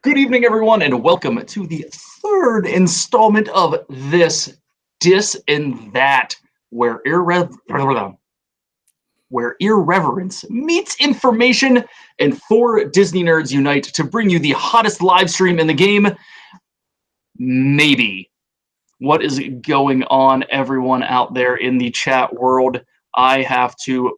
Good evening, everyone, and welcome to the third installment of this and That, where irreverence meets information, and four Disney nerds unite to bring you the hottest live stream in the game. Maybe. What is going on, everyone out there in the chat world? I have to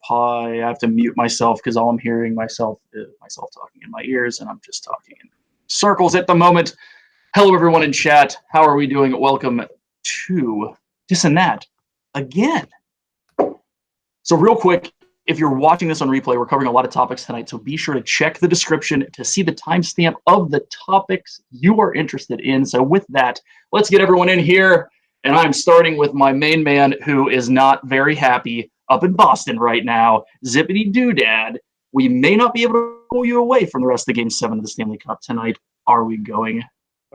mute myself because all I'm hearing myself is myself talking in my ears, and I'm just talking in circles at the moment. Hello, everyone in chat. How are we doing? Welcome to This and That again. So real quick, if you're watching this on replay, we're covering a lot of topics tonight, so be sure to check the description to see the timestamp of the topics you are interested in. So with that, let's get everyone in here. And I'm starting with my main man, who is not very happy up in Boston right now. Zippity Doodad. We may not be able to pull you away from the rest of the Game 7 of the Stanley Cup tonight. Are we going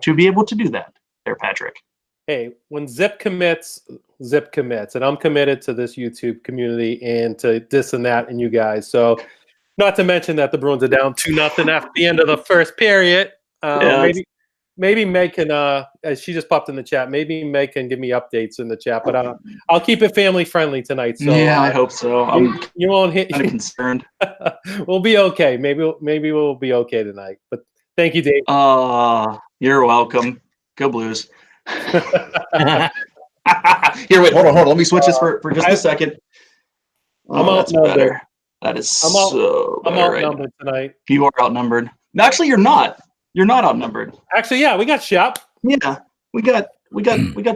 to be able to do that there, Patrick? Hey, when Zip commits, and I'm committed to this YouTube community and to this and that and you guys. So, not to mention that the Bruins are down 2-0 after the end of the first period. Maybe Meg can. She just popped in the chat. Maybe Meg can give me updates in the chat. But I'll keep it family friendly tonight. So yeah, I hope so. You won't hit. Kind of concerned. We'll be okay. Maybe we'll be okay tonight. But thank you, Dave. You're welcome. Go Blues. Here, wait, hold on. Let me switch this for just a second. That's better. That is I'm outnumbered tonight. You are outnumbered. No, actually, you're not. You're not outnumbered. Actually, yeah, we got Shep. Yeah, we got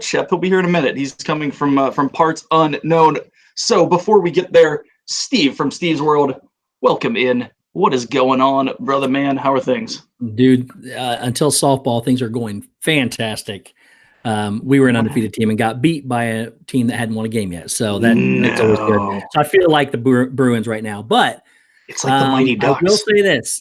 Shep. He'll be here in a minute. He's coming from parts unknown. So before we get there, Steve from Steve's World, welcome in. What is going on, brother man? How are things? Dude, until softball, things are going fantastic. We were an undefeated team and got beat by a team that hadn't won a game yet. So that's always good. So I feel like the Bruins right now. But it's like the Mighty Ducks.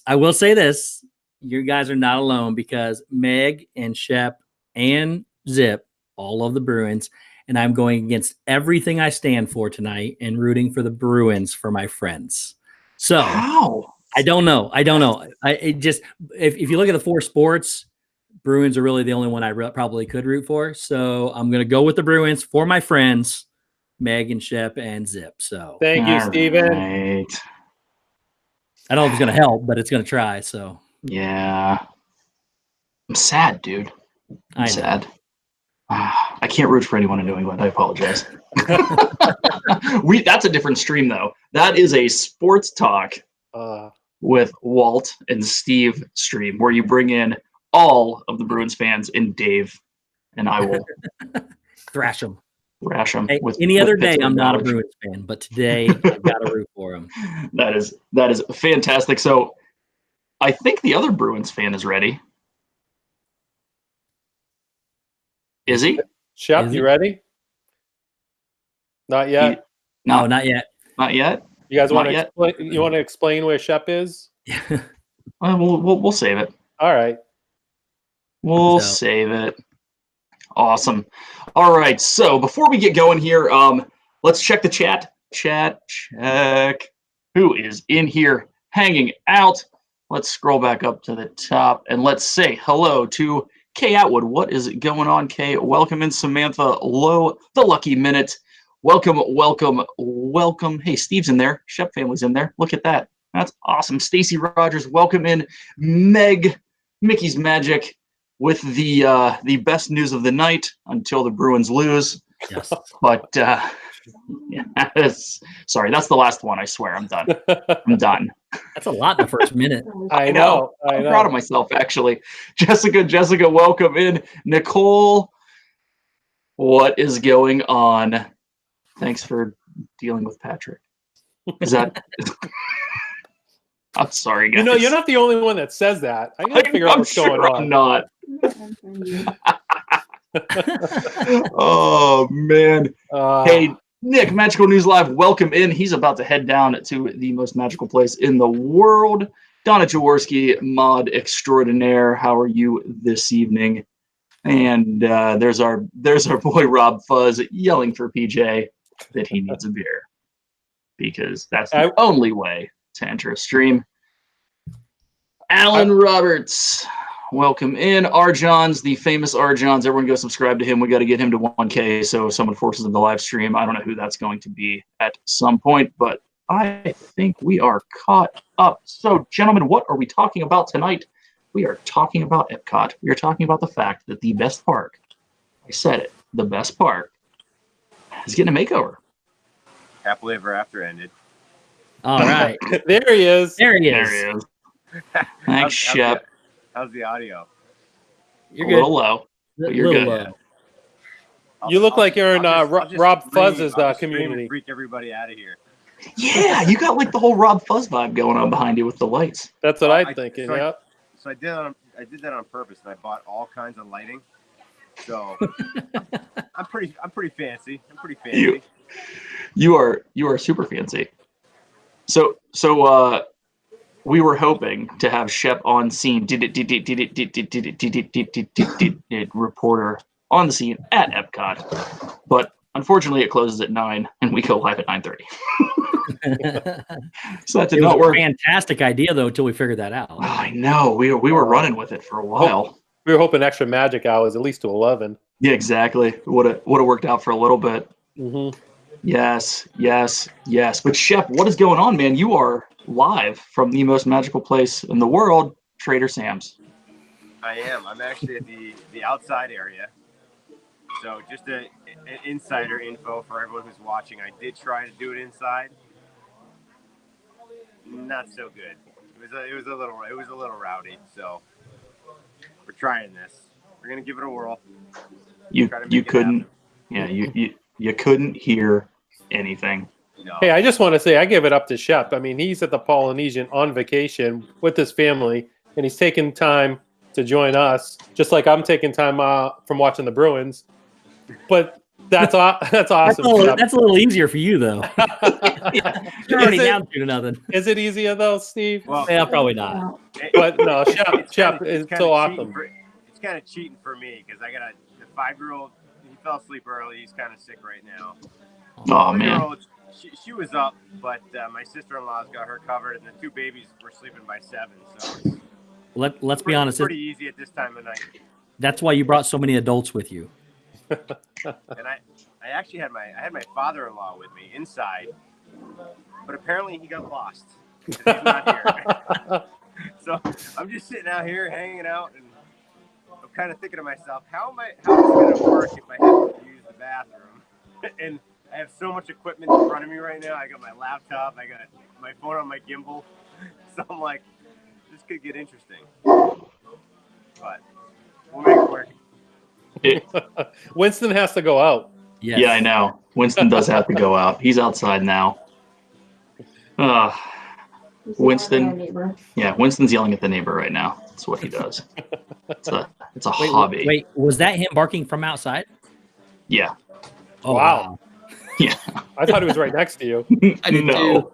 I will say this. You guys are not alone because Meg and Shep and Zip all love the Bruins. And I'm going against everything I stand for tonight and rooting for the Bruins for my friends. So how? I don't know. If you look at the four sports, Bruins are really the only one I probably could root for. So I'm going to go with the Bruins for my friends, Meg and Shep and Zip. So thank you, Steven. Right. I don't know if it's going to help, but it's going to try. So yeah, I'm sad, dude. I'm sad. I can't root for anyone in New England. I apologize. That's a different stream, though. That is a sports talk with Walt and Steve stream where you bring in all of the Bruins fans and Dave, and I will thrash them. Hey, any other day, I'm not a Bruins fan, but today I've got to root for them. That is fantastic. So I think the other Bruins fan is ready. Is he? Shep, you ready? Not yet. No, not yet. Not yet. You guys want to explain? You want to explain where Shep is? We'll save it. All right. We'll save it. Awesome. All right. So before we get going here, let's check the chat. Check. Who is in here hanging out? Let's scroll back up to the top and let's say hello to Kay Atwood. What is going on, Kay? Welcome in, Samantha Lowe, the Lucky Minute. Welcome. Hey, Steve's in there. Shep family's in there. Look at that. That's awesome. Stacy Rogers, welcome in. Meg, Mickey's Magic with the best news of the night until the Bruins lose. Yes. But sorry, that's the last one. I swear, I'm done. That's a lot in the first minute. I know. I'm proud of myself, actually. Jessica, welcome in. Nicole, what is going on? Thanks for dealing with Patrick. Is that? I'm sorry, guys. You're not the only one that says that. I gotta figure out what's going on. I'm not. Oh man. Hey, Nick, Magical News Live, welcome in. He's about to head down to the most magical place in the world. Donna Jaworski, mod extraordinaire. How are you this evening? And there's our boy Rob Fuzz yelling for PJ that he needs a beer because that's the only way to enter a stream. Alan Roberts, Welcome in. Arjons, the famous Arjons. Everyone go subscribe to him. We got to get him to 1K, so if someone forces him to live stream. I don't know who that's going to be at some point, but I think we are caught up. So, gentlemen, what are we talking about tonight? We are talking about Epcot. We are talking about the fact that the best park, I said it, the best park is getting a makeover. Happily Ever After ended. All right. There he is. There he There is. he is. Thanks, Shep. How's the audio? You're A good. little low, but you're Little good. low. You look like you're in I'll just Rob scream- Fuzz's I'll just scream community. and freak everybody out of here. Yeah, you got like the whole Rob Fuzz vibe going on behind you with the lights. That's what Well, I'm thinking. so Yep. So I did that on purpose, and I bought all kinds of lighting. So I'm pretty fancy. I'm pretty fancy. You are super fancy. So we were hoping to have Shep on scene, reporter on the scene at Epcot, but unfortunately it closes at 9 and we go live at 9:30. So that did It was not a work. fantastic idea though until we figured that out. Oh, I know. We were running with it for a while. We were hoping extra magic hours at least to 11. Yeah, exactly. Would have worked out for a little bit. Mm-hmm. Yes. But Shep, what is going on, man? You are live from the most magical place in the world, Trader Sam's. I am. I'm actually at the outside area. So just an insider info for everyone who's watching. I did try to do it inside. Not so good. It was a little rowdy. So we're trying this. We're gonna give it a whirl. You couldn't. Yeah, you couldn't hear anything. No. Hey, I just want to say I give it up to Shep. I mean, he's at the Polynesian on vacation with his family, and he's taking time to join us, just like I'm taking time from watching the Bruins. But that's awesome. Shep. That's a little easier for you though. You're already Is it- down 2-0. Is it easier though, Steve? Well, Yeah, probably not. But no, Shep it's is kinda so cheating awesome. It's kind of cheating for me because I got the 5-year-old. He fell asleep early. He's kind of sick right now. Oh man. 3-year-old, she was up, but my sister-in-law's got her covered, and the 2 babies were sleeping by 7. So it's Let's be honest. pretty easy at this time of night. That's why you brought so many adults with you. And I actually had my father-in-law with me inside, but apparently he got lost. He's not here. So I'm just sitting out here hanging out, and I'm kind of thinking to myself, how is it going to work if I have to use the bathroom? And I have so much equipment in front of me right now. I got my laptop, I got my phone on my gimbal. So I'm like, this could get interesting. But we'll make it work. Winston has to go out. Yes. Yeah, I know. Winston does have to go out. He's outside now. Winston. Yeah, Winston's yelling at the neighbor right now. That's what he does. It's a hobby. Wait, was that him barking from outside? Yeah. Oh Wow. Yeah. I thought he was right next to you. I did No.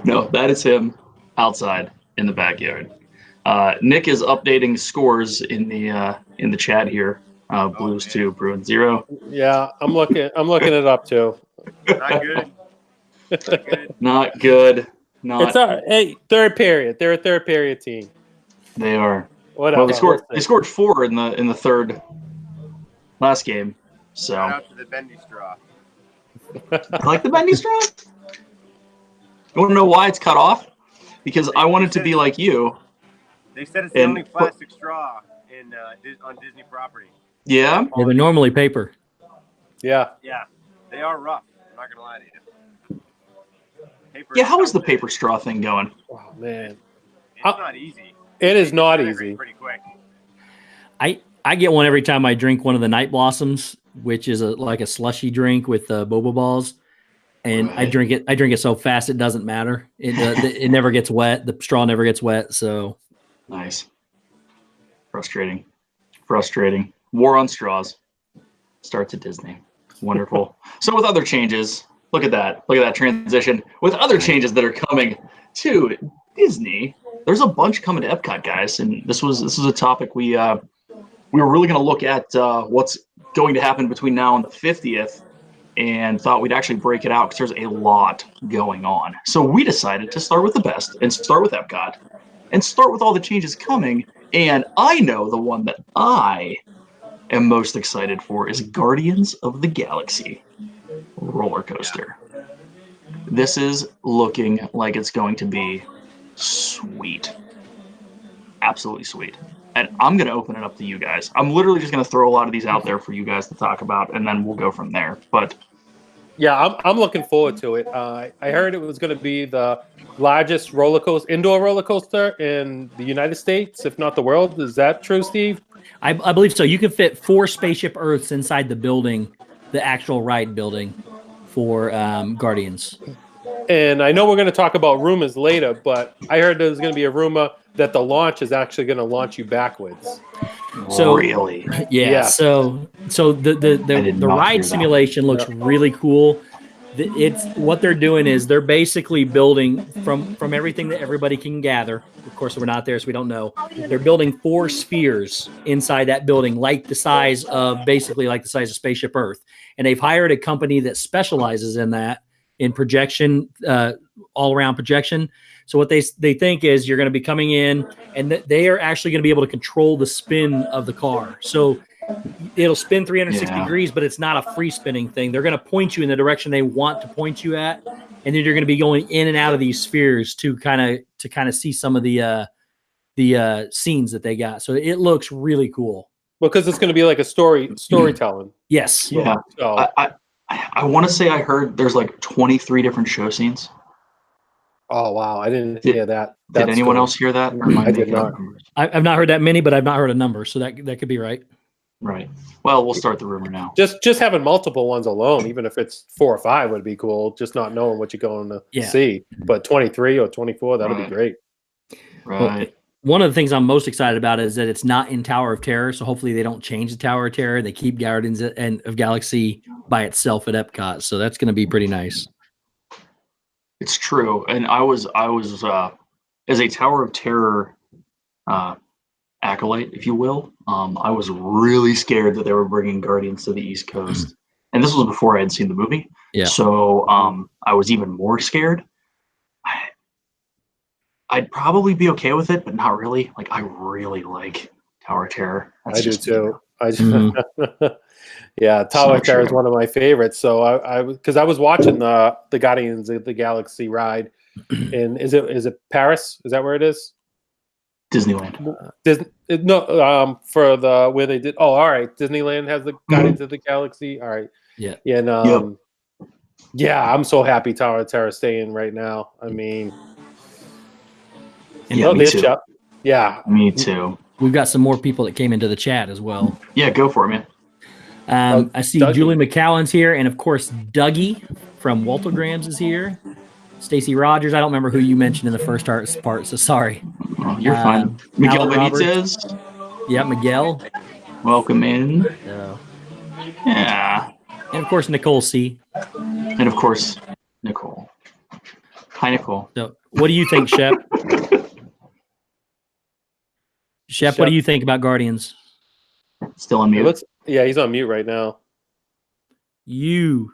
No, that is him outside in the backyard. Nick is updating scores in the chat here. Blues 2, Bruins 0. Yeah, I'm looking it up too. Not good. Not good. Not good. Not. Hey, third period. They're a third period team. They are. Whatever. Well, they scored 4 in the third last game. So Shout out to the bendy straw. like the bendy straw. You want to know why it's cut off? Because I wanted to be like you. They said it's the only plastic straw on Disney property. Yeah. Yeah, but normally paper. Yeah. Yeah, they are rough. I'm not gonna lie to you. Paper Yeah. How is the paper straw thing going? Oh man, It's not easy. it is not Disintegrate easy. Pretty quick. I get one every time I drink one of the Night Blossoms, which is like a slushy drink with boba balls, and I drink it so fast it doesn't matter. It never gets wet. The straw never gets wet. So Nice. Frustrating. War on straws. Starts at Disney. Wonderful. So with other changes, look at that transition. With other changes that are coming to Disney, there's a bunch coming to Epcot, guys, and this was a topic we were really going to look at what's going to happen between now and the 50th, and thought we'd actually break it out because there's a lot going on. So we decided to start with the best and start with Epcot and start with all the changes coming. And I know the one that I am most excited for is Guardians of the Galaxy roller coaster. This is looking like it's going to be sweet. Absolutely sweet. And I'm going to open it up to you guys. I'm literally just going to throw a lot of these out there for you guys to talk about, and then we'll go from there. But yeah, I'm looking forward to it. I heard it was going to be the largest indoor roller coaster in the United States, if not the world. Is that true, Steve? I believe so. You can fit 4 Spaceship Earths inside the building, the actual ride building for Guardians. And I know we're going to talk about rumors later, but I heard there's going to be a rumor that the launch is actually going to launch you backwards. So really, yeah. So the ride simulation looks really cool. It's what they're doing is they're basically building from everything that everybody can gather. Of course, we're not there, so we don't know. They're building 4 spheres inside that building, like the size of Spaceship Earth. And they've hired a company that specializes in that, in projection, all around projection. So what they think is you're going to be coming in, and they are actually going to be able to control the spin of the car. So it'll spin 360 degrees, but it's not a free spinning thing. They're going to point you in the direction they want to point you at, and then you're going to be going in and out of these spheres to kind of see some of the scenes that they got. So it looks really cool. Because it's going to be like a storytelling. Yes. Yeah. So I want to say I heard there's like 23 different show scenes. oh wow, I didn't hear that. Did anyone else hear that? Or am I did not. I've not heard that many, but I've not heard a number, so that could be right. Right. Well, we'll start the rumor now. Just having multiple ones alone, even if it's 4 or 5, would be cool. Just not knowing what you're going to see. But 23 or 24, that'll be great. Right. Well, one of the things I'm most excited about is that it's not in Tower of Terror, so hopefully they don't change the Tower of Terror. They keep Guardians of Galaxy by itself at Epcot, so that's going to be pretty nice. It's true, and I was as a Tower of Terror acolyte, if you will. I was really scared that they were bringing Guardians to the East Coast, and this was before I had seen the movie. Yeah. So I was even more scared. I'd probably be okay with it, but not really. Like, I really like Tower of Terror. I do too. Yeah, Tower of Terror is one of my favorites. So because I was watching the Guardians of the Galaxy ride, and is it Paris? Is that where it is? Disneyland. For the where they did. Oh, all right. Disneyland has the Guardians of the Galaxy. All right. Yeah. And yeah, I'm so happy Tower of Terror staying right now. I mean, me too. Yeah, me too. We've got some more people that came into the chat as well. Yeah, go for it, man. I see Dougie. Julie McCowan's here, and of course Dougie from Waltograms is here. Stacy Rogers. I don't remember who you mentioned in the first part, so sorry. Oh, you're fine. Miguel Benitez. Yeah, Miguel. Welcome in. Yeah. And of course Nicole C. And of course Nicole. Hi, Nicole. So, what do you think, Shep? Shep, what do you think about Guardians? Still on mute. Yeah, he's on mute right now. You.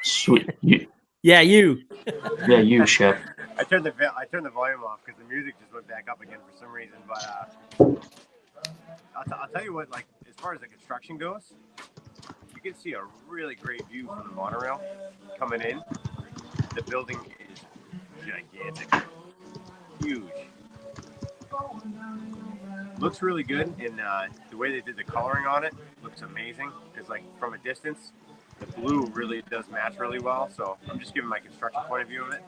Sweet. You. Yeah, you. Yeah, you, Shep. I turned the volume off because the music just went back up again for some reason. But I'll tell you what, like, as far as the construction goes, you can see a really great view from the monorail coming in. The building is gigantic, huge. Looks really good, and the way they did the coloring on it looks amazing. Because, like, from a distance, the blue really does match really well. So I'm just giving my construction point of view of it.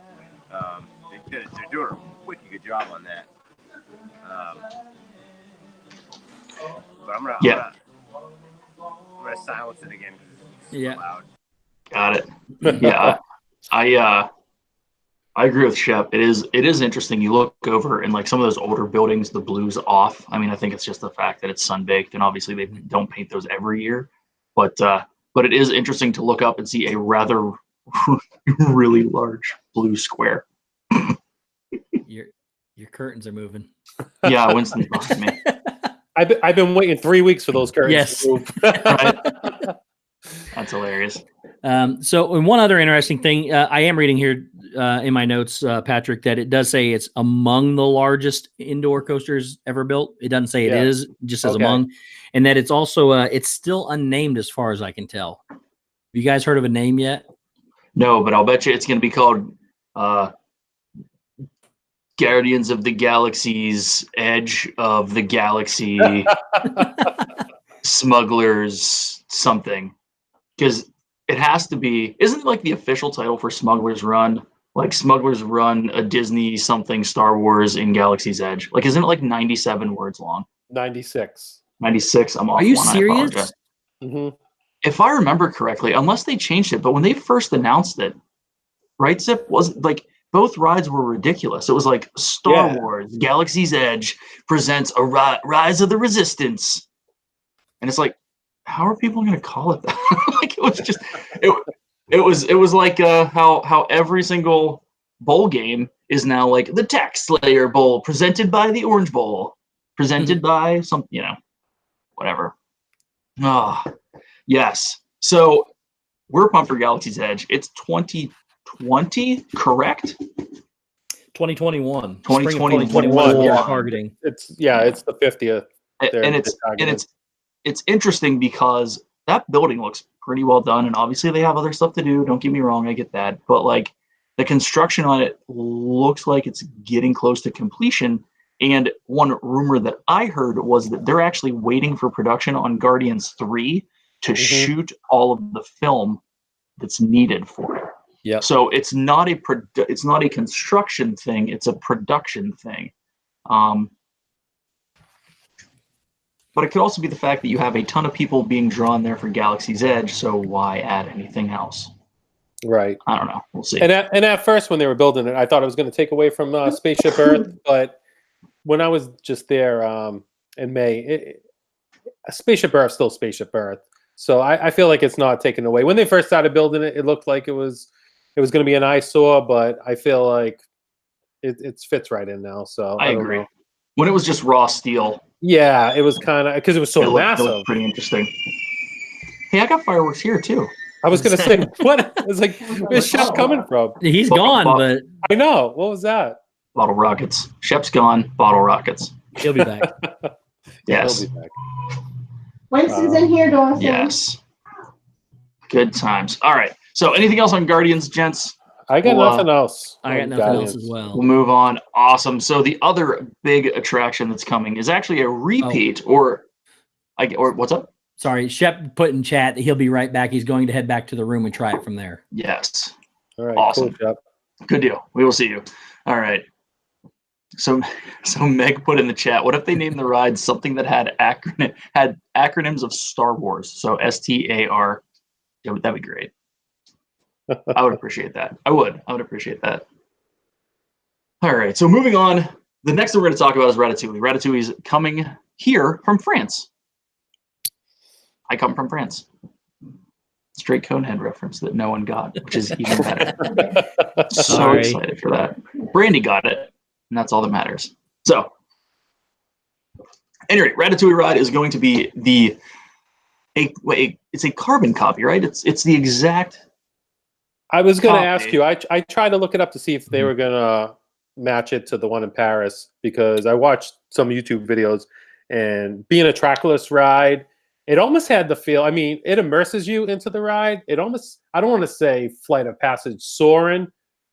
They're doing a wicked good job on that. But I'm gonna silence it again because it's so loud. Got it. Yeah, I agree with Shep. It is interesting. You look over and, like, some of those older buildings, the blue's off. I mean, I think it's just the fact that it's sun-baked, and obviously they don't paint those every year. But it is interesting to look up and see a rather really large blue square. Your curtains are moving. Yeah, Winston's behind me. I've been waiting 3 weeks for those curtains to move. Right? That's hilarious. So, and one other interesting thing, I am reading here, in my notes, Patrick, that it does say it's among the largest indoor coasters ever built. It doesn't say it is, just as among, and that it's also it's still unnamed as far as I can tell. Have you guys heard of a name yet? No, but I'll bet you it's going to be called Guardians of the Galaxy's Edge of the Galaxy Smugglers something. Because it has to be, isn't it like the official title for Smugglers Run? Like Smugglers Run, a Disney something Star Wars in Galaxy's Edge. Like, isn't it like 97 words long? 96. 96. I'm off. Are you one, serious? Mm-hmm. If I remember correctly, unless they changed it, but when they first announced it, right, Zip, was like both rides were ridiculous. It was like Star Wars, Galaxy's Edge presents a Rise of the Resistance. And it's like, how are people going to call it that? Like, it was just, it was like how every single bowl game is now like the Tax Slayer Bowl, presented by the Orange Bowl, presented by some, whatever. Ah, yes. So we're pumped for Galaxy's Edge. It's 2020, correct? 2021. 2021. Yeah, targeting. It's the 50th. And it's interesting because that building looks pretty well done, and obviously they have other stuff to do. Don't get me wrong, I get that, but like the construction on it looks like it's getting close to completion. And one rumor that I heard was that they're actually waiting for production on Guardians 3 to shoot all of the film that's needed for it. Yeah. So it's not a construction thing; it's a production thing. But it could also be the fact that you have a ton of people being drawn there for Galaxy's Edge, so why add anything else? Right. I don't know. We'll see. And at first, when they were building it, I thought it was going to take away from Spaceship Earth. But when I was just there in May, Spaceship Earth still Spaceship Earth. So I feel like it's not taken away. When they first started building it, it looked like it was going to be an eyesore, but I feel like it fits right in now. So I agree. When it was just raw steel. Yeah, it was kind of because it was so massive. It looked pretty interesting. Hey, I got fireworks here too. I was gonna say, what? It's like, where's Shep coming from? He's gone, but I know. What was that? Bottle rockets. Shep's gone. Bottle rockets. He'll be back. Yes. He'll be back. Winston's in here, Dawson. Yes. Good times. All right. So, anything else on Guardians, gents? I got nothing else. I got nothing else as well. We'll move on. Awesome. So the other big attraction that's coming is actually a repeat, or what's up? Sorry, Shep put in chat that he'll be right back. He's going to head back to the room and try it from there. Yes. All right. Awesome. Cool, good deal. We will see you. All right. So Meg put in the chat, what if they named the ride something that had acronyms of Star Wars? So STAR. Yeah, that'd be great. I would appreciate that. I would appreciate that. All right. So moving on, the next thing we're going to talk about is Ratatouille. Ratatouille is coming here from France. I come from France. Straight Conehead reference that no one got, which is even better. So excited for that. Brandy got it, and that's all that matters. So, anyway, Ratatouille ride is going to be it's a carbon copy, right? It's the exact. I was going to ask you. I tried to look it up to see if they were going to match it to the one in Paris, because I watched some YouTube videos, and being a trackless ride, it almost had the feel. I mean, it immerses you into the ride. It almost, I don't want to say Flight of Passage soaring,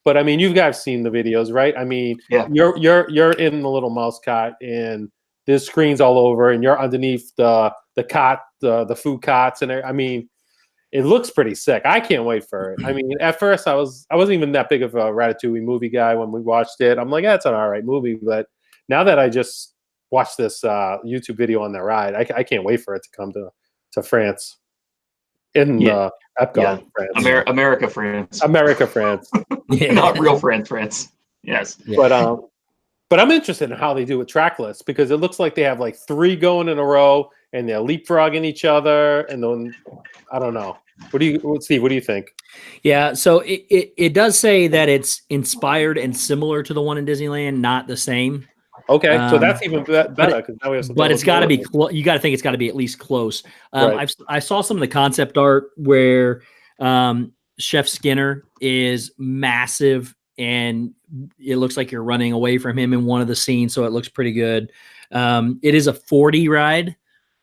but I mean, you guys seen the videos, right? I mean, yeah. You're in the little mouse cot, and there's screens all over, and you're underneath the cot, the food cots, and I mean, it looks pretty sick. I can't wait for it. I mean, at first I wasn't even that big of a Ratatouille movie guy when we watched it. I'm like, yeah, it's an all right movie, but now that I just watched this YouTube video on the ride, I can't wait for it to come to France. In Epcot, France. America, France. America, France. Not real France. Yes. Yeah. But I'm interested in how they do with trackless, because it looks like they have like 3 going in a row and they're leapfrogging each other, and then I don't know. Steve, what do you think? Yeah, so it does say that it's inspired and similar to the one in Disneyland, not the same. Okay, so that's even better, because now we have. But it's got to be. You got to think it's got to be at least close. Right. I saw some of the concept art where Chef Skinner is massive and it looks like you're running away from him in one of the scenes, so it looks pretty good. It is a 4D ride,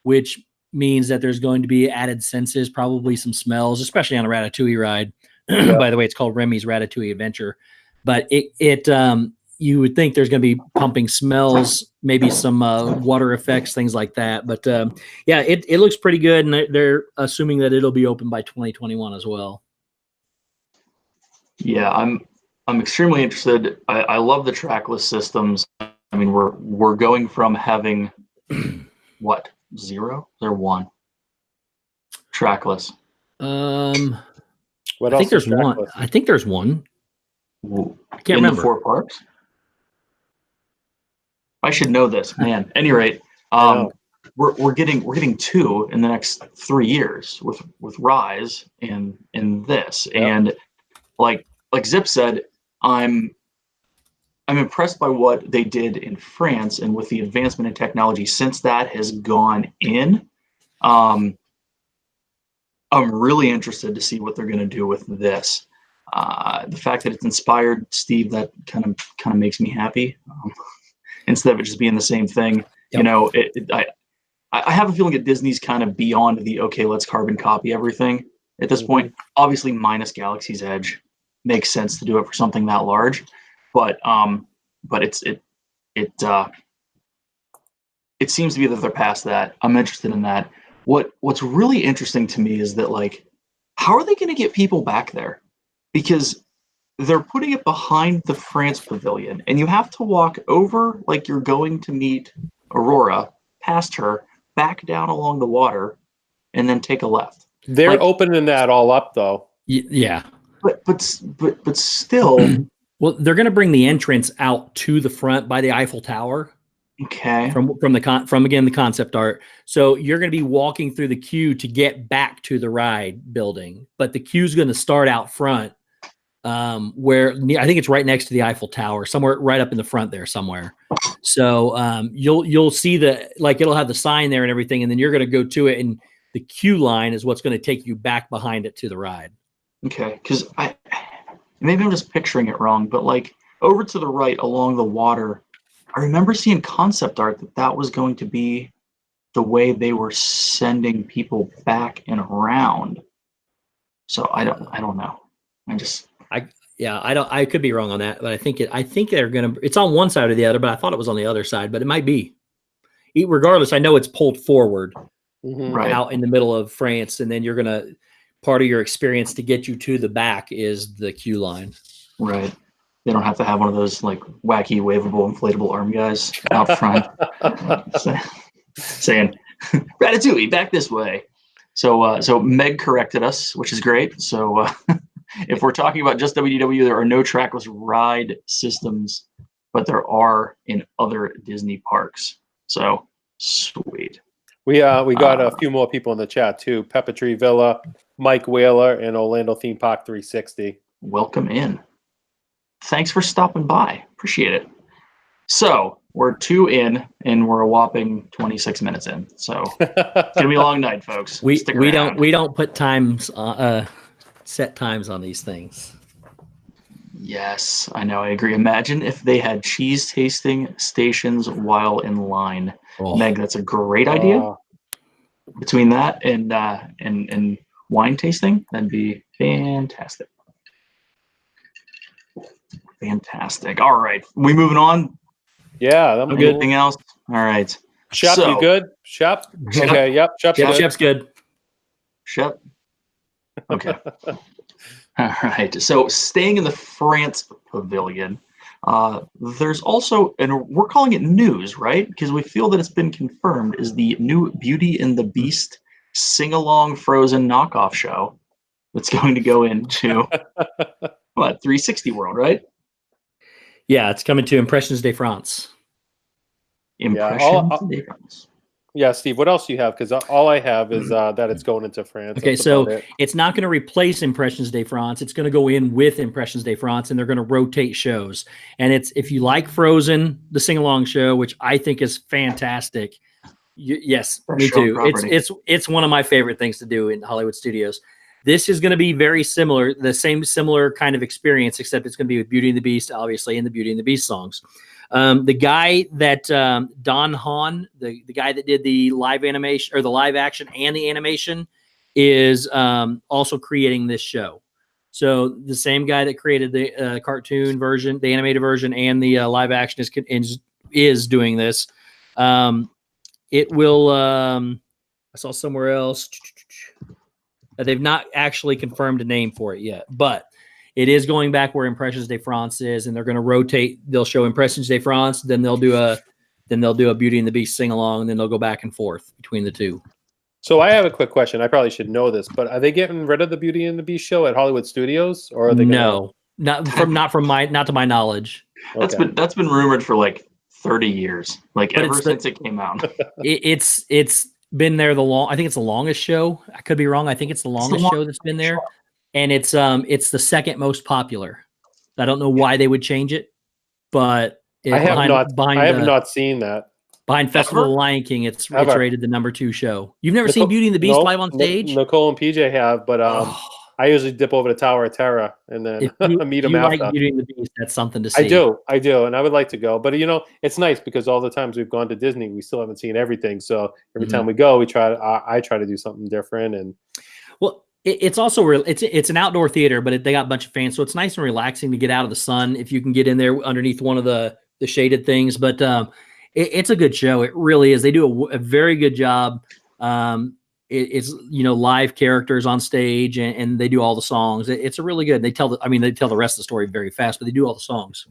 which means that there's going to be added senses, probably some smells, especially on a Ratatouille ride. By the way, it's called Remy's Ratatouille Adventure. But you would think there's going to be pumping smells, maybe some water effects, things like that. But yeah, it looks pretty good, and they're assuming that it'll be open by 2021 as well. Yeah, I'm extremely interested. I love the trackless systems. I mean, we're going from having what, 0? They're 1 trackless. What I else think there's is one. trackless? I think there's one. I can't in remember. the 4 parks. I should know this, man. At any rate, we're getting 2 in the next 3 years with Rise and this. Yep. And like Zip said, I'm impressed by what they did in France, and with the advancement in technology since that has gone in. I'm really interested to see what they're going to do with this. The fact that it's inspired Steve, that kind of makes me happy. Instead of it just being the same thing, Yep. you know, I have a feeling that Disney's kind of beyond the okay, let's carbon copy everything at this point. Obviously, minus Galaxy's Edge makes sense to do it for something that large, but it seems to be that they're past that. I'm interested in that. What's really interesting to me is that, like, how are they going to get people back there? Because they're putting it behind the France Pavilion, and you have to walk over like you're going to meet Aurora, past her, back down along the water, and then take a left. They're opening that all up, though. Yeah. But still. Well, they're going to bring the entrance out to the front by the Eiffel Tower. Okay. From the concept art. So you're going to be walking through the queue to get back to the ride building, but the queue is going to start out front, where I think it's right next to the Eiffel Tower, somewhere right up in the front there somewhere. So you'll see it'll have the sign there and everything, and then you're going to go to it, and the queue line is what's going to take you back behind it to the ride. Okay, because maybe I'm just picturing it wrong, but like over to the right along the water, I remember seeing concept art that was going to be the way they were sending people back and around. So I don't know. I could be wrong on that, but I think they're going to, it's on one side or the other, but I thought it was on the other side, but it might be. Regardless, I know it's pulled forward right out in the middle of France, and then part of your experience to get you to the back is the queue line. Right. They don't have to have one of those like wacky, waveable, inflatable arm guys out front saying, Ratatouille, back this way. So Meg corrected us, which is great. So if we're talking about just WDW, there are no trackless ride systems, but there are in other Disney parks. So sweet. We got a few more people in the chat too. Peppertree Villa, Mike Whaler, and Orlando Theme Park 360. Welcome in. Thanks for stopping by. Appreciate it. So we're 2 in, and we're a whopping 26 minutes in. So it's gonna be a long night, folks. We around. don't put times set times on these things. Yes, I know. I agree. Imagine if they had cheese tasting stations while in line. Oh. Meg, that's a great idea. Between that and wine tasting, that'd be fantastic. Fantastic. All right, we moving on. Yeah, I'm good. Anything else? All right. Shep, So- you good? Shep? Okay, yep. Shep's Yep, good. Shep's good. Shep. Okay. All right. So staying in the France Pavilion, there's also, and we're calling it news, right? Because we feel that it's been confirmed, is the new Beauty and the Beast sing-along Frozen knockoff show that's going to go into, 360 World, right? Yeah, it's coming to Impressions de France. Impressions de France. Yeah, Steve, what else do you have? Because all I have is that it's going into France. Okay, That's so about it. it's not going to replace Impressions de France. It's going to go in with Impressions de France, and they're going to rotate shows. And it's, if you like Frozen, the sing-along show, which I think is fantastic. Yes, me too. It's one of my favorite things to do in Hollywood Studios. This is going to be very similar, the same similar kind of experience, except it's going to be with Beauty and the Beast, obviously, and the Beauty and the Beast songs. The guy that Don Hahn, the guy that did the live animation or the live action and the animation, is also creating this show. So the same guy that created the cartoon version, the animated version, and the live action is doing this. It will. I saw somewhere else. They've not actually confirmed a name for it yet, but it is going back where Impressions de France is, and they're going to rotate. They'll show Impressions de France, then they'll do a Beauty and the Beast sing along, and then they'll go back and forth between the two. So I have a quick question. I probably should know this, but are they getting rid of the Beauty and the Beast show at Hollywood Studios, or are they not to my knowledge. Okay. That's been rumored for like 30 years, like ever since it came out. It's been there I think it's the longest show. I could be wrong. I think it's the longest show that's been there, and it's the second most popular. I don't know why they would change it, but I have not seen that. Behind Festival of the Lion King, it's rated the number 2 show. You've never seen Beauty and the Beast live on stage? Nicole and PJ have, but I usually dip over to Tower of Terror and then meet them after. Like Beauty and the Beast, that's something to see. I do, and I would like to go. But it's nice because all the times we've gone to Disney, we still haven't seen everything. So every time we go, I try to do something different. And well, it's also it's an outdoor theater, but they got a bunch of fans, so it's nice and relaxing to get out of the sun if you can get in there underneath one of the shaded things. But it's a good show. It really is. They do a very good job. It's live characters on stage, and they do all the songs. It's a really good. They tell the rest of the story very fast, but they do all the songs.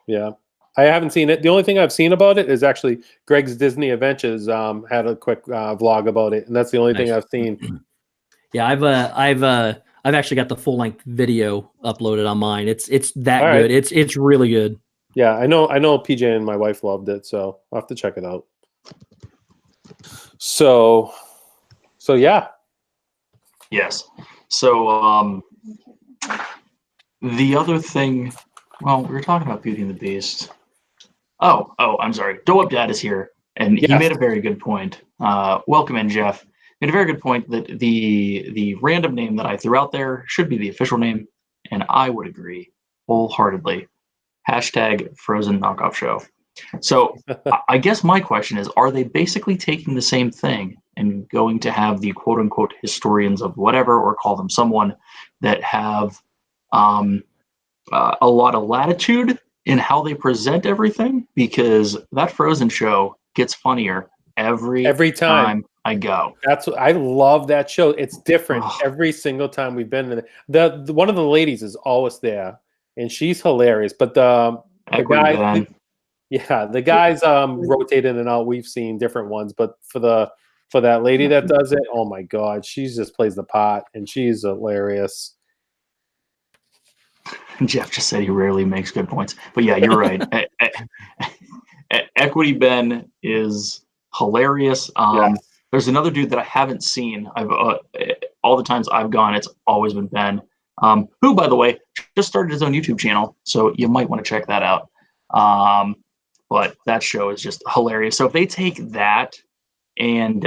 Yeah, I haven't seen it. The only thing I've seen about it is actually Greg's Disney Adventures had a quick vlog about it, and that's the only thing I've seen. Yeah, I've actually got the full length video uploaded on mine. It's that all good. right. It's really good. Yeah, I know PJ and my wife loved it, so I'll have to check it out. So yeah. Yes. So the other thing, well, we were talking about Beauty and the Beast. Oh, I'm sorry. Doe Up Dad is here, and he made a very good point. Welcome in, Jeff. Made a very good point that the random name that I threw out there should be the official name, and I would agree wholeheartedly. # Frozen Knockoff Show. So I guess my question is, are they basically taking the same thing and going to have the quote unquote historians of whatever, or call them someone that have a lot of latitude in how they present everything? Because that Frozen show gets funnier every time I go. I love that show. It's different every single time we've been in. The one of the ladies is always there, and she's hilarious. But the guys, the guys rotate in and out. We've seen different ones, but for that lady that does it, oh my God, she just plays the part, and she's hilarious. Jeff just said he rarely makes good points, but yeah, you're right. Equity Ben is hilarious. There's another dude that I haven't seen. I've all the times I've gone, it's always been Ben, who, by the way, just started his own YouTube channel, so you might want to check that out. But that show is just hilarious. So if they take that and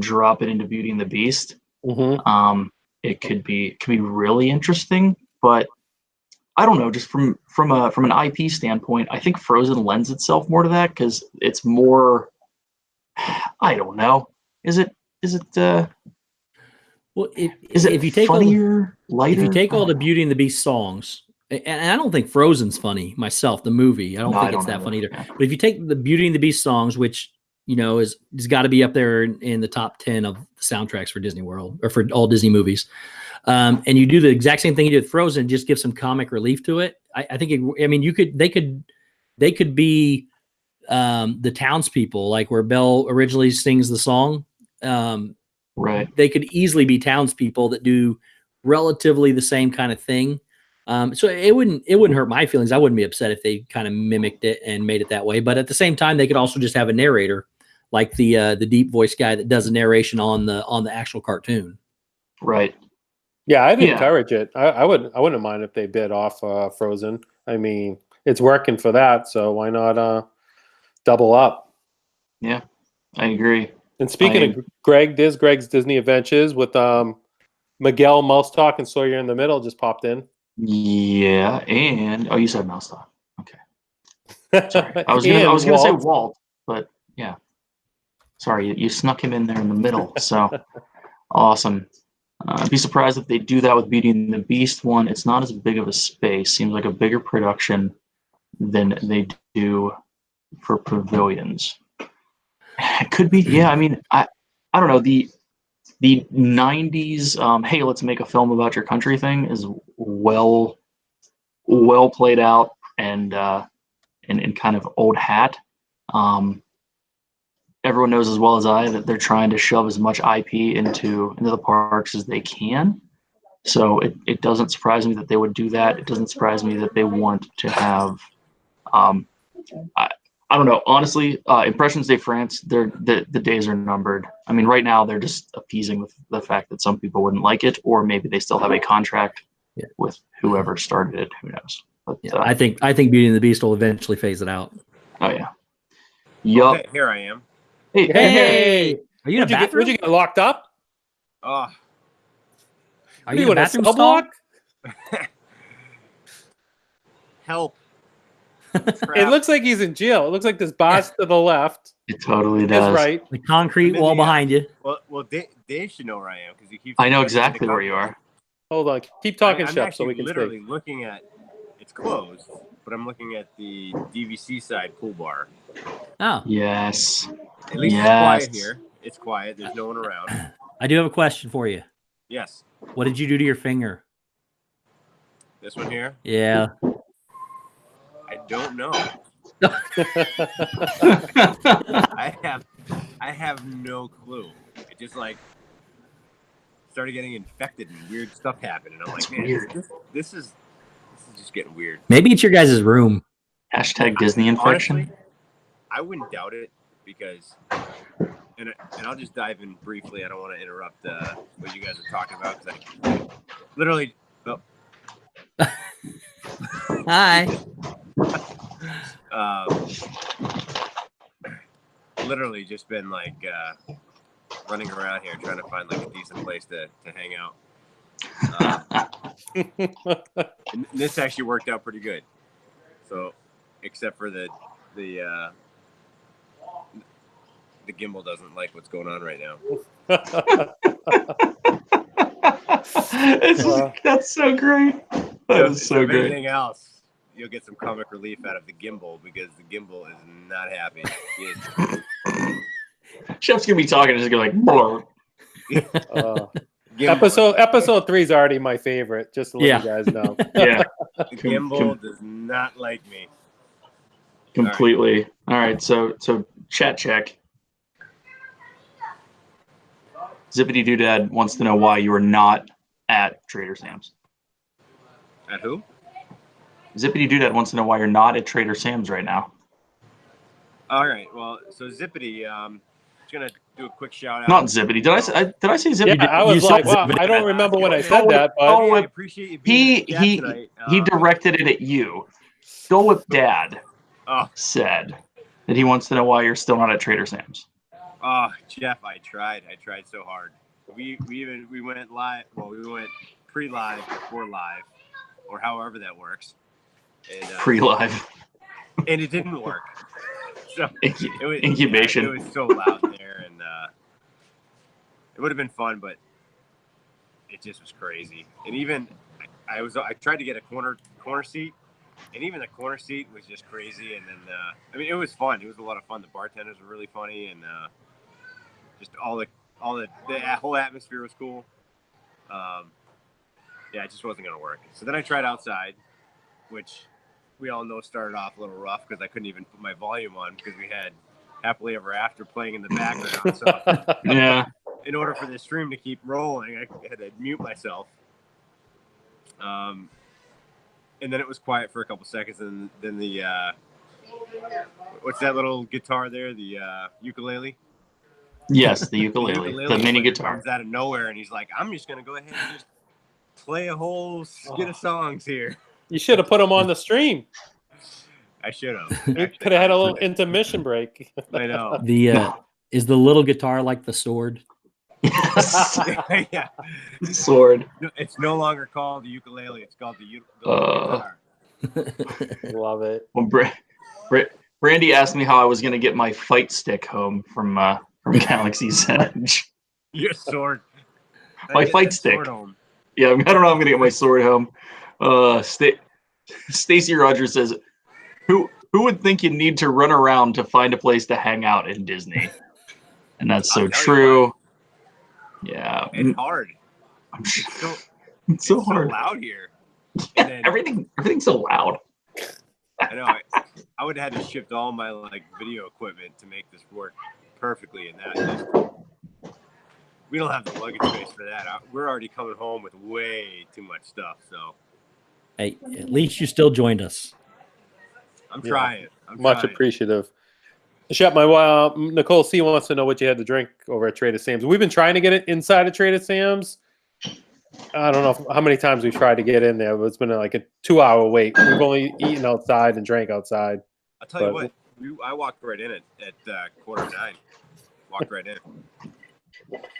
drop it into Beauty and the Beast, it could be really interesting. But I don't know, just from an IP standpoint, I think Frozen lends itself more to that because it's more. I don't know. Is it? Well, is it if you take funnier, lighter? If you take all the Beauty and the Beast songs, and I don't think Frozen's funny myself, the movie. I don't think it's that funny either. Yeah. But if you take the Beauty and the Beast songs, which has got to be up there in the top 10 of the soundtracks for Disney World or for all Disney movies, and you do the exact same thing you did with Frozen, just give some comic relief to it. I think. They could be the townspeople, like where Belle originally sings the song. Right. They could easily be townspeople that do relatively the same kind of thing. So it wouldn't hurt my feelings. I wouldn't be upset if they kind of mimicked it and made it that way. But at the same time, they could also just have a narrator, like the deep voice guy that does the narration on the actual cartoon. Right. Yeah, I'd encourage it. I wouldn't mind if they bid off Frozen. I mean, it's working for that, so why not double up? Yeah, I agree. And speaking of Greg, there's Greg's Disney Adventures with Miguel, Mouse Talk, and Sawyer in the middle just popped in. Yeah, and you said Mouse Talk. Okay. Sorry. I was gonna say Walt. Walt, but yeah. Sorry, you snuck him in there in the middle. So awesome. I'd be surprised if they do that with Beauty and the Beast one. It's not as big of a space. Seems like a bigger production than they do for pavilions. It could be. Yeah, I mean, I don't know. The 90s, hey, let's make a film about your country thing is well played out and kind of old hat. Everyone knows as well as I that they're trying to shove as much IP into the parks as they can. So it doesn't surprise me that they would do that. It doesn't surprise me that they want to have, I don't know. Honestly, Impressions de France, the days are numbered. I mean, right now they're just appeasing with the fact that some people wouldn't like it, or maybe they still have a contract with whoever started it. Who knows? But, I think Beauty and the Beast will eventually phase it out. Oh yeah. Yup. Okay, here I am. Hey, are you in a bathroom? Would you get locked up? Oh, Are you in a bathroom stall? block? help. It looks like he's in jail. It looks like this boss to the left It totally is does. right. The concrete wall behind you. Well, Dave should know where I am because he keeps. I know exactly where you are. Hold on. Keep talking, I'm Chef, so we can literally speak. looking at. It's closed, but I'm looking at the DVC side pool bar. Oh, Yes. At least it's quiet here. It's quiet. There's no one around. I do have a question for you. Yes. What did you do to your finger? This one here. Yeah. I don't know. I have no clue. It just like started getting infected and weird stuff happened, and I'm like, man, weird. This is just getting weird. Maybe it's your guys' room. Hashtag Disney infection. Honestly, I wouldn't doubt it because, and I'll just dive in briefly. I don't want to interrupt what you guys are talking about because I literally. Oh. Hi. Literally just been like running around here trying to find like a decent place to hang out. And this actually worked out pretty good. So, except for the gimbal doesn't like what's going on right now. That's so great. That is so if great. anything else, you'll get some comic relief out of the gimbal because the gimbal is not happy. Chef's gonna be talking and just go like, blur. Episode 3 is already my favorite, just to let you guys know. Yeah. The gimbal does not like me. Completely. All right, so chat check. Zippity Doodad wants to know why you are not at Trader Sam's. At who? Zippity Doodad wants to know why you're not at Trader Sam's right now. All right. Well, so Zippity, just gonna do a quick shout out. Not Zippity. Did I say Zippity? Yeah, I was like, wow, I don't remember when I said that, but Oh, I appreciate you being tonight. He directed it at you. Go with Dad. Oh. Said that he wants to know why you're still not at Trader Sam's. Oh, Jeff, I tried so hard. We went live. Well, we went pre-live before live, or however that works. And, Pre-live. And it didn't work. So it was incubation. Yeah, it was so loud in there, and it would have been fun, but it just was crazy. And even I tried to get a corner seat, and even the corner seat was just crazy. And then I mean, it was fun. It was a lot of fun. The bartenders were really funny, and just all the whole atmosphere was cool. Yeah, it just wasn't gonna work. So then I tried outside, which we all know started off a little rough because I couldn't even put my volume on because we had Happily Ever After playing in the background. So yeah, in order for the stream to keep rolling, I had to mute myself. And then it was quiet for a couple seconds, and then the what's that little guitar there? The ukulele. Yes, the ukulele, the mini guitar. Comes out of nowhere, and he's like, "I'm just gonna go ahead and just play a whole skit of songs here." You should have put him on the stream. I should have. You could have had a little intermission break. I know. Is the little guitar like the sword? Yes. Yeah. Sword. No, it's no longer called the ukulele. It's called the guitar. Love it. Well, Brandy asked me how I was going to get my fight stick home from Galaxy's Edge. Your sword. My fight stick. Yeah, I don't know how I'm going to get my sword home. Stacy Rogers says, who would think you need to run around to find a place to hang out in Disney? And that's so true. Yeah. It's hard. It's so hard. So loud here. And then, everything's so loud. I know. I would have had to shift all my video equipment to make this work perfectly, and we don't have the luggage space for that. We're already coming home with way too much stuff. So, hey, at least you still joined us. I'm trying. Much appreciative. Shep, my Nicole C wants to know what you had to drink over at Trader Sam's. We've been trying to get it inside of Trader Sam's. I don't know how many times we've tried to get in there, but it's been like a 2-hour wait. We've only eaten outside and drank outside. I'll tell you what, I walked right in at 8:45. Walked right in.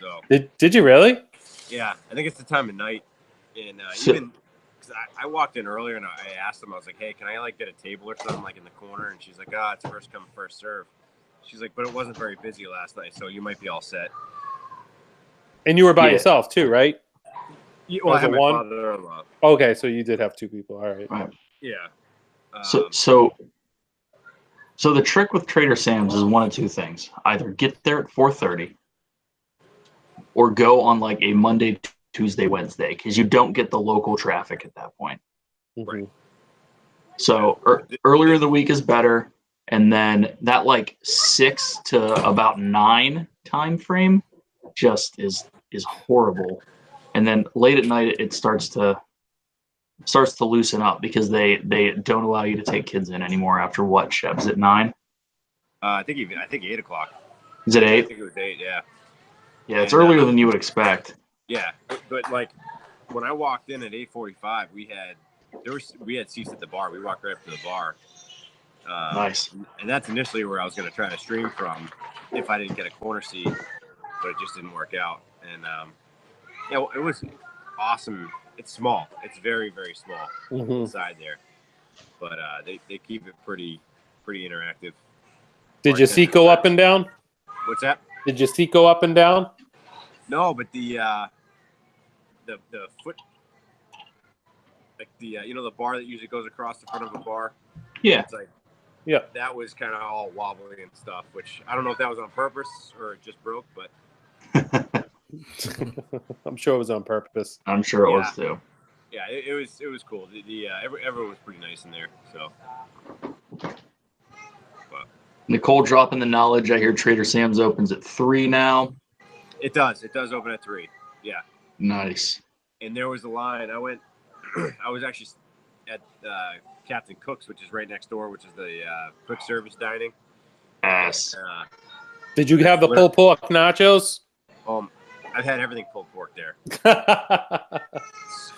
So did you really? Yeah, I think it's the time of night, and even because I walked in earlier and I asked them, I was like, hey, can I get a table or something in the corner? And she's like, it's first come first serve. She's like, but it wasn't very busy last night, so you might be all set. And you were by yourself too, right? Yeah, well, I had my father-in-law. Okay, so you did have two people. All right. Yeah. So the trick with Trader Sam's is one of two things: either get there at 4:30, or go on a Monday, Tuesday, Wednesday, because you don't get the local traffic at that point. Right. So earlier in the week is better, and then that 6 to about 9 time frame just is horrible. And then late at night it starts to loosen up because they don't allow you to take kids in anymore after what, Shep? Is it 9? I think 8 o'clock. Is it 8? I think it was 8. Yeah. Yeah, it's earlier than you would expect. Yeah, but when I walked in at 8:45, we had seats at the bar. We walked right up to the bar. Nice. And that's initially where I was going to try to stream from if I didn't get a corner seat, but it just didn't work out. And it was awesome. It's small. It's very, very small inside there, but they keep it pretty interactive. Did your seat go up and down? What's that? Did your seat go up and down? No, but the foot, the bar that usually goes across the front of a bar. Yeah. It's that was kind of all wobbly and stuff, which I don't know if that was on purpose or it just broke, but I'm sure it was on purpose. I'm sure it was too. Yeah, it was cool. Everyone was pretty nice in there. So. Nicole dropping the knowledge. I hear Trader Sam's opens at 3 now. It does. It does open at 3. Yeah. Nice. And there was a line. I was actually at Captain Cook's, which is right next door, which is the quick service dining. Yes. Did you have the pulled pork nachos? I've had everything pulled pork there.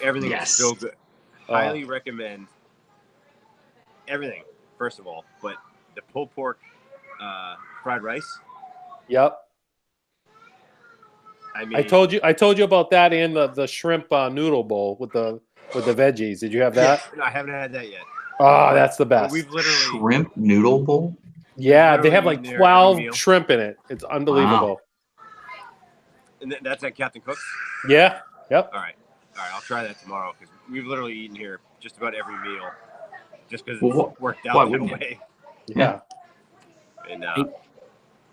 Everything is so good. Highly recommend everything, first of all, but the pulled pork fried rice. Yep. I mean, I told you about that and the shrimp noodle bowl with the veggies. Did you have that? No, I haven't had that yet. Oh, that's the best. We've literally shrimp noodle bowl. Yeah, they have 12 shrimp in it. It's unbelievable. Wow. And that's at Captain Cook's? Yeah. Yep. All right. I'll try that tomorrow because we've literally eaten here just about every meal, just because it's worked out that way. Yeah. And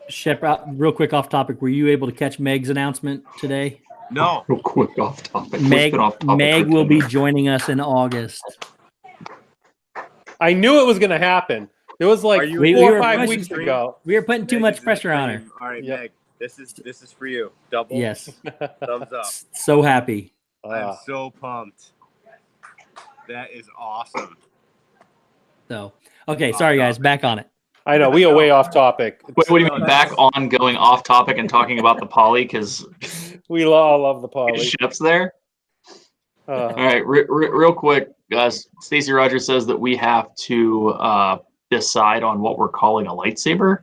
Shep, real quick off topic, were you able to catch Meg's announcement today? No. Real quick off topic. Meg will be joining us in August. I knew it was going to happen. It was 4 or 5 weeks ago. We were putting too much pressure on her. All right, Meg, this is for you. Double. Yes. Thumbs up. So happy. I'm so pumped. That is awesome. So, okay, sorry guys, back on it. I know we are way off topic. Wait, what do you mean back on going off topic and talking about the poly? Because we all love the poly. Shep's there. All right, real quick, guys. Stacey Rogers says that we have to decide on what we're calling a lightsaber.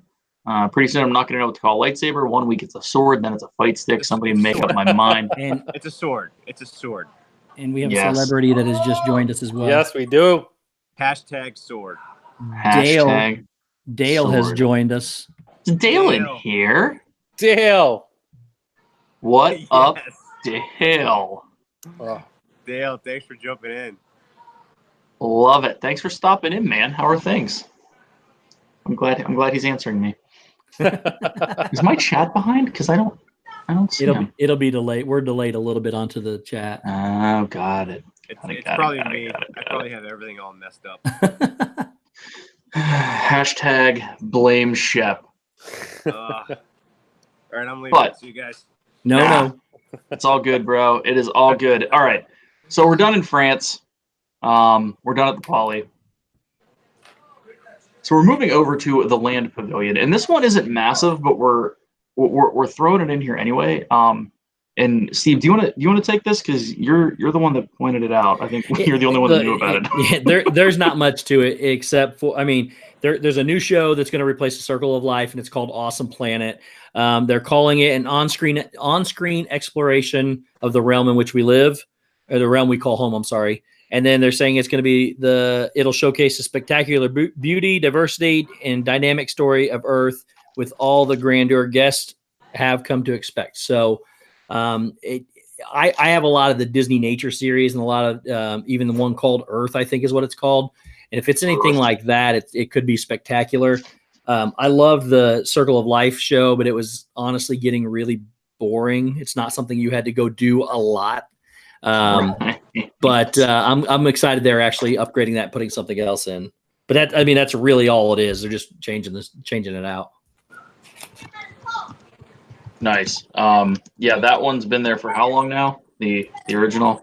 Pretty soon I'm not going to know what to call a lightsaber. 1 week it's a sword, then it's a fight stick. Somebody make up my mind. And It's a sword. It's a sword. and we have Yes. a celebrity that has just joined us as well. Yes, we do. Hashtag sword. Hashtag Dale has sword. joined us. Is Dale in Dale. here? Dale. What up, Yes. Dale? Oh, Dale, thanks for jumping in. Love it. Thanks for stopping in, man. How are things? I'm glad he's answering me. Is my chat behind? Because I don't see him. It'll be delayed. We're delayed a little bit onto the chat. Oh, got it. It's Got it, probably got it, me. got it, I got probably have everything all messed up. Hashtag blame Shep. All right, I'm leaving. But- See you guys. No. It's all good, bro. It is all good. All right. So we're done in France. We're done at the Poly. So we're moving over to the Land Pavilion, and this one isn't massive, but we're throwing it in here anyway. And Steve, do you want to take this because you're the one that pointed it out? I think you're the only one that knew about it. Yeah, there's not much to it except for, I mean, there's a new show that's going to replace the Circle of Life, and it's called Awesome Planet. They're calling it an on-screen exploration of the realm in which we live, or the realm we call home. I'm sorry. And then they're saying it's going to be it'll showcase the spectacular beauty, diversity, and dynamic story of Earth with all the grandeur guests have come to expect. So, I have a lot of the Disney nature series and a lot of even the one called Earth, I think is what it's called. And if it's anything like that, it could be spectacular. I love the Circle of Life show, but it was honestly getting really boring. It's not something you had to go do a lot. But I'm excited they're actually upgrading that, putting something else in. But that's really all it is. They're just changing it out. Nice. Yeah, that one's been there for how long now? The original.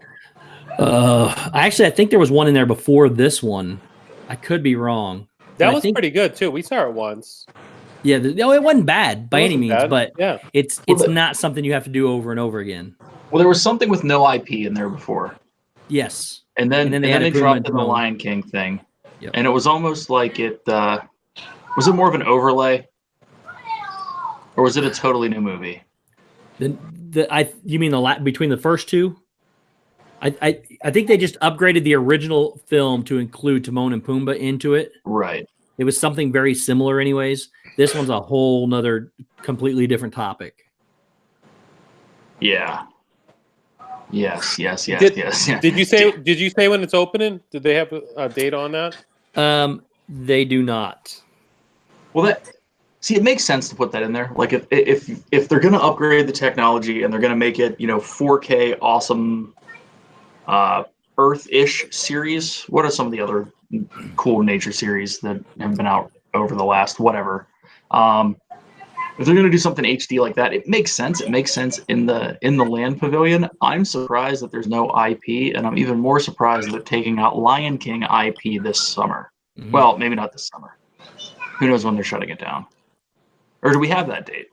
I think there was one in there before this one. I could be wrong. that was pretty good too. We saw it once. Yeah, it wasn't bad by any means, but yeah, it's not something you have to do over and over again. Well, there was something with no IP in there before. Yes. And then they they put dropped them in the into Lion King thing. Yep. And it was almost like it was it more of an overlay? Or was it a totally new movie? You mean between the first two? I think they just upgraded the original film to include Timon and Pumbaa into it. Right. It was something very similar anyways. This one's a whole nother completely different topic. Yeah. Yes. Did you say when it's opening? Did they have a date on that? They do not. Well, it makes sense to put that in there. Like if they're going to upgrade the technology and they're going to make it, 4K awesome Earth-ish series. What are some of the other cool nature series that have been out over the last whatever? If they're going to do something HD like that, it makes sense. It makes sense in the Land Pavilion. I'm surprised that there's no IP, and I'm even more surprised that they're taking out Lion King IP this summer. Mhm. Well, maybe not this summer. Who knows when they're shutting it down? Or do we have that date?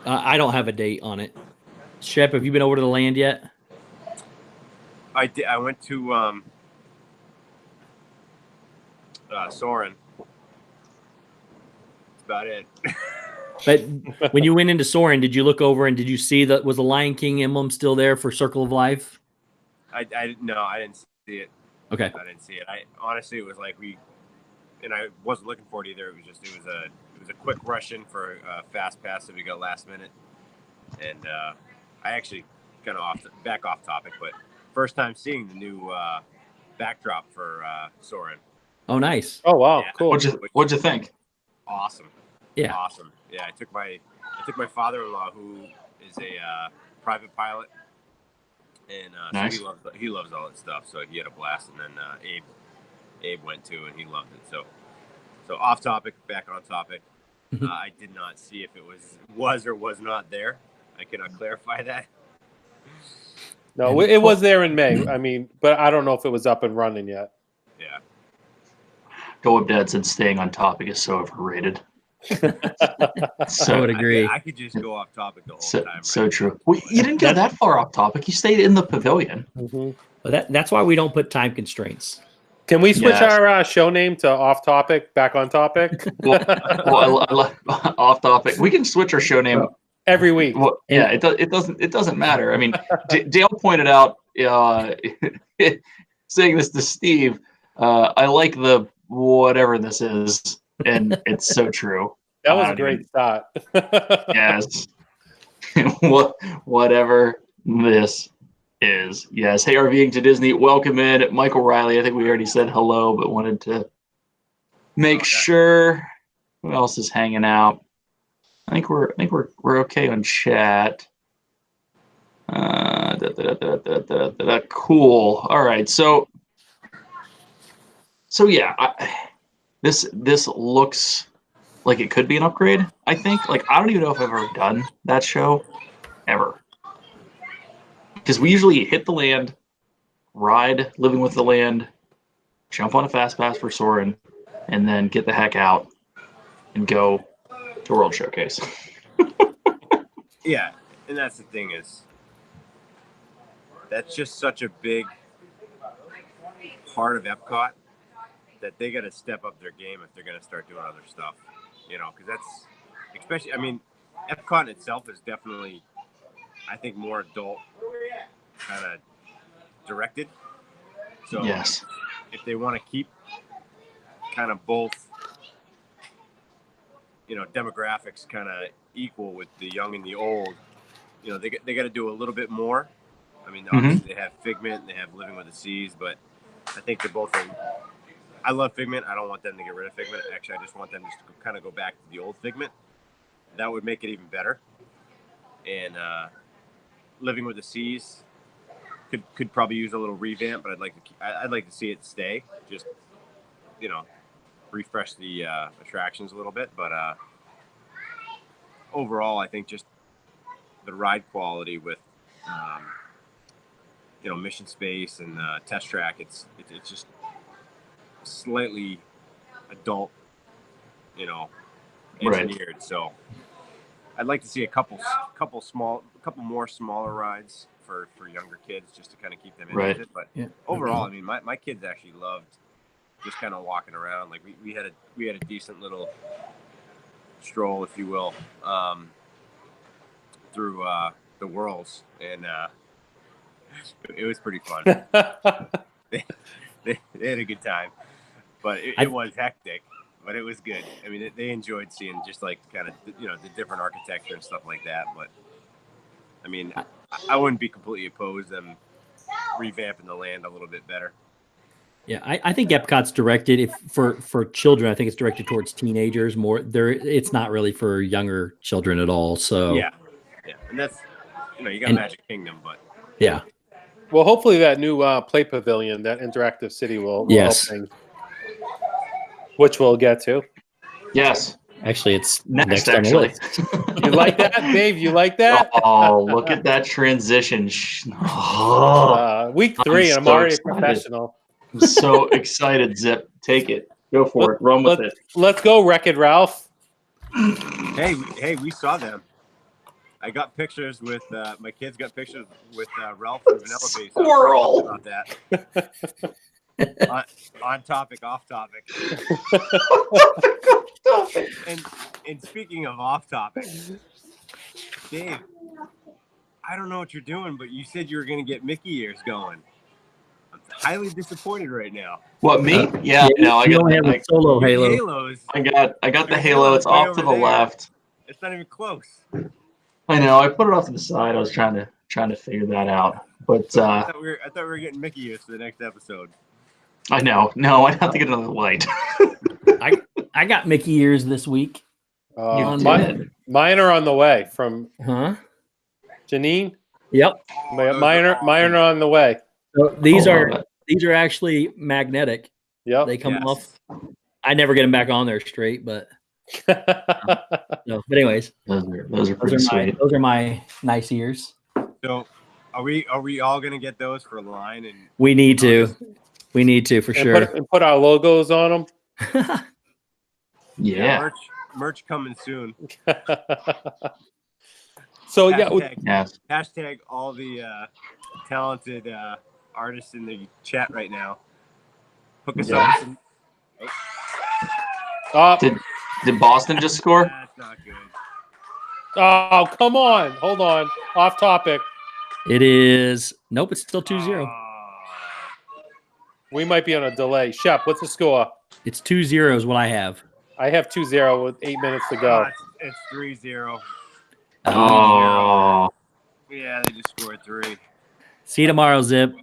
I don't have a date on it. Shep, have you been over to the land yet? I did. I went to Soarin'. That's about it. But when you went into Soarin', did you look over and did you see was the Lion King emblem still there for Circle of Life? No, I didn't see it. Okay. I didn't see it. Honestly, it was like and I wasn't looking for it either. It was a quick rush in for a fast pass that we got last minute, and I actually kind of back off topic, but first time seeing the new backdrop for Soarin'. Oh, nice. Oh wow, Yeah. cool. What'd you think? Awesome. Yeah. Awesome. Yeah, I took my father-in-law, who is a private pilot, and Nice. so he loves all that stuff. So he had a blast, and then Abe went too, and he loved it. So off topic, back on topic. I did not see if it was or was not there. I cannot clarify that. No, it was there in May. I mean, but I don't know if it was up and running yet. Yeah. Go Up Dad said staying on topic is so overrated. I would agree. I could just go off topic the whole time. So right? true. Well, you didn't go that far off topic. You stayed in the pavilion. Mm-hmm. But that's why we don't put time constraints. Can we switch Yes. our show name to Off Topic, back on topic? Well, off topic. We can switch our show name Every week. Well, yeah, it doesn't matter. I mean, Dale pointed out, saying this to Steve. I like the whatever this is, and it's so true. That was a great start. Yes. Whatever this is. Yes. Hey, RVing to Disney. Welcome in, Michael Riley. I think we already said hello, but wanted to make sure. Who else is hanging out? I think we're okay on chat. Cool. All right. So yeah, this looks like it could be an upgrade. I think. Like, I don't even know if I've ever done that show ever, because we usually hit the land, ride Living with the Land, jump on a fast pass for Soarin', and then get the heck out and go to World Showcase. Yeah, and that's the thing is, that's just such a big part of Epcot that they got to step up their game if they're going to start doing other stuff, because that's, especially, I mean, Epcot itself is definitely, I think, more adult kind of directed. So Yes. if they want to keep kind of both, demographics kind of equal with the young and the old, they got to do a little bit more. I mean, obviously they have Figment and they have Living with the Seas, but I think they're both. I love Figment. I don't want them to get rid of Figment. Actually, I just want them to kind of go back to the old Figment. That would make it even better. And Living with the Seas could probably use a little revamp, but I'd like to see it stay. Just refresh the attractions a little bit, but overall, I think just the ride quality with Mission Space and Test Track, it's just slightly adult, engineered. Right. So I'd like to see a couple more smaller rides for younger kids, just to kind of keep them interested. Right. But overall, I mean, my kids actually loved just kind of walking around. Like we had a decent little stroll, if you will, through the worlds, and it was pretty fun. they had a good time, but it was hectic, but it was good. I mean, they enjoyed seeing just like kind of the different architecture and stuff like that. But I mean, I wouldn't be completely opposed them revamping the land a little bit better. Yeah, I think Epcot's directed for children. I think it's directed towards teenagers more. It's not really for younger children at all. So yeah, and that's you got Magic Kingdom, but yeah. Well, hopefully that new Play Pavilion, that interactive city will help things, which we'll get to. Yes. Actually, it's next on the list. You like that, Dave? You like that? Oh, look at that transition. Week 3, and I'm already a professional. I'm so excited, Zip. Take it. Go for it. Run with it. Let's go, Wreck-It Ralph. Hey, we saw them. I got pictures with my kids. Got pictures with Ralph and Vanilla Base. Squirrel. About that. on topic, off topic. And speaking of off topic, Dave, I don't know what you're doing, but you said you were going to get Mickey ears going. I'm highly disappointed right now. What, me? Yeah, no, I got the solo halo. Halos. I got the halo. It's off to the left. It's not even close. I know. I put it off to the side. I was trying to figure that out, but I thought we were getting Mickey ears for the next episode. I know. No, I'd have to get another light. I got Mickey ears this week. Mine are on the way from Janine. Yep. Mine are on the way. So these are actually magnetic. Yep. They come off. I never get them back on there straight, but no. But anyways, those are pretty sweet. Those are my nice ears. So are we all gonna get those for line? And we need to. We need to for sure. And put our logos on them. Yeah. Merch coming soon. So hashtag all the talented artists in the chat right now. Hook us Yeah. up with some. Did Boston just score? That's not good. Oh, come on. Hold on. Off topic. It is. Nope, it's still 2-0. We might be on a delay. Shep, what's the score? It's 2-0 is what I have. I have 2-0 with 8 minutes to go. It's 3-0. Oh. Yeah, they just scored 3. See you tomorrow, Zip.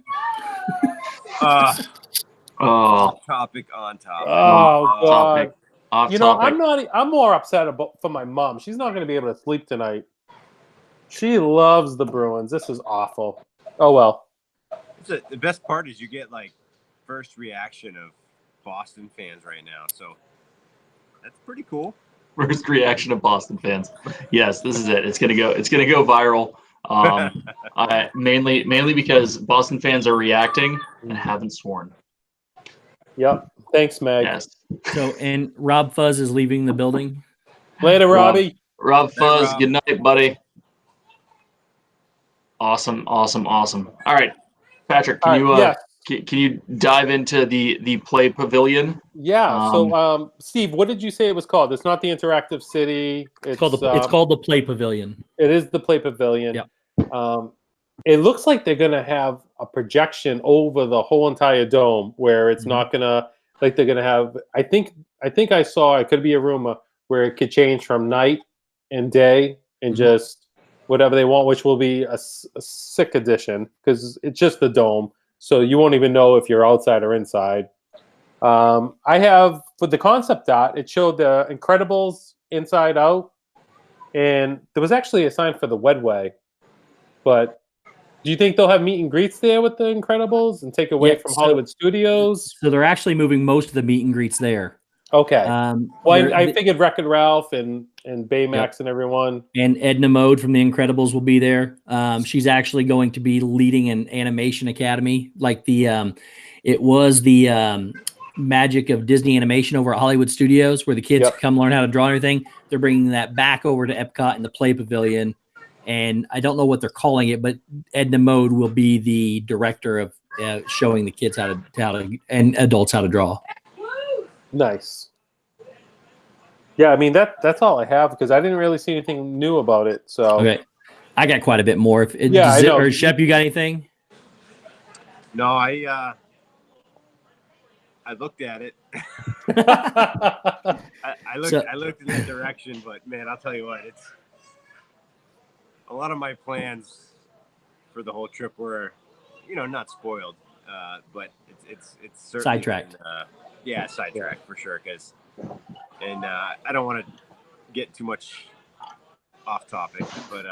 Oh. Topic on topic. Oh, God. Off You know, topic. I'm more upset for my mom. She's not going to be able to sleep tonight. She loves the Bruins. This is awful. Oh, well. The best part is you get like first reaction of Boston fans right now. So that's pretty cool. First reaction of Boston fans. Yes, this is it. It's gonna go viral. Mainly because Boston fans are reacting and haven't sworn. Yep. Thanks, Meg. Yes. So, and Rob Fuzz is leaving the building. Later, Robbie. Rob Fuzz, Rob. good night, buddy. Awesome. All right, Patrick, can you dive into the play pavilion? Yeah. So, Steve, what did you say it was called? It's not the Interactive City. It's called the Play Pavilion. It is the Play Pavilion. Yep. It looks like they're gonna have a projection over the whole entire dome, where it's not gonna like they're gonna have. I think I saw, it could be a rumor, where it could change from night and day and just whatever they want, which will be a sick edition because it's just the dome, so you won't even know if you're outside or inside. I have, for the concept art, it showed the Incredibles Inside Out, and there was actually a sign for the Wedway. But do you think they'll have meet and greets there with the Incredibles and take away from Hollywood Studios? So they're actually moving most of the meet and greets there. Okay. Well, I figured Wreck-It Ralph and Baymax and everyone. And Edna Mode from The Incredibles will be there. She's actually going to be leading an animation academy, like it was the magic of Disney animation over at Hollywood Studios, where the kids come learn how to draw and everything. They're bringing that back over to Epcot in the Play Pavilion. And I don't know what they're calling it, but Edna Mode will be the director of showing the kids how to and adults how to draw. Nice. Yeah, I mean that's all I have because I didn't really see anything new about it. So okay, I got quite a bit more. I know. Or Shep, you got anything? No, I looked at it. I looked in that direction, but man, I'll tell you what, it's a lot of my plans for the whole trip were, not spoiled, but it's certainly sidetracked. Sidetracked for sure. I don't want to get too much off topic, but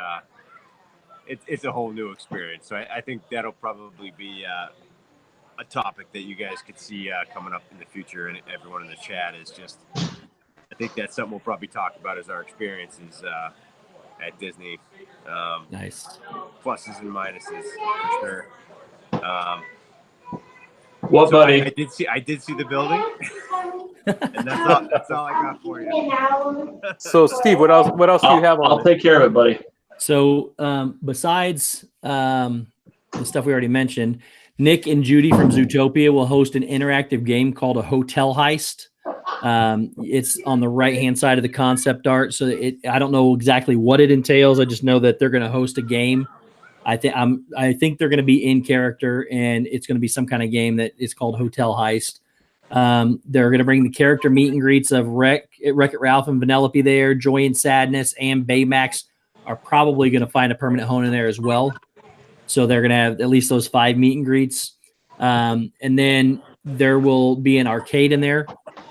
it's a whole new experience. So I think that'll probably be a topic that you guys could see coming up in the future, and everyone in the chat is just. I think that's something we'll probably talk about as our experiences at Disney. Nice. Pluses and minuses for sure. Buddy? I did see the building, and that's all I got for you. So, Steve, what else do you have on I'll take care of it, buddy. So, besides the stuff we already mentioned, Nick and Judy from Zootopia will host an interactive game called a Hotel Heist. It's on the right-hand side of the concept art. So I don't know exactly what it entails. I just know that they're going to host a game. I think they're going to be in character, and it's going to be some kind of game that is called Hotel Heist. They're going to bring the character meet and greets of Wreck-It Ralph and Vanellope there. Joy and Sadness and Baymax are probably going to find a permanent home in there as well. So they're going to have at least those 5 meet and greets. And then there will be an arcade in there,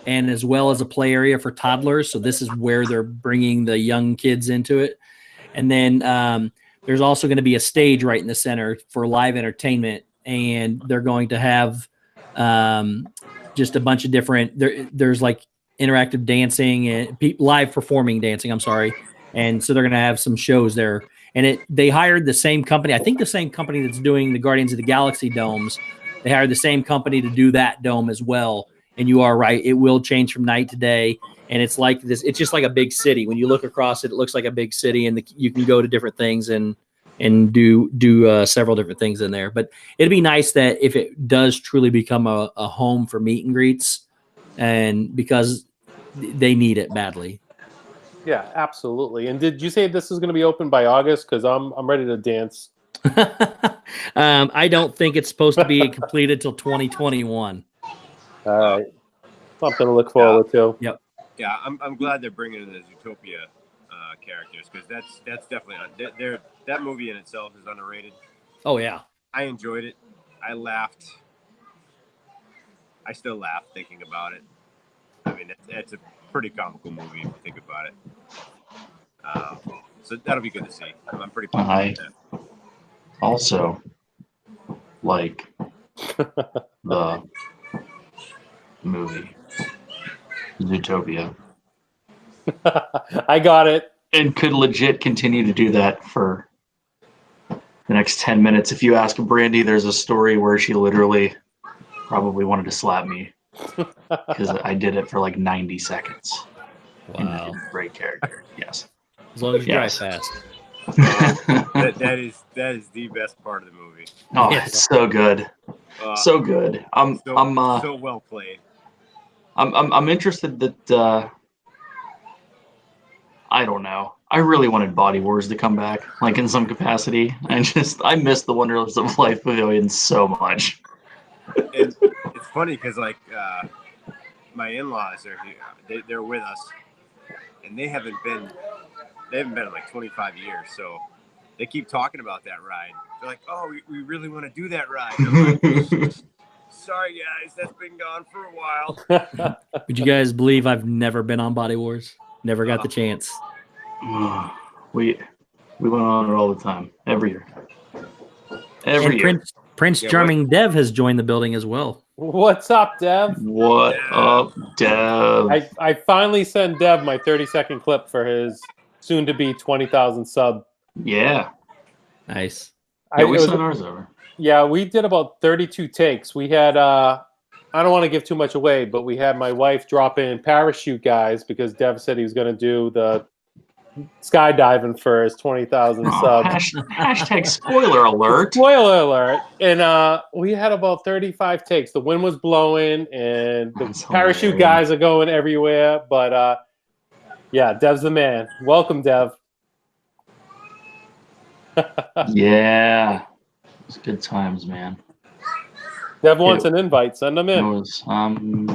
and as well as a play area for toddlers. So this is where they're bringing the young kids into it. And then there's also going to be a stage right in the center for live entertainment, and they're going to have just a bunch of different. There's like interactive dancing and live performing dancing. I'm sorry, and so they're going to have some shows there. And they hired the same company. I think the same company that's doing the Guardians of the Galaxy domes. They hired the same company to do that dome as well. And you are right; it will change from night to day. And it's like this. It's just like a big city. When you look across it, it looks like a big city, and you can go to different things. And and do several different things in there. But it'd be nice that if it does truly become a home for meet and greets, and because they need it badly. Yeah, absolutely. And did you say this is going to be open by August? Because I'm ready to dance. I don't think it's supposed to be completed till 2021. All right, something to look forward to. Yep. Yeah, I'm glad they're bringing in the Zootopia characters, because that's definitely that movie in itself is underrated. Oh yeah, I enjoyed it. I laughed. I still laugh thinking about it. I mean, it's a pretty comical movie if you think about it. So that'll be good to see. I'm pretty pumped about that. Also, like the movie Zootopia, I got it. and could legit continue to do that for the next 10 minutes. If you ask Brandy, there's a story where she literally probably wanted to slap me because I did it for like 90 seconds. wow. Great character. Yes. As long as you Yes. drive fast. that is the best part of the movie. Oh, Yes. it's so good. So good. So well played. I'm interested that I don't know. I really wanted Body Wars to come back, like in some capacity. I miss the Wonders of Life Pavilion so much. And it's funny because like my in-laws are here. They're with us, and they haven't been in like 25 years. So they keep talking about that ride. They're like, "Oh, we really want to do that ride." I'm like, sorry guys, that's been gone for a while. Would you guys believe I've never been on Body Wars? Never got the chance. We went on it all the time, every year. Every year. Prince Yeah, Charming Dev has joined the building as well. What's up, Dev? What up, Dev? I finally sent Dev my 30-second clip for his soon-to-be 20,000 sub. Yeah. Nice. Yeah, we sent ours over. Yeah, we did about 32 takes. We had, I don't want to give too much away, but we had my wife drop in parachute guys because Dev said he was going to do the skydiving for his 20,000 subs. Hashtag spoiler alert. Spoiler alert. And we had about 35 takes. The wind was blowing and the That's parachute hilarious. guys are going everywhere. But yeah, Dev's the man. Welcome, Dev. Yeah. It was good times, man. Dev wants an invite. Send him It in. was working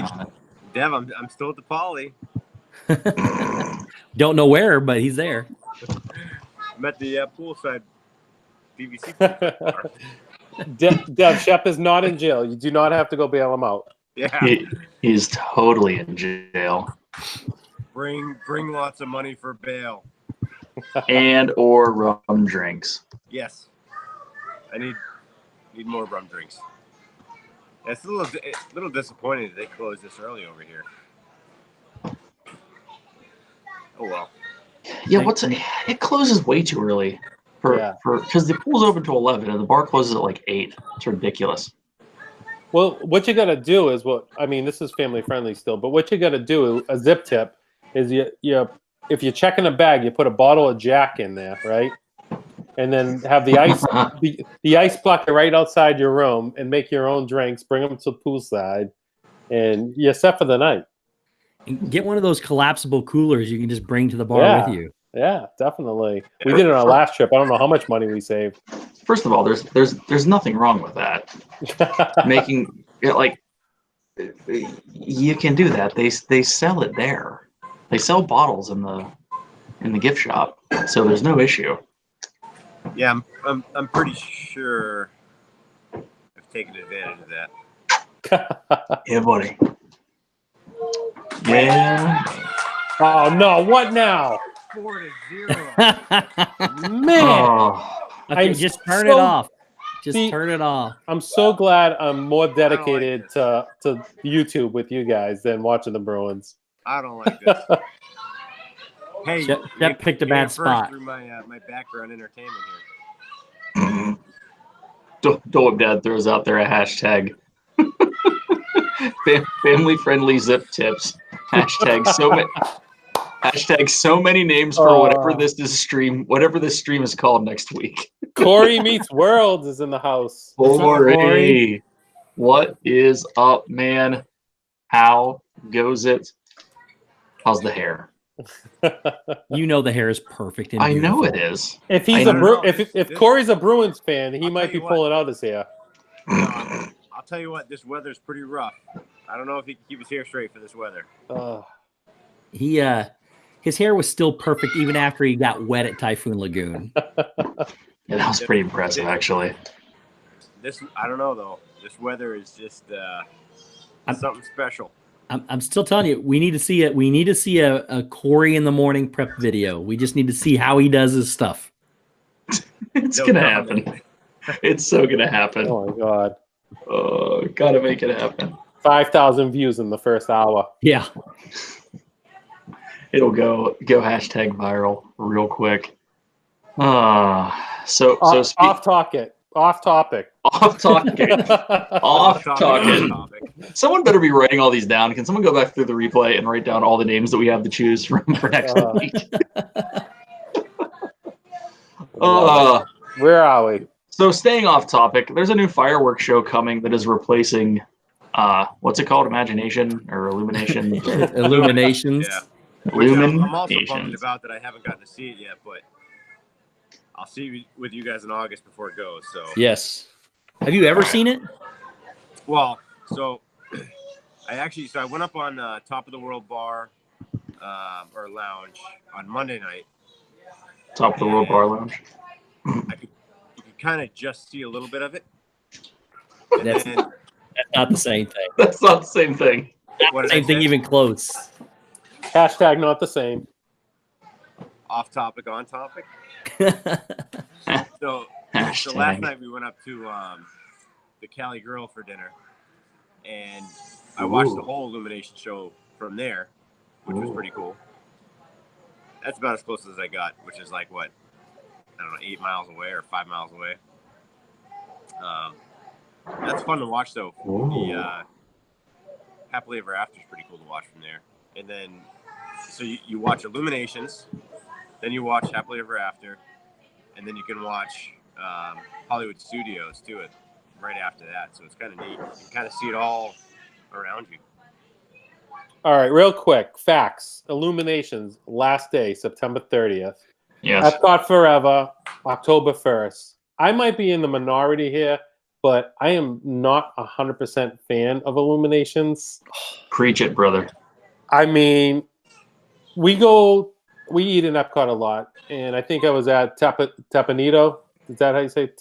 on it. Dev, I'm still at the Poly. Don't know where, but he's there. I'm at the poolside BBC. Dev, Shep is not in jail. You do not have to go bail him out. Yeah. He's totally in jail. Bring lots of money for bail. And or rum drinks. Yes. I need more rum drinks. It's a little disappointing that they closed this early over here. Oh well. Yeah, it closes way too early because the pool's open to 11 and the bar closes at like 8. It's ridiculous. Well, what you got to do is this is family friendly still, but what you got to do, a zip tip, is you if you're checking a bag, you put a bottle of Jack in there, right? And then have the ice the ice bucket right outside your room and make your own drinks, bring them to the poolside, and you're set for the night. And get one of those collapsible coolers you can just bring to the bar with you. Yeah, definitely. We did it on our last trip. I don't know how much money we saved. First of all, there's nothing wrong with that. Making it like you can do that. They sell it there. They sell bottles in the gift shop, so there's no issue. Yeah, I'm pretty sure I've taken advantage of that. Yeah, buddy. Yeah. Oh no! What now? 4-0. Man, Okay, just turn it off. Just turn it off. I'm so glad I'm more dedicated to YouTube with you guys than watching the Bruins. I don't like this. Hey, Shep picked a bad spot. Through my background entertainment here. Don't Dad throws out there a hashtag. Family friendly zip tips. Hashtag Hashtag so many names for whatever this stream is called next week. Corey Meets World is in the house. Corey, what is up, man? How goes it? How's the hair? You know the hair is perfect. And I know beautiful. it is. If he's if Corey's a Bruins fan, he might be pulling out his hair. I'll tell you what, this weather's pretty rough. I don't know if he can keep his hair straight for this weather. His hair was still perfect even after he got wet at Typhoon Lagoon. Yeah, that was pretty impressive, actually. I don't know though. This weather is just something special. I'm still telling you, we need to see it. We need to see a Corey in the morning prep video. We just need to see how he does his stuff. It's gonna happen. It's so gonna happen. Oh my god! Oh, gotta make it happen. 5,000 views in the first hour. Yeah. It'll go hashtag viral real quick. So off topic. Off topic. Someone better be writing all these down. Can someone go back through the replay and write down all the names that we have to choose from for next week? Where are we? So staying off topic, there's a new fireworks show coming that is replacing what's it called? Imagination or Illumination? Illuminations. Yeah. Illuminations. I'm also bummed about that I haven't gotten to see it yet, but I'll see with you guys in August before it goes. So yes. Have you ever seen it? Well, so I went up on Top of the World Bar or Lounge on Monday night. Top of the World Bar Lounge. You could kind of just see a little bit of it. That's not the same thing. That's not the same thing. Not the same thing, even close. Hashtag not the same. Off topic, on topic. So last night we went up to the Cali Grill for dinner, and I watched the whole Illumination show from there, which was pretty cool. That's about as close as I got, which is like what, I don't know, 8 miles away or 5 miles away. That's fun to watch though. The Happily Ever After is pretty cool to watch from there. And then, so you watch Illuminations, then you watch Happily Ever After, and then you can watch Hollywood Studios too it right after that. So it's kind of neat. You can kind of see it all around you. All right, real quick, facts. Illuminations, last day, September 30th. Yes. Epcot Forever, October 1st. I might be in the minority here, but I am not 100% fan of Illuminations. Preach it, brother. I mean, we eat in Epcot a lot, and I think I was at Tapanito. Is that how you say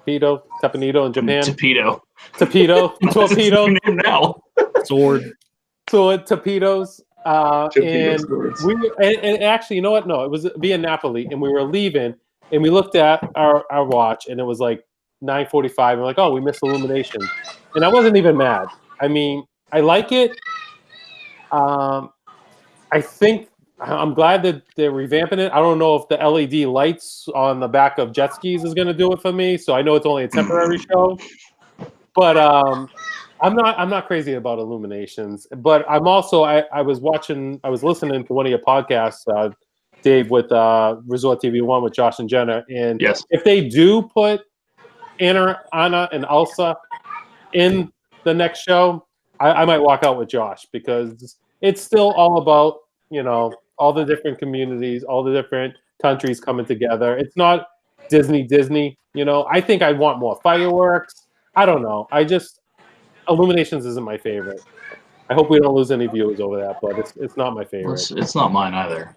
Tapanito in Japan? Torpedo. Torpedo. Name now. Sword. Torpedoes. And actually, you know what? No, it was via Napoli, and we were leaving, and we looked at our watch, and it was like 9:45. And we're like, oh, we missed Illumination, and I wasn't even mad. I mean, I like it. I think I'm glad that they're revamping it. I don't know if the LED lights on the back of jet skis is going to do it for me. So I know it's only a temporary show, but I'm not crazy about Illuminations. But I'm also I was listening to one of your podcasts, Dave, with Resort TV One with Josh and Jenna, and yes, if they do put Anna and Elsa in the next show, I might walk out with Josh, because it's still all about, all the different communities, all the different countries coming together. It's not Disney. I think I want more fireworks. I don't know. Illuminations isn't my favorite. I hope we don't lose any viewers over that, but it's not my favorite. It's not mine either,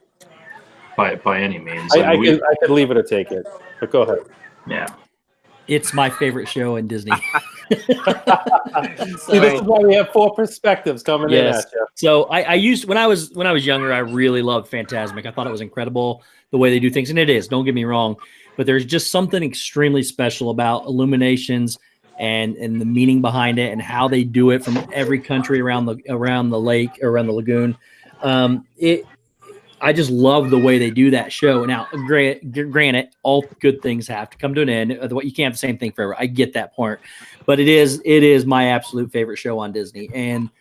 by any means. I could leave it or take it, but go ahead. Yeah. It's my favorite show in Disney. See, this is why we have 4 perspectives coming in at you. So I used when I was younger, I really loved Fantasmic. I thought it was incredible the way they do things, and it is. Don't get me wrong, but there's just something extremely special about Illuminations and the meaning behind it, and how they do it from every country around the lake, around the lagoon. I just love the way they do that show. Now, granted, all good things have to come to an end. You can't have the same thing forever. I get that point, but it is my absolute favorite show on Disney. And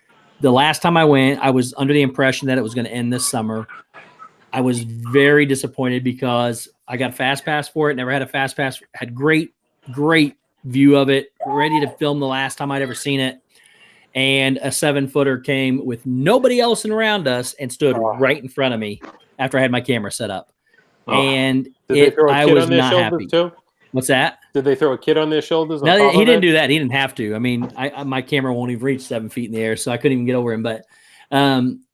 the last time I went, I was under the impression that it was going to end this summer, I was very disappointed because I got a fast pass for it. Never had a fast pass. Had great view of it. Ready to film the last time I'd ever seen it. And a 7-footer came with nobody else around us and stood right in front of me after I had my camera set up. And I was not happy. Too? What's that? Did they throw a kid on their shoulders? No, he didn't do that. He didn't have to. I mean, my camera won't even reach 7 feet in the air, so I couldn't even get over him. But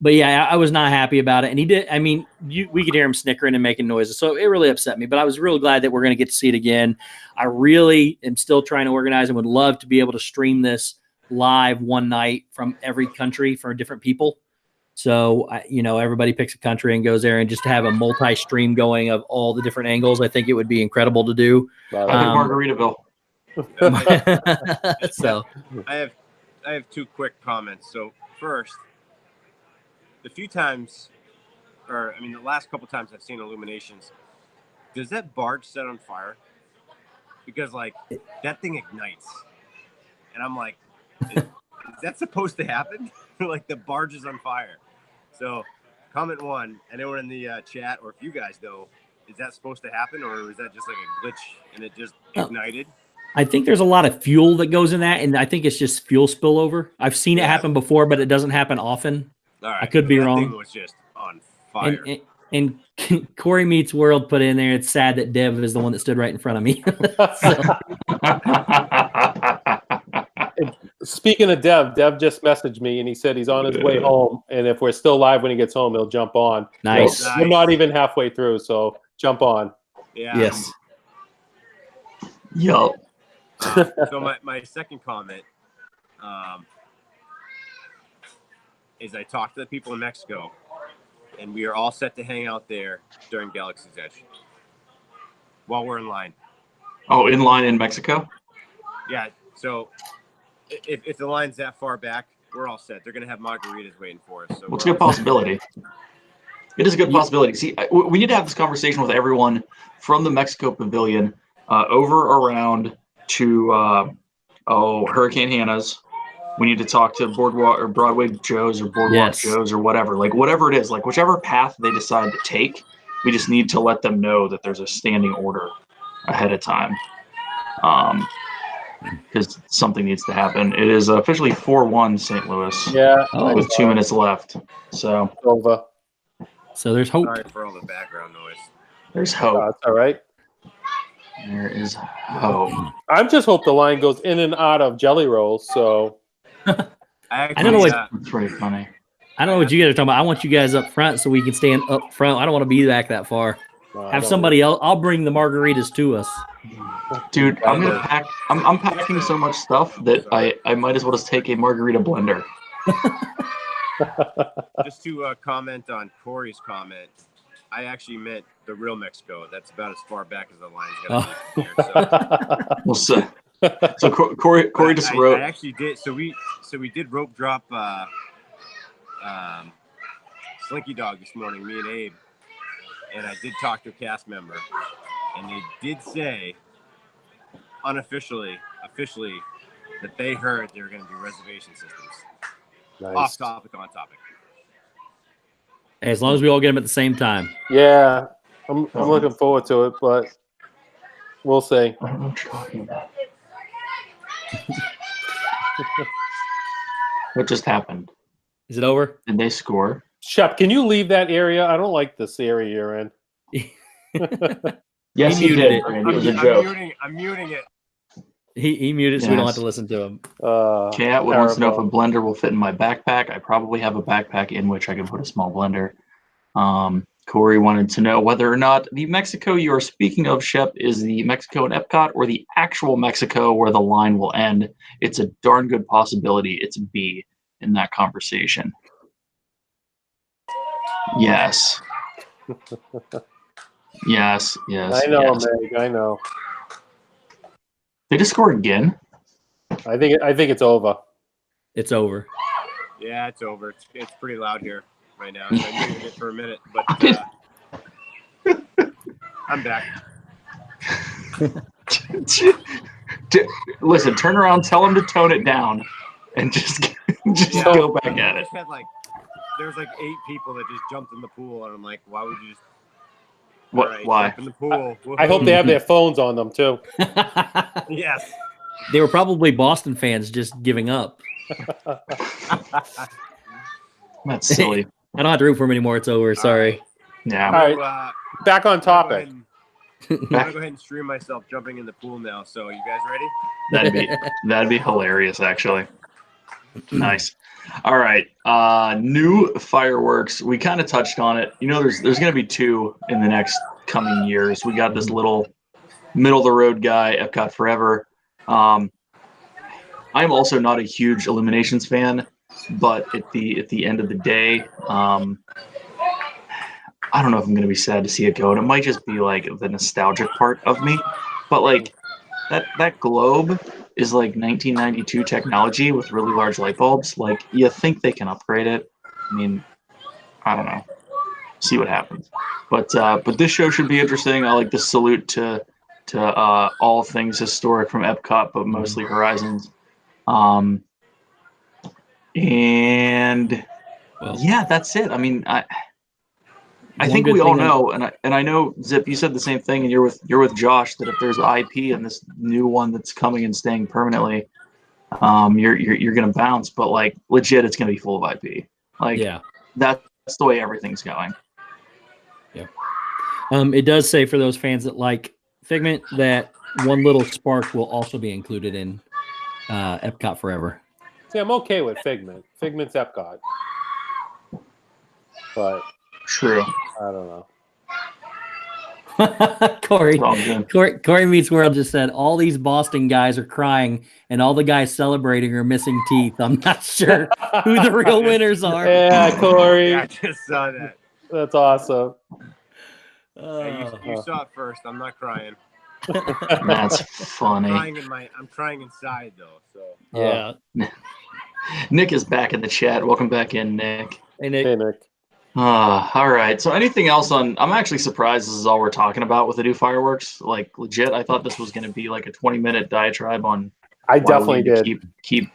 yeah, I was not happy about it. And he did. I mean, we could hear him snickering and making noises, so it really upset me. But I was real glad that we're going to get to see it again. I really am still trying to organize and would love to be able to stream this live one night from every country for different people. So, everybody picks a country and goes there, and just to have a multi-stream going of all the different angles, I think it would be incredible to do. I think Margaritaville. So I have 2 quick comments. So first, the last couple times I've seen Illuminations, does that barge set on fire? Because that thing ignites, and I'm like, is that supposed to happen? Like the barge is on fire. So comment 1, anyone in the chat, or if you guys know, is that supposed to happen, or was that just like a glitch and it just ignited? I think there's a lot of fuel that goes in that, and I think it's just fuel spillover. I've seen it happen before, but it doesn't happen often. All right. I could be wrong. That thing was just on fire. And Corey Meets World put in there, it's sad that Dev is the one that stood right in front of me. Speaking of Dev just messaged me and he said he's on his way home, and if we're still live when he gets home, he'll jump on. Nice. So we're not even halfway through, so jump on. Yeah. Yes. Yo. So my second comment is I talked to the people in Mexico, and we are all set to hang out there during Galaxy's Edge while we're in line. Oh, in line in Mexico? Yeah. So if the line's that far back, we're all set. They're going to have margaritas waiting for us. So it's a good possibility. It is a good possibility. See, we need to have this conversation with everyone from the Mexico Pavilion over around to Hurricane Hannah's. We need to talk to Boardwalk or Broadway Joe's or Boardwalk Joe's or whatever. Like whatever it is, like whichever path they decide to take, we just need to let them know that there's a standing order ahead of time. Because something needs to happen. It is officially 4-1 St. Louis. Yeah. With 2 minutes left. So over. So there's hope. Sorry for all the background noise. There's hope. That's all right. There is hope. I just hope the line goes in and out of Jelly Rolls. So I don't know what. It's pretty funny. I don't know what you guys are talking about. I want you guys up front so we can stand up front. I don't want to be back that far. Have somebody else. I'll bring the margaritas to us. Dude, I'm gonna pack. I'm packing so much stuff that I might as well just take a margarita blender. Just to comment on Corey's comment, I actually meant the real Mexico. That's about as far back as the line's gonna be. So Corey just wrote. I actually did. So we did rope drop Slinky Dog this morning, me and Abe, and I did talk to a cast member, and they did say officially that they heard they were going to do reservation systems. Nice. Off topic, on topic. As long as we all get them at the same time. Yeah, I'm looking forward to it, but we'll see. I don't know what you're talking about. What just happened? Is it over? Did they score? Shep, can you leave that area? I don't like this area you're in. Yes, he muted did, it. Randy. It was a joke. I'm muting it. He muted so we don't have to listen to him. Cat wants to know if a blender will fit in my backpack. I probably have a backpack in which I can put a small blender. Corey wanted to know whether or not the Mexico you are speaking of, Shep, is the Mexico in Epcot or the actual Mexico where the line will end. It's a darn good possibility it's B in that conversation. Yes. Yes. I know, Meg. I know. They just scored again. I think it's over. It's over. Yeah, it's over. It's pretty loud here right now. So I muted it for a minute, but I'm back. Listen, turn around, tell him to tone it down, and just go back at it. I just had like there's like 8 people that just jumped in the pool, and I'm like, why would you just? What? All right, Why? jump in the pool. I hope they have their phones on them too. Yes. They were probably Boston fans just giving up. That's silly. I don't have to root for them anymore. It's over. Sorry. Yeah. All right. Back on topic. I'm gonna go ahead and stream myself jumping in the pool now. So, you guys ready? That'd be hilarious, actually. Nice. All right. New fireworks. We kind of touched on it. You know, there's going to be 2 in the next coming years. We got this little middle of the road guy, Epcot Forever. I'm also not a huge Illuminations fan, but at the end of the day, I don't know if I'm going to be sad to see it go. And it might just be like the nostalgic part of me, but like that globe is like 1992 technology with really large light bulbs. Like, you think they can upgrade it? I mean, I don't know. See what happens. But this show should be interesting. I like the salute to all things historic from Epcot, but mostly Horizons. And yeah, that's it. I mean, I think we all know, and I know, Zip, you said the same thing, and you're with Josh, that if there's IP in this new one that's coming and staying permanently, you're gonna bounce. But like, legit, it's gonna be full of IP. Like, Yeah, that's the way everything's going. Yeah. It does say for those fans that like Figment that One Little Spark will also be included in Epcot Forever. See, I'm okay with Figment. Figment's Epcot, but True. I don't know. Corey Meets World just said all these Boston guys are crying and all the guys celebrating are missing teeth. I'm not sure who the real winners are. Yeah, Corey. Yeah, I just saw that. That's awesome. You saw it first. I'm not crying. That's funny. I'm crying inside though. So yeah. Nick is back in the chat. Welcome back in, Nick. Hey, Nick. Hey, Nick. All right. So anything else on? I'm actually surprised this is all we're talking about with the new fireworks. Like, legit, I thought this was going to be like a 20-minute diatribe on. I definitely did. Keep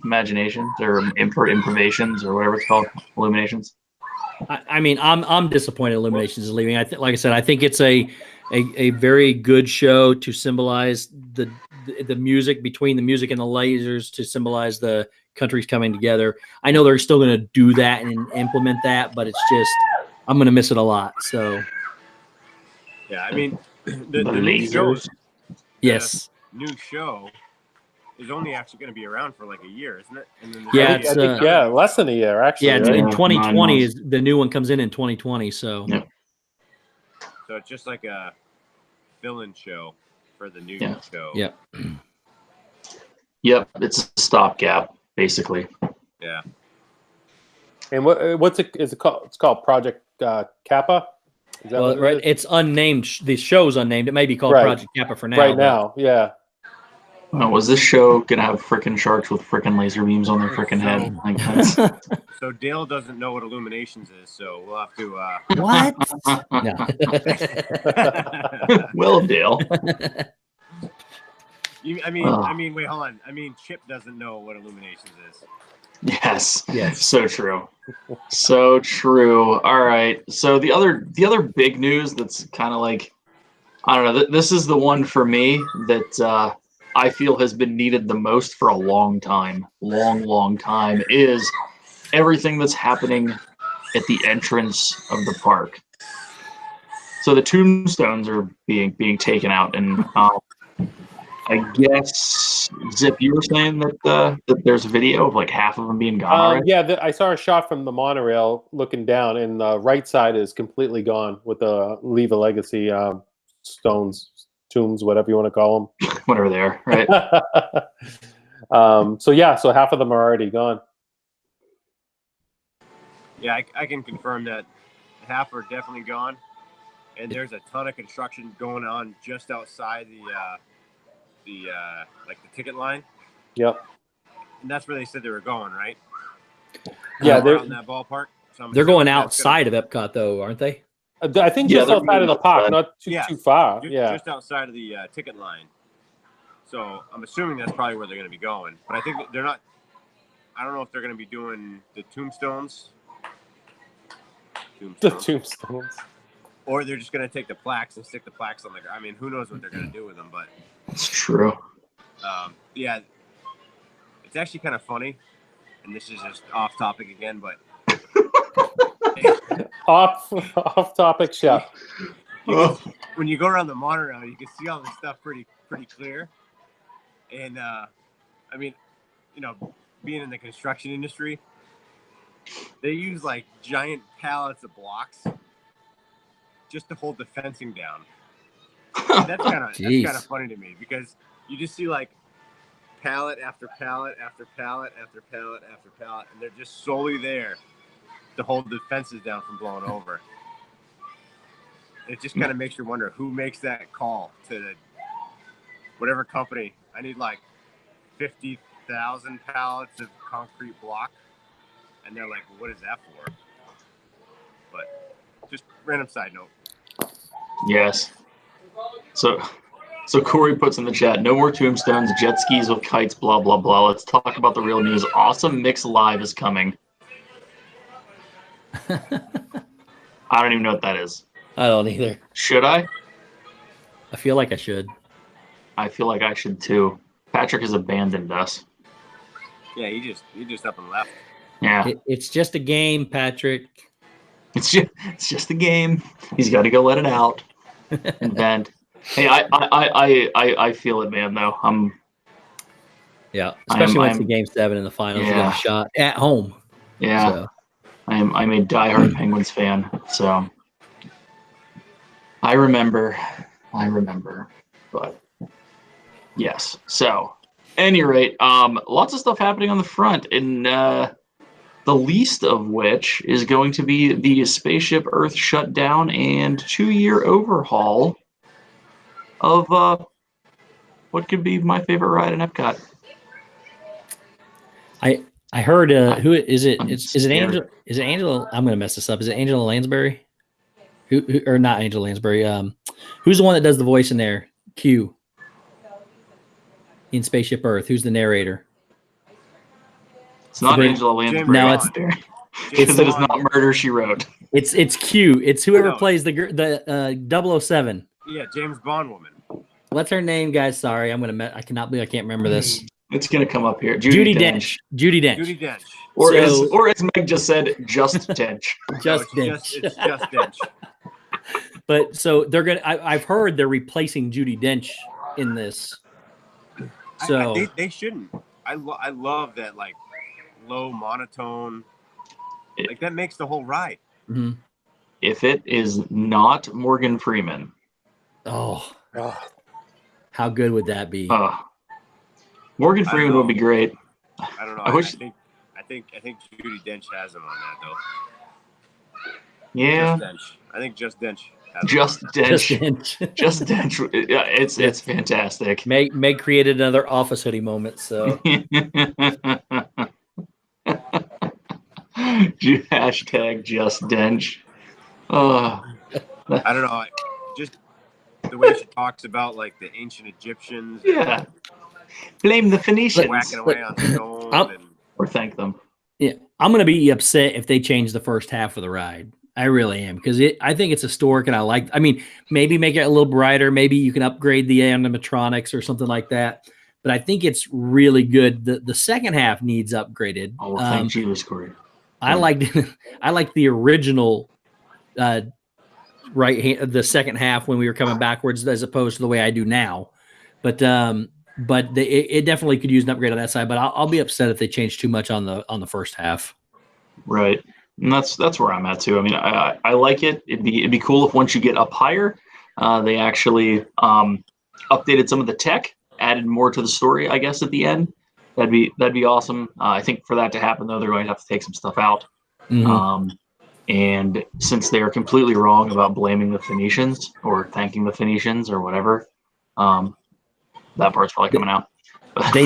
imaginations or improvisations or whatever it's called, Illuminations. I mean, I'm disappointed Illuminations is leaving. Like I said, I think it's a very good show to symbolize the music, between the music and the lasers, to symbolize the countries coming together. I know they're still going to do that and implement that, but it's just, I'm going to miss it a lot. So yeah, I mean, the new show, yes, new show is only actually going to be around for like a year, isn't it? And then I think less than a year actually. Yeah, right? in 2020 is the new one comes in 2020. So yeah. So it's just like a fill-in show for the new show. Yep. Yep, it's a stopgap, basically. Yeah. And what's it? Is it called? It's called Project Kappa. Is that well, right. It's unnamed. The show's unnamed. It may be called Project Kappa for now. Right now, yeah. Was this show gonna have frickin' sharks with frickin' laser beams on their frickin' head? Like, that's... So Dale doesn't know what Illuminations is, so we'll have to. What? No. Well, Dale. I mean, wait, hold on. I mean, Chip doesn't know what Illuminations is. Yes. So true. So true. All right. So the other big news that's kind of like, I don't know. This is the one for me that I feel has been needed the most for a long time. Long time is everything that's happening at the entrance of the park. So the tombstones are being taken out, and I guess, Zip, you were saying that there's a video of like half of them being gone already? Yeah, I saw a shot from the monorail looking down, and the right side is completely gone with the Leave a Legacy stones, tombs, whatever you want to call them. Whatever they are, right? So half of them are already gone. Yeah, I can confirm that half are definitely gone, and there's a ton of construction going on just outside the ticket line. Yep. And that's where they said they were going, right? Yeah, they're in that ballpark. So they're going outside of Epcot, though, aren't they? I think just outside of the park, not too far. Just outside of the ticket line. So I'm assuming that's probably where they're going to be going. But I think they're not. I don't know if they're going to be doing the tombstones The tombstones. tombstones. Or they're just gonna take the plaques and stick the plaques on the. I mean, who knows what they're gonna do with them? But It's true. yeah, it's actually kind of funny, and this is just off topic again, but Off topic, Chef. when you go around the monorail, you can see all this stuff pretty clear. And I mean, you know, being in the construction industry, they use like giant pallets of blocks just to hold the fencing down. And that's kind of funny to me because you just see like pallet after pallet after pallet after pallet after pallet, and they're just solely there to hold the fences down from blowing over. It just kind of makes you wonder who makes that call to whatever company. I need like 50,000 pallets of concrete block, and they're like, "What is that for?" But just random side note. Yes. So Corey puts in the chat, no more tombstones, jet skis with kites, blah, blah, blah. Let's talk about the real news. Awesome Mix Live is coming. I don't even know what that is. I don't either. Should I? I feel like I should. I feel like I should too. Patrick has abandoned us. Yeah, you just up and left. Yeah. It's just a game, Patrick. It's just a game. He's got to go let it out and vent. Hey, I feel it, man. Though Yeah, especially once the Game 7 in the finals, you got a shot at home. Yeah, so. I'm a diehard Penguins fan, so I remember. But yes, so any rate, lots of stuff happening on the front, and the least of which is going to be the Spaceship Earth shutdown and 2-year overhaul of what could be my favorite ride in Epcot. I heard who is it? Is it Angela? Is it Angela? I'm gonna mess this up. Is it Angela Lansbury? Who or not Angela Lansbury? Who's the one that does the voice in there? Q in Spaceship Earth. Who's the narrator? It's not Angela Lansbury. No, it's because it is not Murder, She Wrote. It's Q. It's whoever plays the 007. Yeah, James Bond woman. What's her name, guys? Sorry, I cannot believe I can't remember this. It's gonna come up here. Judi Dench. Judi Dench. Or as Meg just said, just Dench. Just Dench. It's just Dench. But so they're gonna. I've heard they're replacing Judi Dench in this. So they shouldn't. I love that like low monotone. Like that makes the whole ride. Mm-hmm. If it is not Morgan Freeman, how good would that be? Morgan Freeman would be great. I don't know. I think Judi Dench has him on that though. Yeah. Just Dench. I think just Dench. Just Dench. Just Dench. It's fantastic. Meg created another Office hoodie moment. So hashtag just Dench. I don't know. Just the way she talks about like the ancient Egyptians. Yeah. Blame the Phoenicians. Whacking away on stone or thank them. Yeah, I'm gonna be upset if they change the first half of the ride. I really am because I think it's historic and I like. I mean, maybe make it a little brighter. Maybe you can upgrade the animatronics or something like that. But I think it's really good. The second half needs upgraded. Oh, well, thank you, Corey. I liked the original, the second half when we were coming backwards as opposed to the way I do now. But it definitely could use an upgrade on that side. But I'll be upset if they change too much on the first half. Right. And that's where I'm at too. I mean, I like it. It'd be cool if once you get up higher, they actually updated some of the tech, added more to the story, I guess, at the end. That'd be awesome. I think for that to happen though, they're going to have to take some stuff out. Mm-hmm. And since they are completely wrong about blaming the Phoenicians or thanking the Phoenicians or whatever, that part's probably coming out. They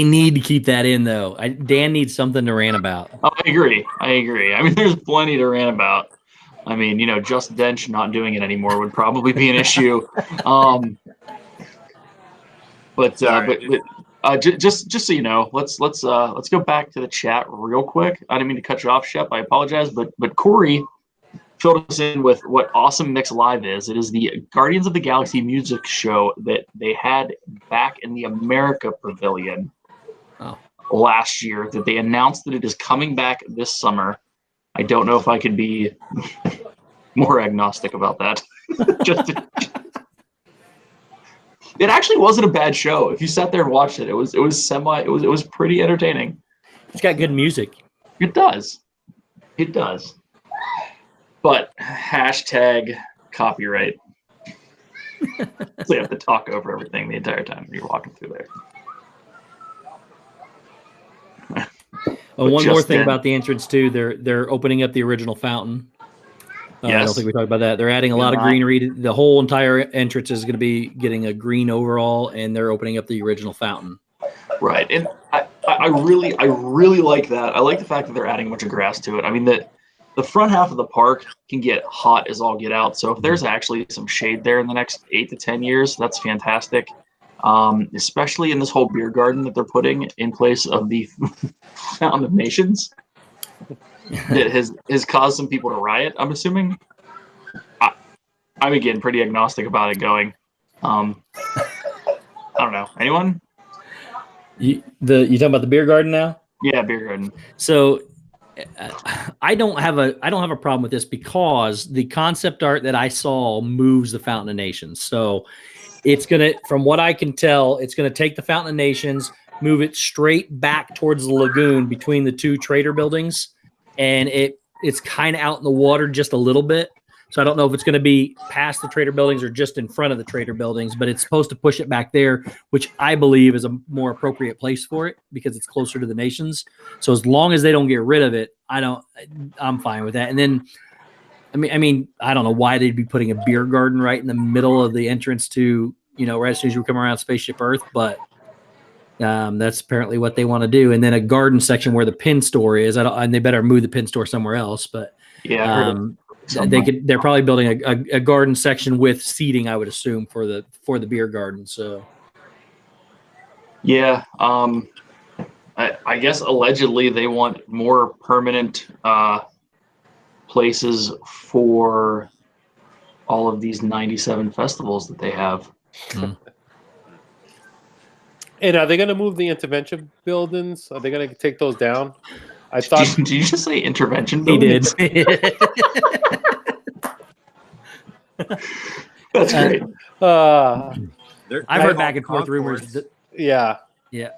need to keep that in though. Dan needs something to rant about. Oh, I agree. I mean, there's plenty to rant about. I mean, just Dench not doing it anymore would probably be an issue. But just so you know, let's go back to the chat real quick. I didn't mean to cut you off, Shep. I apologize, but Corey filled us in with what Awesome Mix Live is. It is the Guardians of the Galaxy music show that they had back in the America Pavilion last year, that they announced that it is coming back this summer. I don't know if I could be more agnostic about that. It actually wasn't a bad show. If you sat there and watched it, it was pretty entertaining. It's got good music. It does. It does. But hashtag copyright. So you have to talk over everything the entire time when you're walking through there. One more thing about the entrance too. They're opening up the original fountain. I don't think we talked about that. They're adding a lot of greenery. The whole entire entrance is going to be getting a green overall, and they're opening up the original fountain. Right, and I really like that. I like the fact that they're adding a bunch of grass to it. I mean, the front half of the park can get hot as all get out. So if there's actually some shade there in the next 8 to 10 years, that's fantastic. Especially in this whole beer garden that they're putting in place of the Fountain of Nations. That has caused some people to riot, I'm assuming. I'm again pretty agnostic about it going. I don't know. Anyone? You talking about the beer garden now? Yeah, beer garden. So I don't have a problem with this because the concept art that I saw moves the Fountain of Nations. So it's gonna, from what I can tell, it's gonna take the Fountain of Nations, move it straight back towards the lagoon between the two trader buildings. And it's kind of out in the water just a little bit. So I don't know if it's going to be past the trader buildings or just in front of the trader buildings, but it's supposed to push it back there, which I believe is a more appropriate place for it because it's closer to the nations. So as long as they don't get rid of it, I'm fine with that. And then, I mean, I don't know why they'd be putting a beer garden right in the middle of the entrance to, right as soon as you come around Spaceship Earth, but that's apparently what they want to do. And then a garden section where the pin store is. And they better move the pin store somewhere else. But yeah, they're probably building a garden section with seating, I would assume, for the beer garden. So yeah, I guess allegedly they want more permanent places for all of these 97 festivals that they have. And are they going to move the intervention buildings? Are they going to take those down? I thought. Did you just say intervention he buildings? did. That's great. I've heard back and forth rumors that, yeah,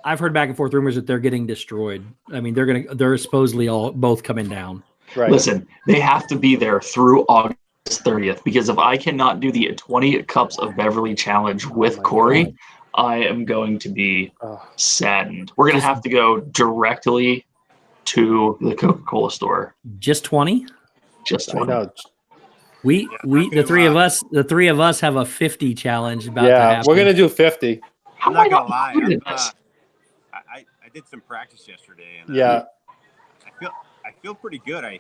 I've heard back and forth rumors that they're getting destroyed. I mean, they're supposedly both coming down. Right. Listen, they have to be there through August 30th because if I cannot do the 20 Cups of Beverly challenge with Corey, God. I am going to be saddened. We're going to have to go directly to the Coca-Cola store. Just 20? Just 20. I know. The three of us have a 50 challenge about to happen. We're gonna do 50. I'm not gonna lie. I did some practice yesterday, and I feel pretty good.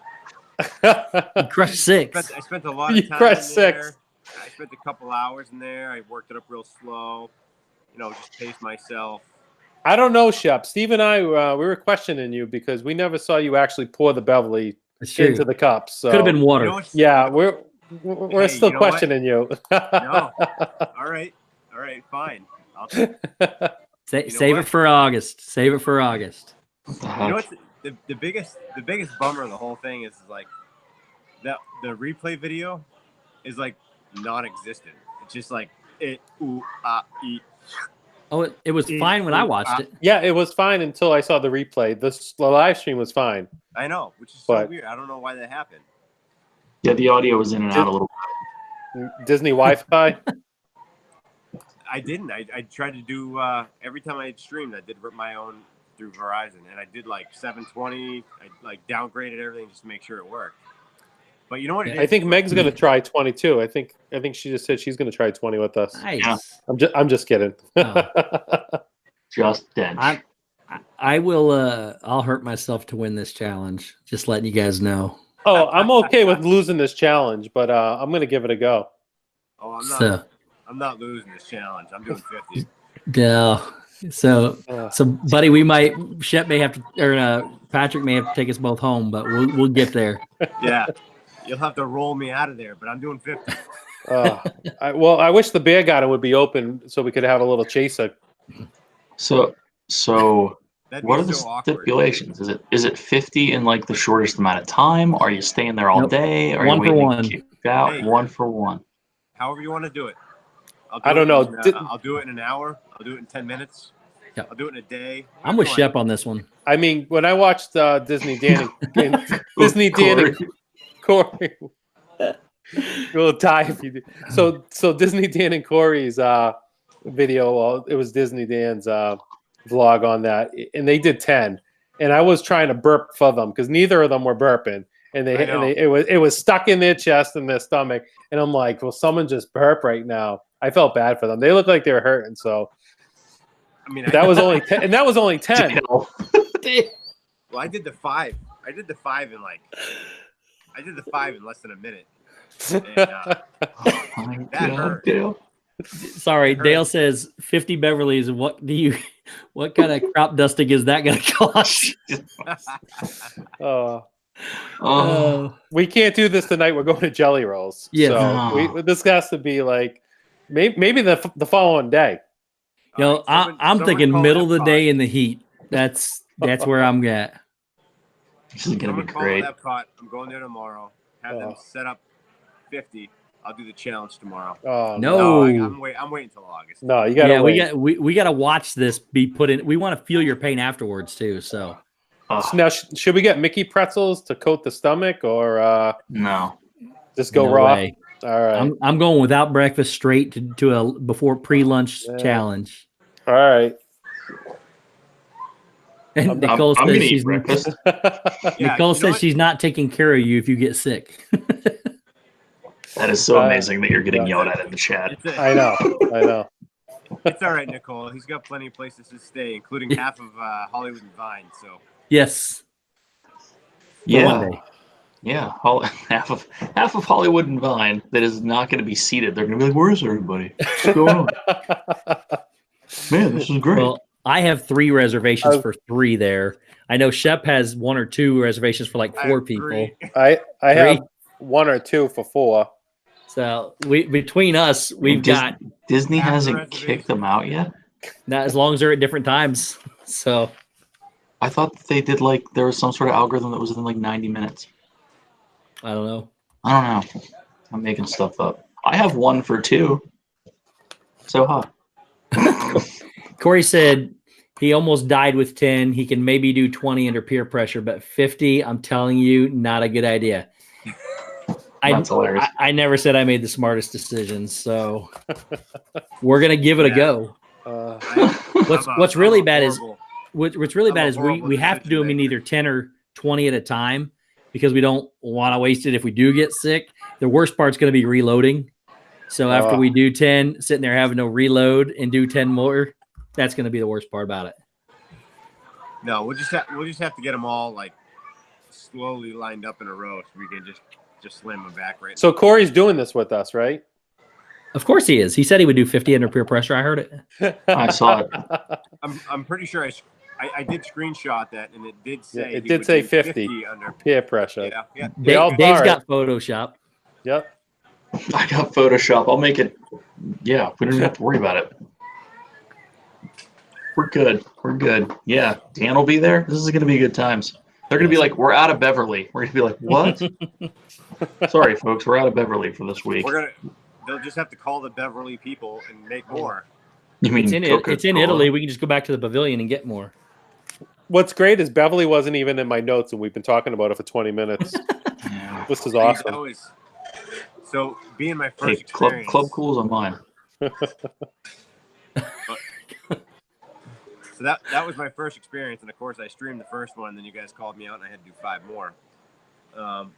You crushed 6. I spent a lot of time crushed in there. 6. I spent a couple hours in there. I worked it up real slow. Just paced myself. I don't know, Shep. Steve and I, we were questioning you because we never saw you actually pour the Beverly into the cups. So. Could have been water. We're still questioning you. No. All right, fine. Save it for August. Save it for August. You know what's the biggest bummer of the whole thing is like that the replay video is like non-existent. It's just like it. Oh, it was fine when I watched it. Yeah, it was fine until I saw the replay. The live stream was fine. I know, which is so weird. I don't know why that happened. Yeah, the audio was in and out a little bit. Disney Wi-Fi? I didn't. I tried to do every time I streamed, I did my own through Verizon, and I did like 720. I like downgraded everything just to make sure it worked. But you know what? I think Meg's gonna try 22. I think she just said she's gonna try 20 with us. Nice. Yeah. I'm just kidding. Just dench. I will. I'll hurt myself to win this challenge. Just letting you guys know. Oh, I'm okay with losing this challenge, but I'm gonna give it a go. Oh, I'm not losing this challenge. I'm doing 50. No. So, buddy, Shep may have to, or Patrick may have to take us both home, but we'll get there. Yeah. You'll have to roll me out of there, but I'm doing 50. I wish the beer garden would be open so we could have a little chaser. So That'd what be are the so awkward. stipulations? Is it 50 in like the shortest amount of time? Are you staying there all Nope. day? Are One you for waiting one. to kick out? Hey. 1 for 1. However you want to do it. I don't know. I'll do it in an hour. I'll do it in 10 minutes. Yep. I'll do it in a day. I'm with Whatever you Shep on this one. I mean, when I watched Disney Dan and Corey, we'll die if you do. So Disney Dan and Corey's video. Well, it was Disney Dan's vlog on that, and they did 10. And I was trying to burp for them because neither of them were burping, and it was stuck in their chest and their stomach. And I'm like, will someone just burp right now? I felt bad for them. They looked like they were hurting. So I mean, that was only 10, and that was only 10. Well, I did the 5. I did the 5 in less than a minute. And, that hurt. Sorry, Dale says 50 Beverleys. What kind of crop dusting is that going to cost? We can't do this tonight. We're going to Jelly Rolls. Yeah. So this has to be like maybe the following day. You know, I'm thinking middle of the day in the heat. That's where I'm at. This is gonna be great. Epcot. I'm going there tomorrow. Have them set up 50. I'll do the challenge tomorrow. No. I'm waiting until August. No, you gotta wait. We gotta watch this be put in. We want to feel your pain afterwards too. So now, should we get Mickey pretzels to coat the stomach, or no? Just go raw. Way. All right. I'm going without breakfast straight to a before pre-lunch challenge. All right. And Nicole I'm says eat breakfast. Nicole says she's not taking care of you if you get sick. That is so amazing that you're getting yelled at in the chat. I know. It's all right, Nicole. He's got plenty of places to stay, including half of Hollywood and Vine. So yes. Yeah. Yeah, half of Hollywood and Vine that is not going to be seated. They're going to be like, "Where's everybody? What's going on?" Man, this is great. Well, I have 3 reservations for 3 there. I know Shep has 1 or 2 reservations for like 4 people. I have 1 or 2 for 4. So between us, we've got Disney hasn't kicked them out yet. Not as long as they're at different times. So I thought that they did there was some sort of algorithm that was within like 90 minutes. I don't know. I'm making stuff up. I have 1 for 2. So hot. Corey said he almost died with 10. He can maybe do 20 under peer pressure, but 50, I'm telling you, not a good idea. That's hilarious. I never said I made the smartest decisions, so we're gonna give it a go. What's really bad is we have to do them in either 10 or 20 at a time because we don't want to waste it if we do get sick. The worst part's going to be reloading. So after we do 10, sitting there having to reload and do 10 more, that's going to be the worst part about it. No, we'll just have to get them all like slowly lined up in a row so we can just slam them back right. So Corey's doing this with us, right? Of course he is. He said he would do 50 under peer pressure. I heard it. I saw it. I'm pretty sure I did screenshot that, and it did say it did say 50 under peer pressure. Yeah. Dave's got Photoshop. Yep. I got Photoshop. I'll make it. Yeah, we don't even have to worry about it. We're good. Yeah, Dan will be there. This is going to be good times. They're going to be like, "We're out of Beverly." We're going to be like, "What?" Sorry, folks. We're out of Beverly for this week. They'll just have to call the Beverly people and make more. You mean it's in Italy? We can just go back to the pavilion and get more. What's great is Beverly wasn't even in my notes, and we've been talking about it for 20 minutes. Yeah. This is awesome. So being my first experience, Club Cool's on mine. So that was my first experience, and of course I streamed the first one. Then you guys called me out, and I had to do 5 more. I'll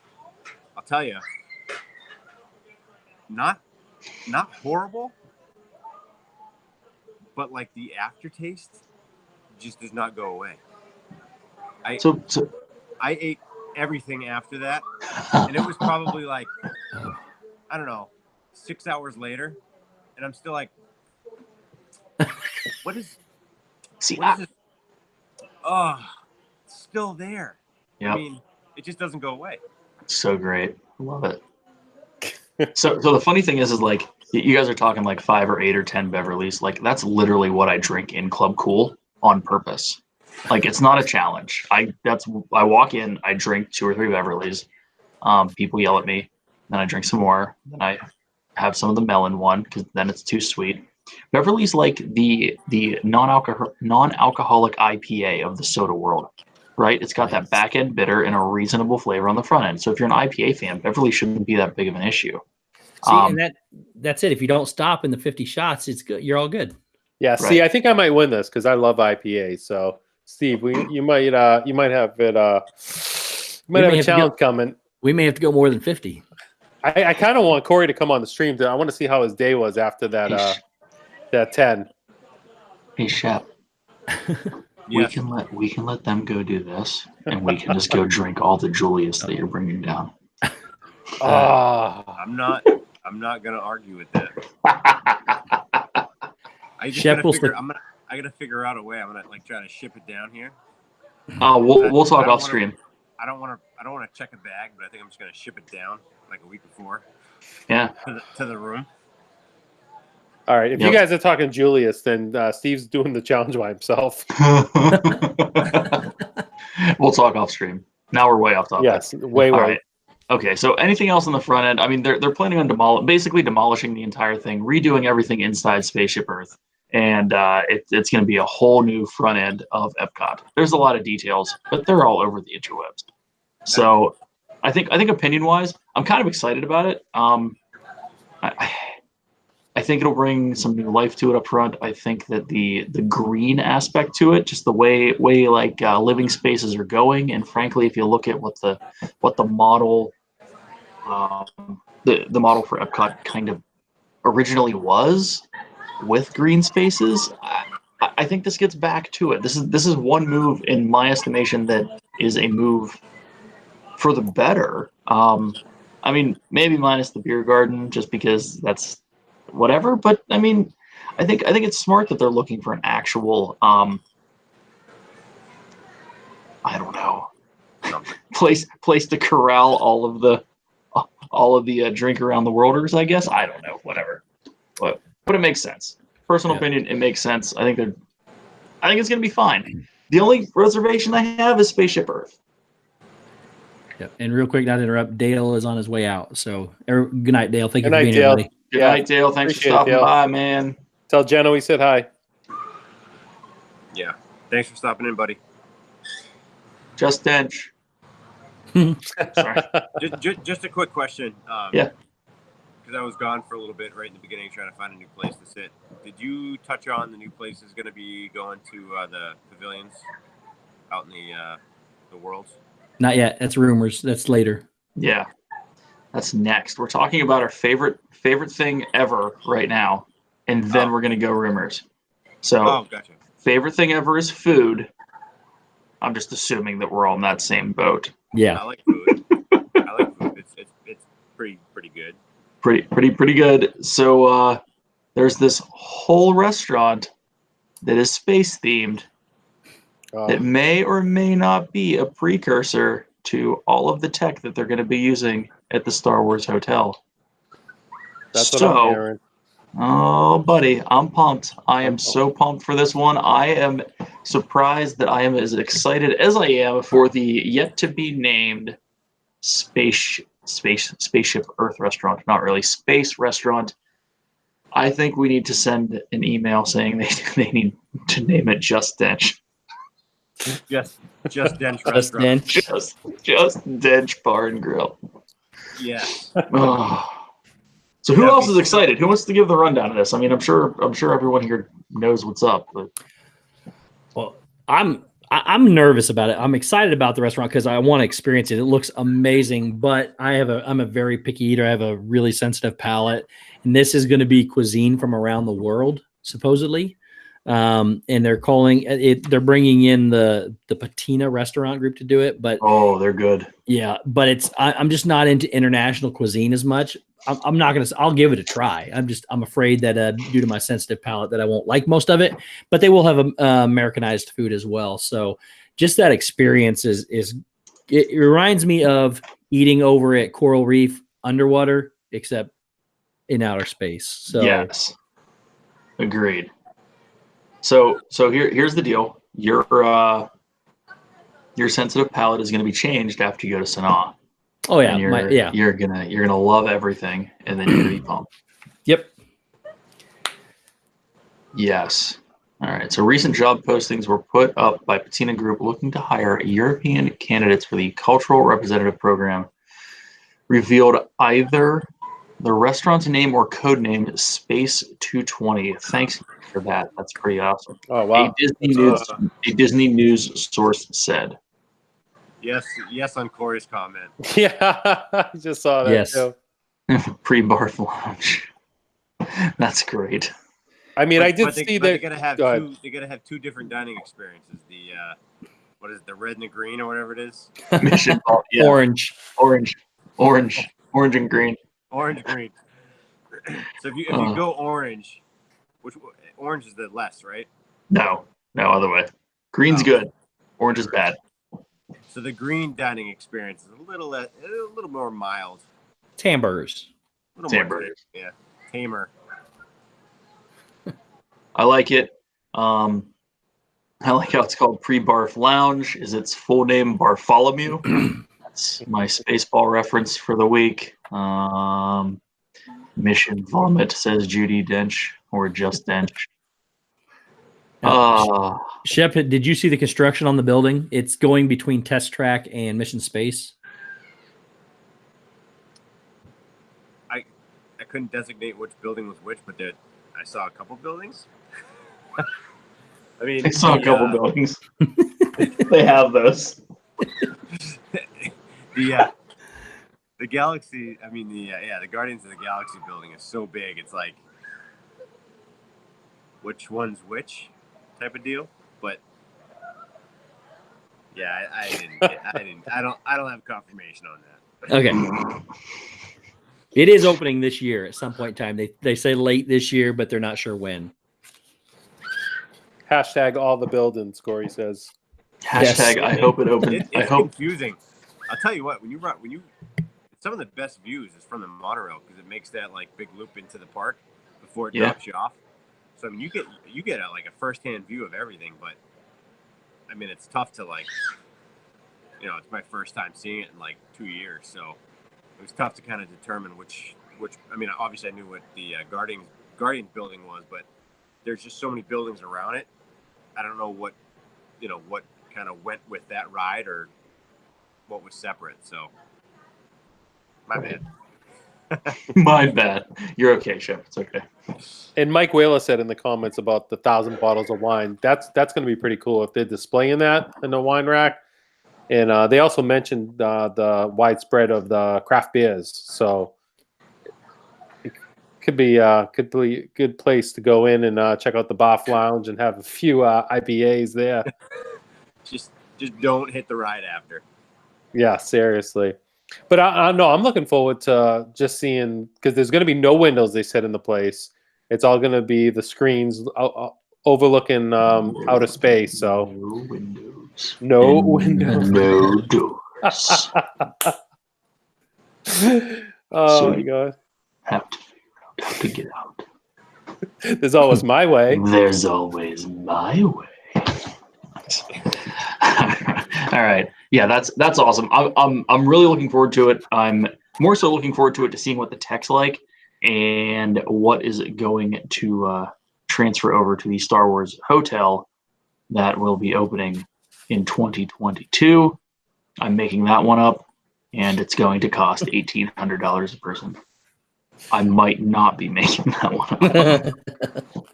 tell you, not horrible, but like the aftertaste just does not go away. I ate everything after that, and it was probably like, I don't know, 6 hours later, and I'm still like, what is this? Oh, it's still there. Yep. I mean, it just doesn't go away. So great. Love it. So the funny thing is like you guys are talking like 5 or 8 or 10 Beverleys. Like that's literally what I drink in Club Cool on purpose. Like it's not a challenge. I walk in, I drink 2 or 3 Beverleys. People yell at me, then I drink some more. Then I have some of the melon one because then it's too sweet. Beverly's like the non-alcoholic IPA of the soda world, right? It's got that back end bitter and a reasonable flavor on the front end. So if you're an IPA fan, Beverly shouldn't be that big of an issue. See, and that's it. If you don't stop in the 50 shots, it's good. You're all good. Yeah. Right. See, I think I might win this because I love IPA. So, Steve, you might have it. You might have a challenge coming. We may have to go more than 50. I kind of want Corey to come on the stream. I want to see how his day was after that. That 10. Hey, Shep. Yes. We can let them go do this, and we can just go drink all the Julius that you're bringing down. I'm not gonna argue with that. I gotta figure out a way. I'm gonna like try to ship it down here. We'll talk off stream. I don't want to check a bag, but I think I'm just gonna ship it down like a week before. Yeah. To the room. All right. If you guys are talking Julius, then Steve's doing the challenge by himself. We'll talk off stream. Now we're way off topic. Yes, way. All right. Okay, so anything else on the front end? I mean, they're planning on basically demolishing the entire thing, redoing everything inside Spaceship Earth, and it's going to be a whole new front end of Epcot. There's a lot of details, but they're all over the interwebs. So I think opinion-wise, I'm kind of excited about it. I think it'll bring some new life to it up front. I think that the green aspect to it, just the way like living spaces are going, and frankly, if you look at what the model, the model for Epcot kind of originally was with green spaces, I think this gets back to it. This is one move in my estimation that is a move for the better. I mean, maybe minus the beer garden, just because that's whatever, but I mean, I think it's smart that they're looking for an actual I don't know, place to corral all of the drink around the worlders, I guess. I don't know, whatever, but it makes sense. Personal opinion, it makes sense. I think it's gonna be fine. The only reservation I have is Spaceship Earth. Yep. And real quick, not to interrupt, Dale is on his way out. So good night, Dale. Thank you for being here, buddy. Good night, Dale. Thanks for stopping by, man. Tell Jenna we said hi. Yeah. Thanks for stopping in, buddy. Just Dench. Sorry. Just a quick question. Yeah. Because I was gone for a little bit right in the beginning trying to find a new place to sit. Did you touch on the new place is going to be going to the pavilions out in the worlds? Not yet. That's rumors. That's later. Yeah. That's next. We're talking about our favorite thing ever right now, and then we're gonna go rumors. So, gotcha. Favorite thing ever is food. I'm just assuming that we're all in that same boat. Yeah. I like food. It's pretty good. Pretty good. So there's this whole restaurant that is space themed that may or may not be a precursor to all of the tech that they're going to be using at the Star Wars Hotel. That's what I'm hearing. Oh, buddy, I'm pumped. I am so pumped for this one. I am surprised that I am as excited as I am for the yet-to-be-named Spaceship Earth restaurant. Not really, space restaurant. I think we need to send an email saying they need to name it Just Dench. Just Dench Just restaurant. Just Dench Bar and Grill. Yeah. So who else is excited? Who wants to give the rundown of this? I mean, I'm sure everyone here knows what's up. But well, I'm nervous about it. I'm excited about the restaurant because I want to experience it. It looks amazing, but I'm a very picky eater. I have a really sensitive palate, and this is going to be cuisine from around the world, supposedly. And they're calling it. They're bringing in the Patina restaurant group to do it, but they're good. Yeah, but I'm just not into international cuisine as much. I'm not gonna. I'll give it a try. I'm afraid that due to my sensitive palate that I won't like most of it. But they will have Americanized food as well. So just that experience is it reminds me of eating over at Coral Reef underwater, except in outer space. So yes, agreed. So here's the deal. Your sensitive palate is going to be changed after you go to Sanaa. oh yeah, And you're gonna love everything, and then you're gonna be pumped. Yep. Yes. All right. So recent job postings were put up by Patina Group looking to hire European candidates for the Cultural Representative Program. Revealed either the restaurant's name or code name Space 220. Thanks for that. That's pretty awesome. Oh wow. A Disney News source said. Yes on Corey's comment. Yeah, I just saw that Yes. too. Pre-barf lounge. That's great. I mean, I did But see they're that. gonna have Go ahead. two. They're gonna have two different dining experiences. The what is it, the red and the green or whatever it is? Mission ball. Yeah. Orange. Orange and green. Orange green. So if you go orange, which orange is the less, right? No other way. Green's Oh. good. Orange is bad. So the green dining experience is a little more mild. Tamburs. A little Tamer. more, yeah, tamer. I like it. I like how it's called Pre-Barf Lounge. Is its full name Bartholomew? That's my Spaceball reference for the week. Mission Vomit, says Judy Dench, or just Dench. Shep, did you see the construction on the building? It's going between Test Track and Mission Space. I couldn't designate which building was which, but I saw a couple buildings. I mean, I saw a couple buildings. They have those. The Galaxy. I mean, the Guardians of the Galaxy building is so big. It's like, which one's which type of deal. But yeah, I don't have confirmation on that. Okay. It is opening this year at some point in time. They say late this year, but they're not sure when. Hashtag all the buildings, Corey says. Hashtag I hope it opens. It's confusing. I'll tell you what, when you some of the best views is from the monorail because it makes that like big loop into the park before it drops you off. So I mean, you get a first-hand view of everything, but I mean, it's tough to it's my first time seeing it in like 2 years, so it was tough to kind of determine which. I mean, obviously I knew what the Guardians building was, but there's just so many buildings around it. I don't know what kind of went with that ride or what was separate. So my bad. My bad. You're okay, Chef. It's okay. And Mike Whaler said in the comments about the 1,000 bottles of wine. That's going to be pretty cool if they're displaying that in the wine rack. And they also mentioned the widespread of the craft beers. So it could be a good place to go in and check out the Barf Lounge and have a few IPAs there. Just don't hit the ride after. Yeah, seriously. But I'm looking forward to just seeing, because there's going to be no windows, they said, in the place. It's all going to be the screens overlooking outer space. So no windows. No windows. No doors. Oh So my you- god. Have to figure out how to get out. There's always my way. There's always my way. All right. Yeah, that's awesome. I'm really looking forward to it. I'm more so looking forward to it to seeing what the tech's like and what is going to transfer over to the Star Wars hotel that will be opening in 2022. I'm making that one up, and it's going to cost $1,800 a person. I might not be making that one up.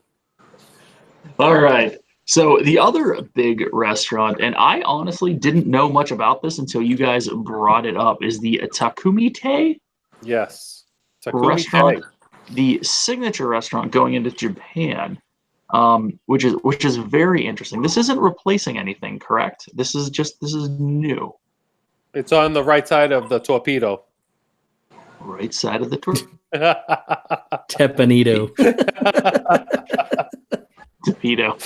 All right. So the other big restaurant, and I honestly didn't know much about this until you guys brought it up, is the Takumite Yes. restaurant, the signature restaurant going into Japan, which is very interesting. This isn't replacing anything, correct? This is new. It's on the right side of the torpedo. Right side of the tour. Tepanito. Torpedo.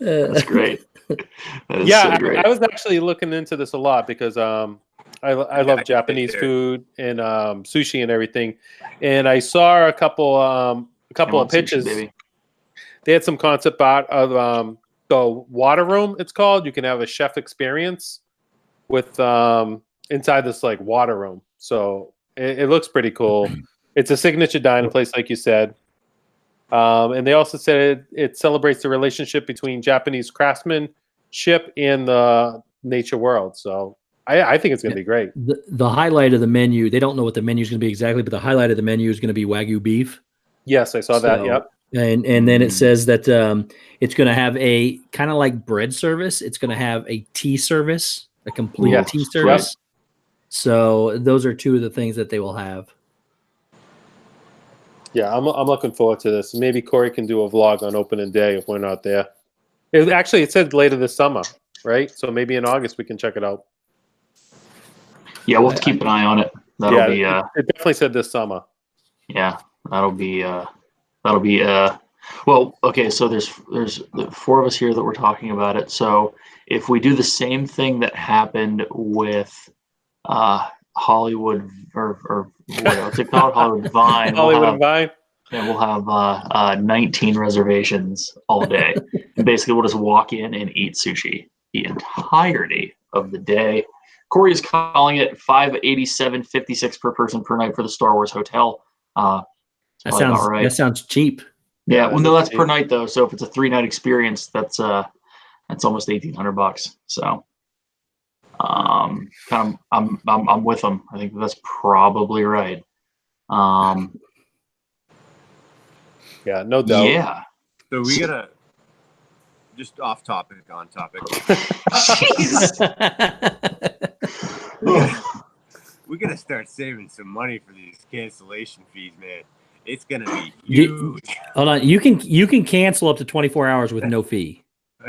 That's great. That is Yeah, so great. I was actually looking into this a lot because I I love I Japanese think food and sushi and everything. And I saw a couple I of want sushi, pitches. baby. They had some concept art of the water room. It's called. You can have a chef experience with inside this like water room. So it looks pretty cool. It's a signature dining place, like you said. And they also said it celebrates the relationship between Japanese craftsmanship and the nature world. So I think it's going to be great. The highlight of the menu, they don't know what the menu is going to be exactly, but the highlight of the menu is going to be Wagyu beef. Yes, I saw that. So- Yep. And then it says that it's going to have a kind of like bread service. It's going to have a tea service, a complete Yes. tea service. So those are two of the things that they will have. Yeah, I'm looking forward to this. Maybe Corey can do a vlog on opening day if we're not there. It said later this summer, right? So maybe in August we can check it out. Yeah, we'll have to keep an eye on it. That'll be it definitely said this summer. yeah, that'll be well, okay, so there's the four of us here that we're talking about it. So if we do the same thing that happened with Hollywood or what's it called? Hollywood Vine. Hollywood and Vine. Yeah, we'll have 19 reservations all day. And basically we'll just walk in and eat sushi the entirety of the day. Corey is calling it $587.56 per person per night for the Star Wars hotel. That sounds about right. That sounds cheap. Yeah, well, no, that's cheap. per night though. So if it's a 3-night experience, that's almost $1,800. So, I'm with them. I think that's probably right. Yeah, no doubt. Yeah. So we gotta just off topic, on topic. Jeez. We gotta start saving some money for these cancellation fees, man. It's gonna be huge. Hold on, you can cancel up to 24 hours with no fee.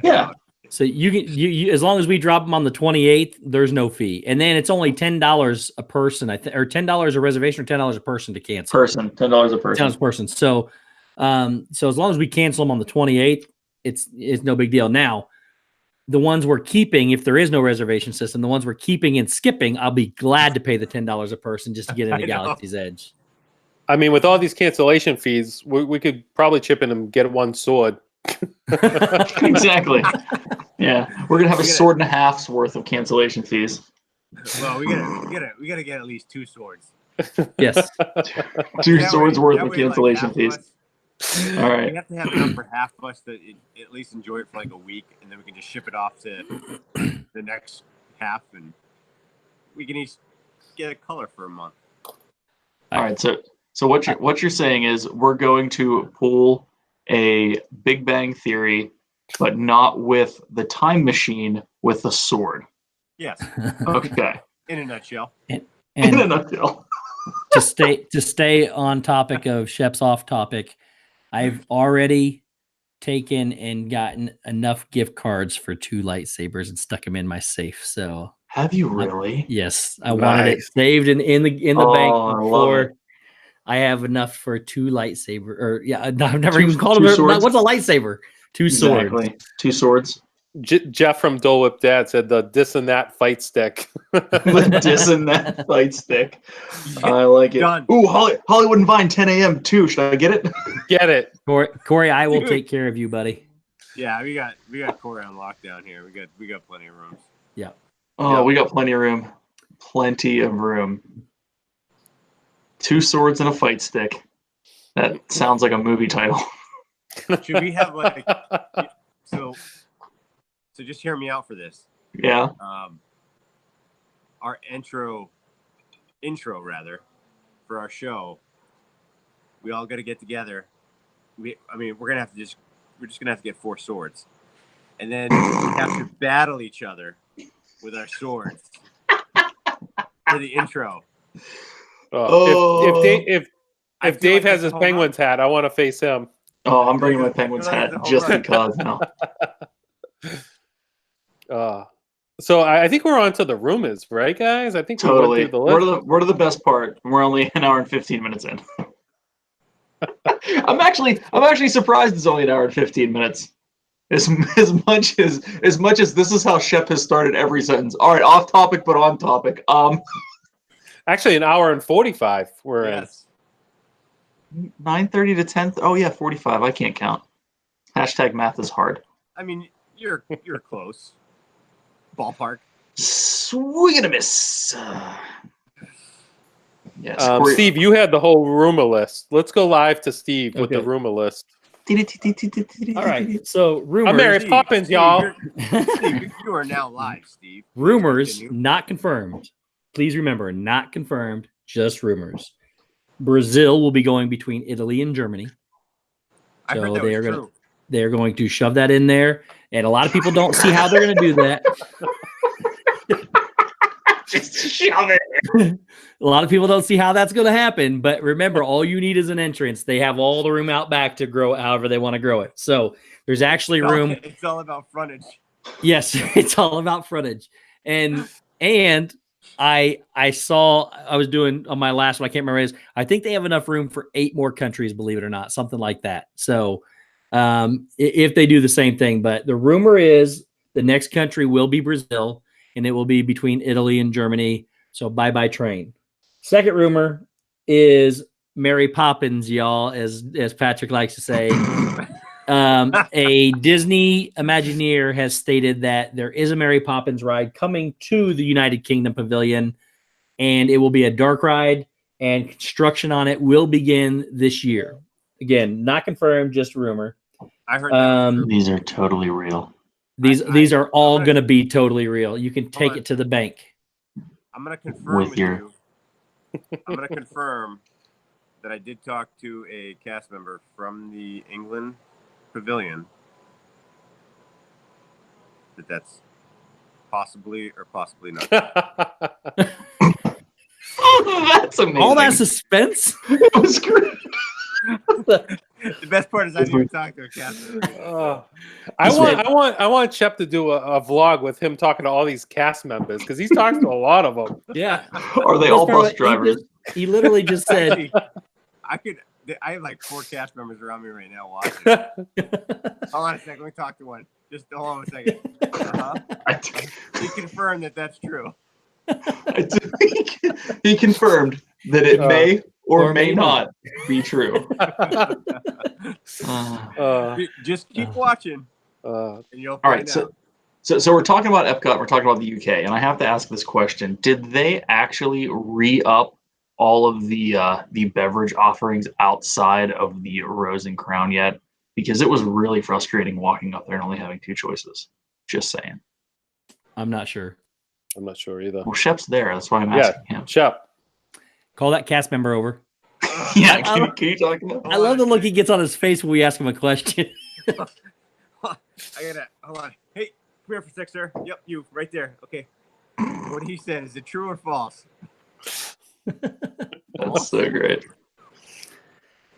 Yeah. So you as long as we drop them on the 28th, there's no fee, and then it's only $10 a person, I think, or $10 a reservation, or $10 a person to cancel. $10 a person. $10 a person. So, so as long as we cancel them on the 28th, it's no big deal. Now, the ones we're keeping, if there is no reservation system, the ones we're keeping and skipping, I'll be glad to pay the $10 a person just to get into Galaxy's Edge. I mean, with all these cancellation fees, we could probably chip in and get one sword. Exactly. Yeah, we're gonna have a sword and a half's worth of cancellation fees. Well, we gotta get at least 2 swords. Yes. Two That swords way- worth that of way, cancellation like, half fees. of us- All right. We have to have enough for half of us to at least enjoy it for like a week, and then we can just ship it off to the next half, and we can each get a color for a month. All right. So what you're saying is we're going to pull a Big Bang Theory, but not with the time machine, with the sword. Yes, Okay. in a nutshell. In a And nutshell. to stay on topic of Shep's off topic, I've already taken and gotten enough gift cards for 2 lightsabers and stuck them in my safe. So Have you really? yes, I wanted it Nice. saved in the Oh, bank I love before. it. I have enough for 2 lightsaber, or yeah, I've never Two- even called two them. swords? What's a lightsaber? 2 swords. Exactly. 2 swords. Jeff from Dole Whip Dad said the this and that fight stick. The dis and that fight stick. I like it. Done. Ooh, Hollywood and Vine, 10 a.m. too. Should I get it? Get it. Corey, I will Dude. take care of you, buddy. Yeah, we got Corey on lockdown here. We got plenty of rooms. Yeah. Oh, Yeah. we got plenty of room. Plenty of room. 2 swords and a fight stick. That sounds like a movie title. Should we have like so just hear me out for this. Yeah. Our intro rather for our show, we all got to get together. We're just gonna have to get 4 swords, and then we have to battle each other with our swords for the intro. Oh. If Dave has his Penguins hat, I want to face him. Oh, I'm bringing my Penguins hat just because now. So I think we're on to the rumors, right, guys? I think we Totally. went through the list. We're to the best part. We're only an hour and 15 minutes in. I'm actually surprised it's only an hour and 15 minutes. As much as this is how Shep has started every sentence. All right, off topic but on topic. Actually, an hour and 45 we're Yes. 9:30 to 10. Oh yeah, 45. I can't count. Hashtag math is hard. I mean, you're close. Ballpark. Swing and a miss. Yes. in. Steve, you had the whole rumor list. Let's go live to Steve with the Okay. rumor list. All right. So rumors. I'm Mary Poppins, y'all. Steve, you are now live, Steve. Rumors Continue. not confirmed. Please remember, not confirmed, just rumors. Brazil will be going between Italy and Germany. I heard So that they was are true. They're going to shove that in there, and a lot of people don't see how they're going to do that. Just shove it. A lot of people don't see how that's going to happen, but remember, all you need is an entrance. They have all the room out back to grow it however they want to grow it. So there's actually room. It's all about frontage. Yes, it's all about frontage. And I was doing on my last one, I can't remember what it is. I think they have enough room for 8 more countries, believe it or not, something like that. So if they do the same thing, but the rumor is the next country will be Brazil, and it will be between Italy and Germany. So bye-bye train. Second rumor is Mary Poppins, y'all, as Patrick likes to say. A Disney Imagineer has stated that there is a Mary Poppins ride coming to the United Kingdom Pavilion, and it will be a dark ride, and construction on it will begin this year. Again, not confirmed, just rumor. I heard that. These are totally real. These are all I'm going to be totally real. You can take on. it to the bank. I'm going to confirm With with your- you. I'm going to confirm that I did talk to a cast member from the England Pavilion. That's possibly or possibly not. That's amazing. All that suspense. That was great. The best part is I didn't even talk to a cast member. I want Shep to do a vlog with him talking to all these cast members because he's talking to a lot of them. Yeah. Are they all bus drivers? He literally just said, Actually, I have like 4 cast members around me right now watching. Hold on a second. Let me talk to one. Just hold on a second. He confirmed that that's true. He confirmed that it may or may may not be true. Just keep watching, and you'll All find right, out. so we're talking about Epcot. We're talking about the UK, and I have to ask this question: did they actually re-up all of the beverage offerings outside of the Rose and Crown yet? Because it was really frustrating walking up there and only having 2 choices. Just saying. I'm not sure. I'm not sure either. Well, Shep's there. That's why I'm asking him. Shep. Call that cast member over. Yeah, can you talk to him? I love the look he gets on his face when we ask him a question. I gotta hold on. Hey, come here for a sec, sir. Yep, you right there. Okay. What he said, is it true or false? That's so great.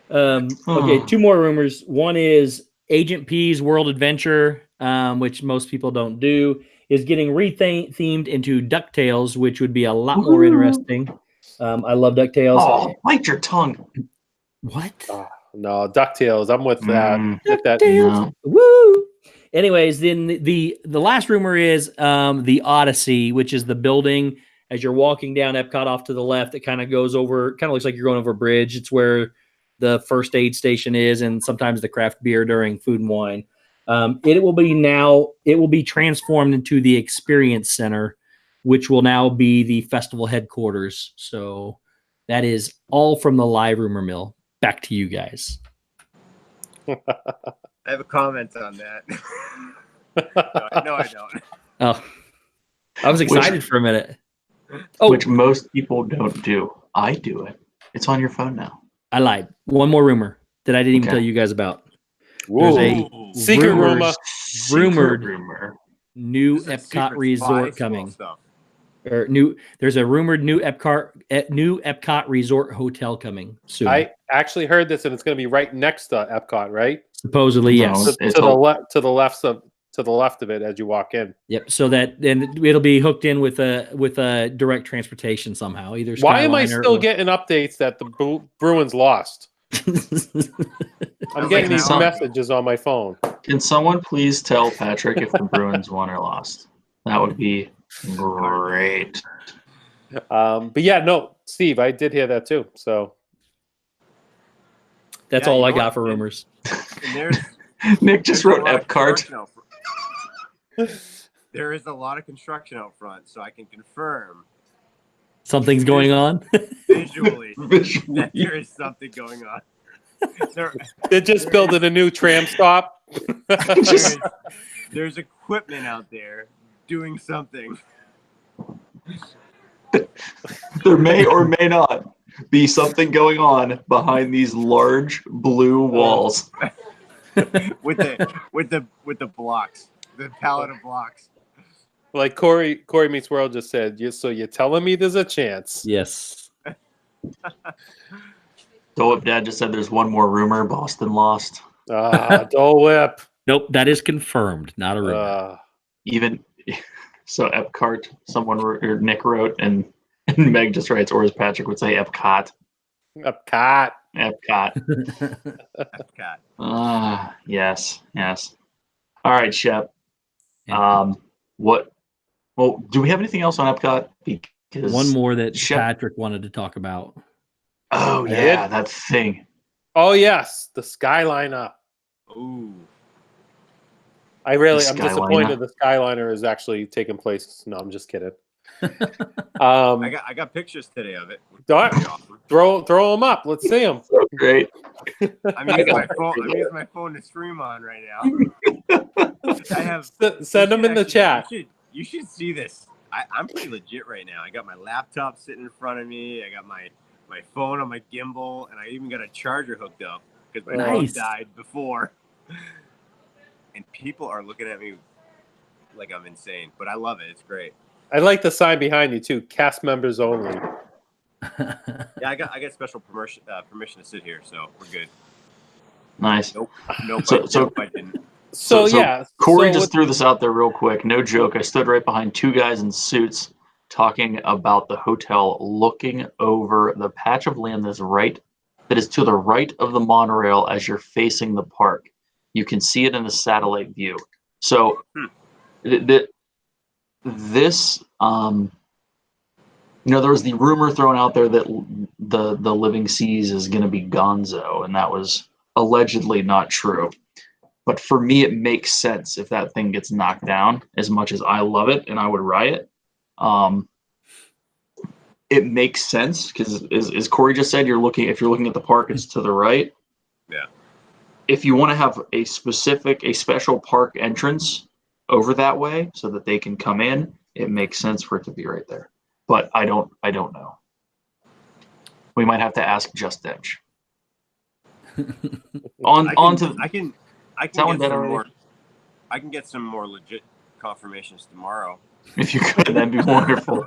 Okay, 2 more rumors. One is Agent P's World Adventure, which most people don't do, is getting rethemed into DuckTales, which would be a lot more interesting. I love DuckTales. Oh, bite your tongue. What? No, DuckTales. I'm with that. With that. DuckTales. Woo! Anyways, then the last rumor is the Odyssey, which is the building as you're walking down Epcot off to the left. It kind of goes over, kind of looks like you're going over a bridge. It's where the first aid station is, and sometimes the craft beer during Food and Wine. It will be transformed into the Experience Center, which will now be the festival headquarters. So that is all from the live rumor mill. Back to you guys. I have a comment on that. No, I don't. Oh, I was excited for a minute. Oh, Which most people don't do. I do it. It's on your phone now. I lied. One more rumor that I didn't even Okay. tell you guys about. Whoa. There's a Secret rumor. rumored rumor. new This is Epcot secret resort spy coming. stuff. There's a rumored new Epcot resort hotel coming soon. I actually heard this, and it's going to be right next to Epcot, right? Supposedly, No, yes. To It's the all- left, to the left of it as you walk in. Yep. So that then it'll be hooked in with a direct transportation somehow. Either Why am I Skyliner still or- getting updates that the Bruins lost? I'm getting these Some- messages on my phone. Can someone please tell Patrick if the Bruins won or lost? That would be great. But yeah, no, Steve, I did hear that too. So That's Yeah, all you I know got what? for rumors. And there's Nick just there's a wrote lot of Epcot. construction out front. There is a lot of construction out front, so I can confirm Something's going on. visually that Visually. there is something going on. There, they're just building a new tram stop. Just- there's equipment out there doing something. There may or may not be something going on behind these large blue walls. with the blocks, the pallet of blocks. Like Corey Meets World just said, so you're telling me there's a chance. Yes. Dole Whip Dad just said there's one more rumor. Boston lost. Dole Whip. Nope, that is confirmed, not a rumor. Even so, Epcot. Or Nick wrote, and Meg just writes, or as Patrick would say, Epcot. Epcot. Epcot. God. Yes. All right, Shep. Yeah. What? Well, do we have anything else on Epcot? Because One more that Shep- Patrick wanted to talk about. Oh I yeah, did? that thing. Oh yes, the Skyliner. Ooh. I'm Skyliner. disappointed the Skyliner is actually taking place. No, I'm just kidding. I got pictures today of it. Darn. Pretty awesome. Throw them up. Let's see them. So great. I'm using my phone to stream on right now. I have Send them in the chat. You should see this. I'm pretty legit right now. I got my laptop sitting in front of me. I got my phone on my gimbal, and I even got a charger hooked up because my phone Nice. died before. And people are looking at me like I'm insane, but I love it. It's great. I like the sign behind you too. Cast members only. Yeah, I got special permission to sit here, so we're good. Nice. Nope, So- I didn't. So yeah, Corey so just threw this out there real quick. No joke. I stood right behind two guys in suits talking about the hotel, looking over the patch of land that is to the right of the monorail as you're facing the park. You can see it in the satellite view. So this, there was the rumor thrown out there that the Living Seas is going to be Gonzo, and that was allegedly not true. But for me, it makes sense if that thing gets knocked down. As much as I love it and I would riot, it makes sense because, as Corey just said, if you're looking at the park, it's to the right. Yeah. If you want to have a special park entrance over that way so that they can come in, it makes sense for it to be right there. But I don't know. We might have to ask Just Edge. I can Someone get better some already? more. I can get some more legit confirmations tomorrow. If you could, that'd be wonderful.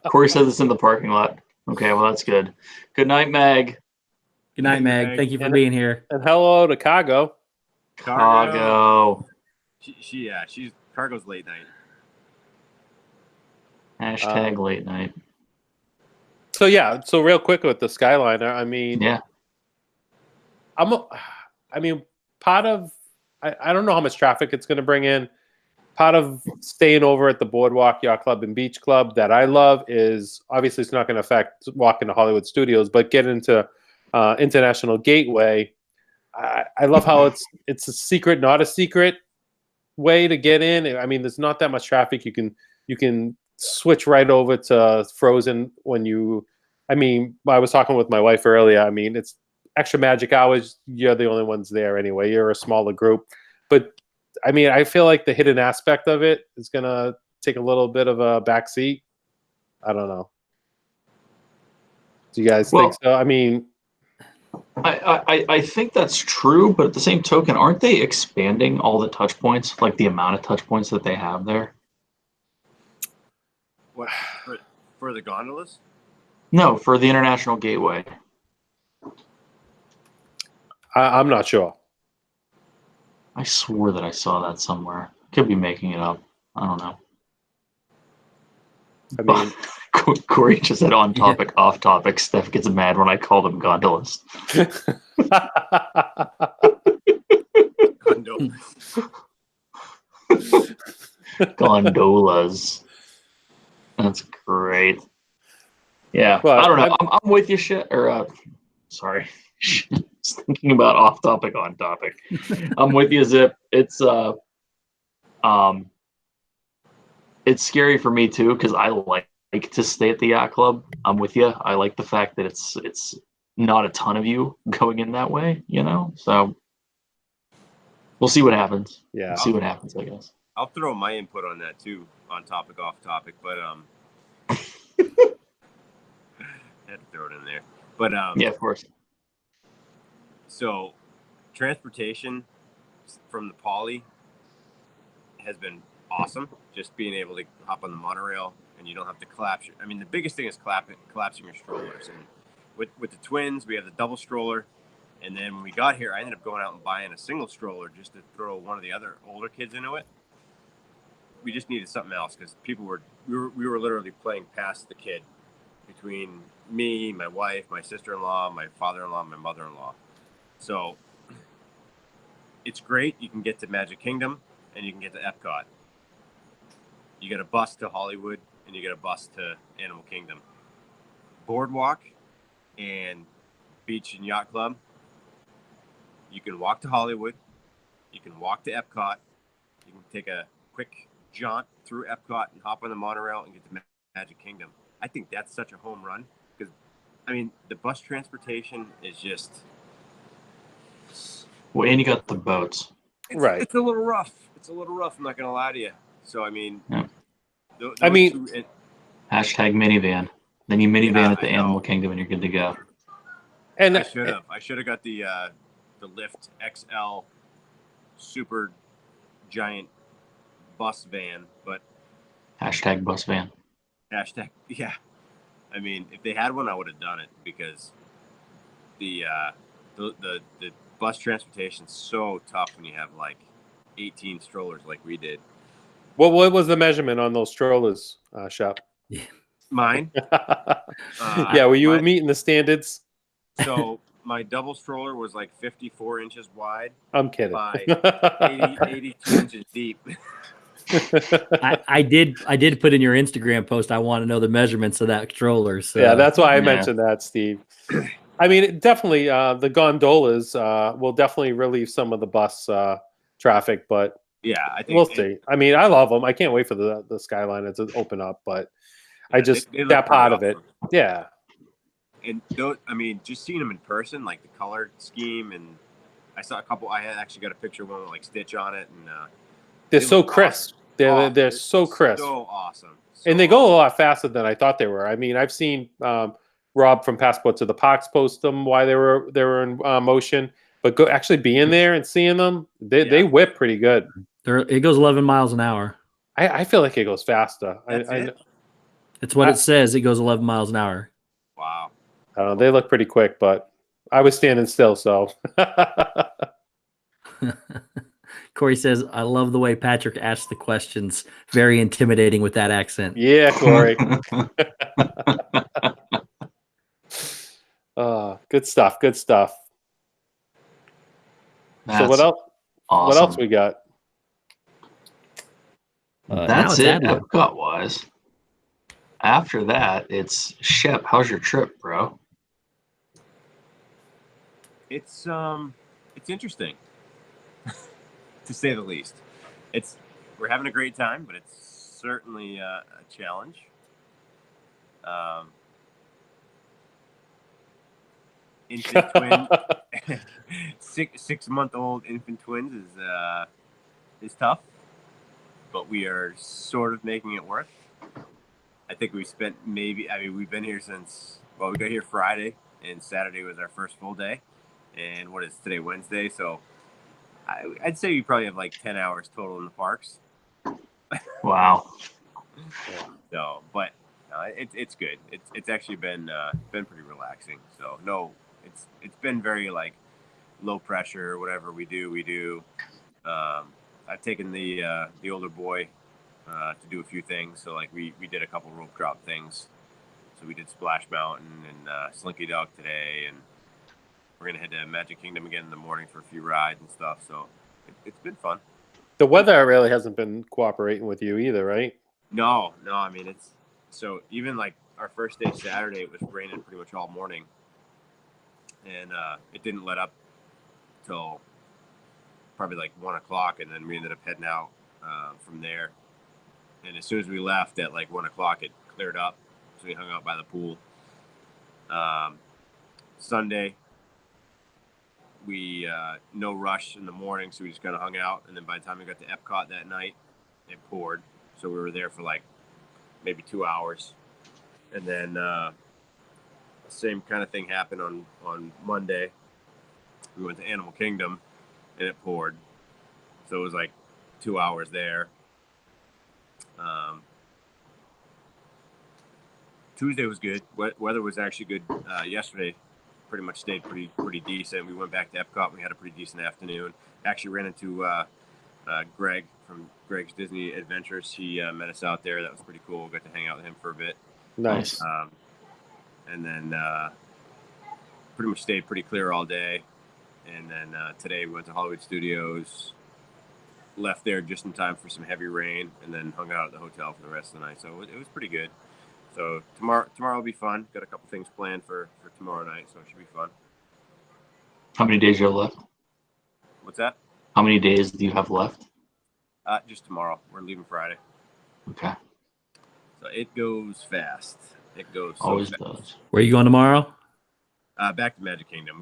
Corey says it's in the parking lot. Okay, well that's good. Good night, Meg. Good night, Meg. Thank you for being here. and hello to Cargo. Cargo. She's Cargo's late night. Hashtag late night. So yeah, so real quick with the Skyliner, I mean, Yeah. part of I don't know how much traffic it's going to bring in. Part of staying over at the Boardwalk Yacht Club and Beach Club that I love is obviously it's not going to affect walking to Hollywood Studios, but get into International Gateway. I love how it's a secret, not a secret way to get in. I mean, there's not that much traffic. You can switch right over to Frozen when you. I mean, I was talking with my wife earlier. I mean, it's extra magic hours. You're the only ones there anyway. You're a smaller group, but I mean, I feel like the hidden aspect of it is gonna take a little bit of a backseat. I don't know. Do you guys think so? I mean, I think that's true, but at the same token, aren't they expanding all the touch points, like the amount of touch points that they have there? What for the gondolas? No, for the International Gateway. I'm not sure. I swore that I saw that somewhere. Could be making it up. I don't know. I mean, Corey just said on topic, off topic. Steph gets mad when I call them gondolas. Gondolas. That's great. Yeah, But I don't know. I'm with you, shit. Or sorry, just thinking about off topic on topic. I'm with you, Zip. It's scary for me too because I like to stay at the yacht club. I'm with you. I like the fact that it's not a ton of you going in that way, you know. So we'll see what happens. Yeah, We'll see what happens. I guess. I'll throw my input on that too, on topic, off topic, but had to throw it in there. But Yeah, of course. So, transportation from the Poly has been awesome. Just being able to hop on the monorail and you don't have to collapse. I mean, the biggest thing is collapsing your strollers. And with the twins, we have the double stroller. And then when we got here, I ended up going out and buying a single stroller just to throw one of the other older kids into it. We just needed something else because we were literally playing past the kid between me, my wife, my sister-in-law, my father-in-law, my mother-in-law. So it's great. You can get to Magic Kingdom and you can get to Epcot. You get a bus to Hollywood and you get a bus to Animal Kingdom. Boardwalk and Beach and Yacht Club. You can walk to Hollywood. You can walk to Epcot. You can take a quick jaunt through Epcot and hop on the monorail and get to Magic Kingdom. I think that's such a home run because, I mean, the bus transportation is just... Well, and you got the boats. right. It's a little rough. I'm not gonna lie to you. So I mean, Yeah. Hashtag minivan. Then you minivan at the I know. Animal Kingdom and you're good to go. And I should have got the Lyft XL super giant bus van, but Hashtag bus van. yeah. I mean, if they had one, I would have done it because the bus transportation's so tough when you have like 18 strollers like we did. what was the measurement on those strollers, Shep? Mine? Yeah, were you meeting the standards? So my double stroller was like 54 inches wide. I'm kidding. By 82 inches deep. I did put in your Instagram post. I want to know the measurements of that stroller. So yeah, that's why I mentioned that, Steve. I mean, definitely, the gondolas will definitely relieve some of the bus traffic, but yeah, I think we'll see. I mean, I love them. I can't wait for the Skyliner to open up, but I just they that part of it, yeah. And those, I mean, just seeing them in person, like the color scheme, and I saw a couple. I had actually got a picture of one with like Stitch on it, and they're so crisp. Awesome. They're so crisp. So awesome. And they go a lot faster than I thought they were. I mean, I've seen Rob from Passport to the Parks post them while they were in motion, but actually being there and seeing them, they whip pretty good. It goes 11 miles an hour. I feel like it goes faster. It's what it says. It goes 11 miles an hour. Wow. They look pretty quick, but I was standing still, so. Corey says, I love the way Patrick asks the questions. Very intimidating with that accent. Yeah, Corey. Good stuff. Good stuff. So what else? Awesome. What else we got? That's it, Epcot wise. After that, it's Shep. How's your trip, bro? It's interesting, to say the least. We're having a great time, but it's certainly a challenge. Infant twin, 6-month-old infant twins is tough, but we are sort of making it work. I think we've been here since, we got here Friday, and Saturday was our first full day. And what is today, Wednesday? So I'd say we probably have like 10 hours total in the parks. Wow. So, but it's good. It's actually been pretty relaxing. So no, it's been very like low pressure. Whatever we do. I've taken the older boy to do a few things. So like we did a couple rope drop things. So we did Splash Mountain and Slinky Dog today, and we're gonna head to Magic Kingdom again in the morning for a few rides and stuff. So it's been fun. The weather really hasn't been cooperating with you either, right? No. I mean, it's so even like our first day Saturday, it was raining pretty much all morning, and it didn't let up till probably like 1 o'clock, and then we ended up heading out from there. And as soon as we left at like 1 o'clock, it cleared up, so we hung out by the pool. Sunday, we no rush in the morning, so we just kind of hung out. And then by the time we got to Epcot that night, it poured, so we were there for like maybe 2 hours. And then same kind of thing happened on Monday. We went to Animal Kingdom, and it poured, so it was like 2 hours there. Tuesday was good. Weather was actually good. Yesterday pretty much stayed pretty decent. We went back to Epcot, and we had a pretty decent afternoon. Actually ran into Greg from Greg's Disney Adventures. He met us out there. That was pretty cool. Got to hang out with him for a bit. Nice. And then pretty much stayed pretty clear all day. And then today we went to Hollywood Studios, left there just in time for some heavy rain, and then hung out at the hotel for the rest of the night. So it was pretty good. So tomorrow will be fun. Got a couple things planned for tomorrow night, so it should be fun. How many days you have left? What's that? How many days do you have left? Just tomorrow. We're leaving Friday. Okay. So it goes fast. It goes so Always fast. does. Where are you going tomorrow? Back to Magic Kingdom.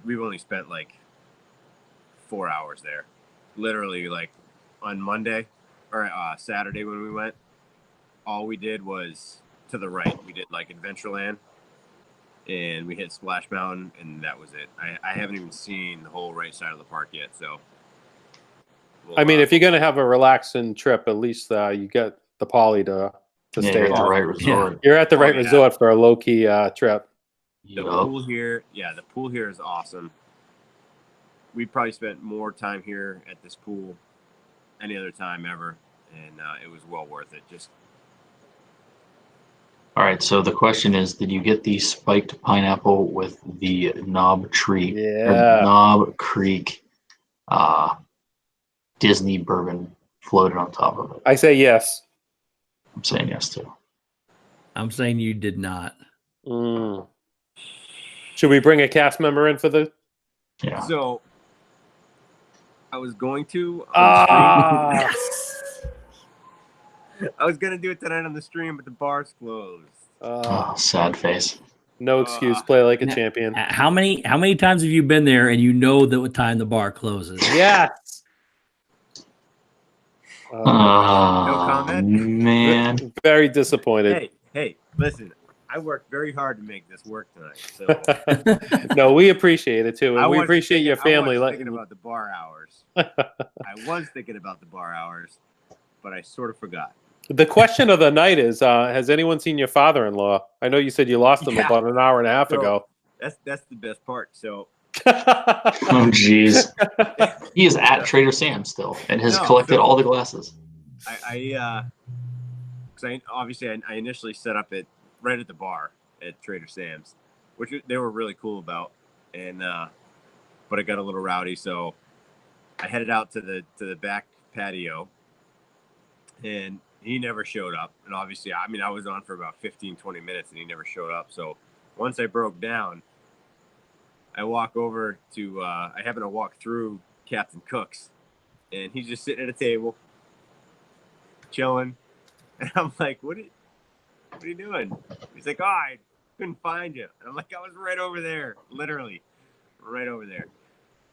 We've only spent like 4 hours there. Literally, like on Monday or Saturday when we went, all we did was to the right. We did like Adventureland, and we hit Splash Mountain, and that was it. I haven't even seen the whole right side of the park yet. So, I mean, if you're going to have a relaxing trip, at least you get the Poly to Yeah, stay you're at the at. right resort. You're at the right yeah. resort for a low-key trip. The pool here, the pool here is awesome. We probably spent more time here at this pool any other time ever, and it was well worth it. Just All right, so the question is, did you get the spiked pineapple with the Knob Creek, Yeah. Knob Creek Disney bourbon floated on top of it? I say yes. I'm saying yes too. I'm saying you did not. Mm. Should we bring a cast member in for the? Yeah. so. I was going to. Ah. I was gonna do it tonight on the stream, but the bar's closed. Oh, sad face. No excuse. Play like a Now- champion. How many times have you been there and you know that what time the bar closes? Yes. No comment? Man. Very disappointed. Hey, listen. I worked very hard to make this work tonight. So No, we appreciate it too, and we wasn't appreciate your thinking- family. I wasn't letting thinking about the bar hours. I was thinking about the bar hours, but I sort of forgot. The question of the night is: has anyone seen your father-in-law? I know you said you lost him Yeah. about an hour and a half So- ago. That's the best part. So Oh, jeez. He is at Trader Sam's still and has No, collected so- all the glasses. I initially set up it right at the bar at Trader Sam's, which they were really cool about, and but it got a little rowdy, so I headed out to the back patio, and he never showed up. And obviously, I mean, I was on for about 15-20 minutes, and he never showed up. So once I broke down, I walk over to I happen to walk through Captain Cook's, and he's just sitting at a table, chilling. And I'm like, what are you doing? He's like, I couldn't find you. And I'm like, I was right over there, literally right over there.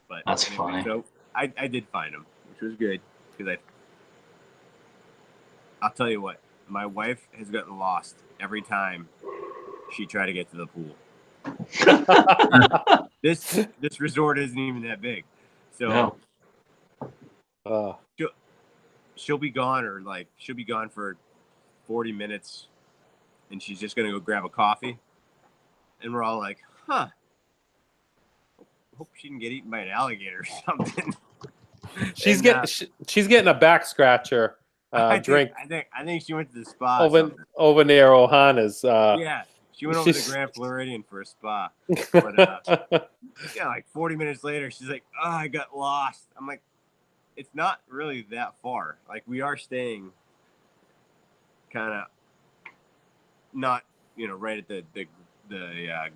But That's funny. So I did find him, which was good, because I'll tell you what, my wife has gotten lost every time she tried to get to the pool. This resort isn't even that big, so No. she'll be gone, or like she'll be gone for 40 minutes, and she's just gonna go grab a coffee, and we're all like, hope she didn't get eaten by an alligator or something. She's And, getting a back scratcher drink I think she went to the spa. over near Ohana's. Yeah, She went over to the Grand Floridian for a spa. But yeah, like 40 minutes later, she's like, "Oh, I got lost." I'm like, "It's not really that far. Like we are staying kind of not, right at the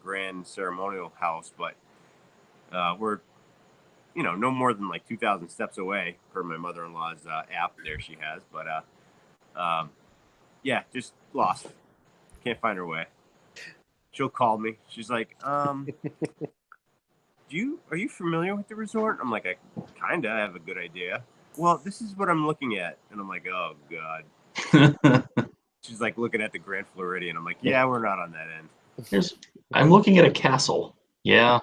grand ceremonial house, but we're, no more than like 2,000 steps away per my mother-in-law's app there she has. But yeah, just lost. Can't find her way. She'll call me. She's like, are you familiar with the resort? I'm like, I kind of have a good idea. Well, this is what I'm looking at. And I'm like, oh, God. She's like looking at the Grand Floridian. I'm like, yeah, we're not on that end. I'm looking at a castle. Yeah.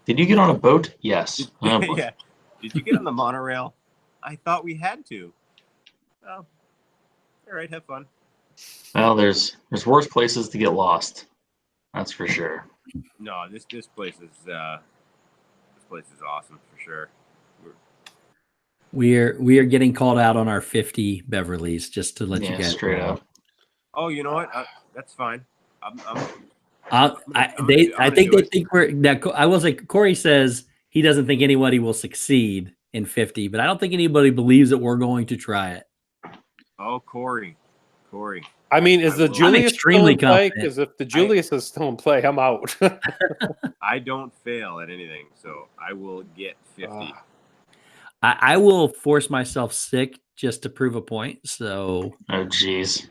Did you get on a boat? Yes. Yeah. Did you get on the monorail? I thought we had to. Oh, all right. Have fun. Well, there's worse places to get lost. That's for sure. No, this place is awesome for sure. We are getting called out on our 50 Beverleys, just to let you guys straight know. up. Oh, you know what? That's fine. I think they think we're that. I will say Corey says he doesn't think anybody will succeed in 50, but I don't think anybody believes that we're going to try it. Oh, Corey. I mean, is the Julius still in play? confident. Because if the Julius is still in play, I'm out. I don't fail at anything, so I will get 50. I will force myself sick just to prove a point. So, Oh, geez.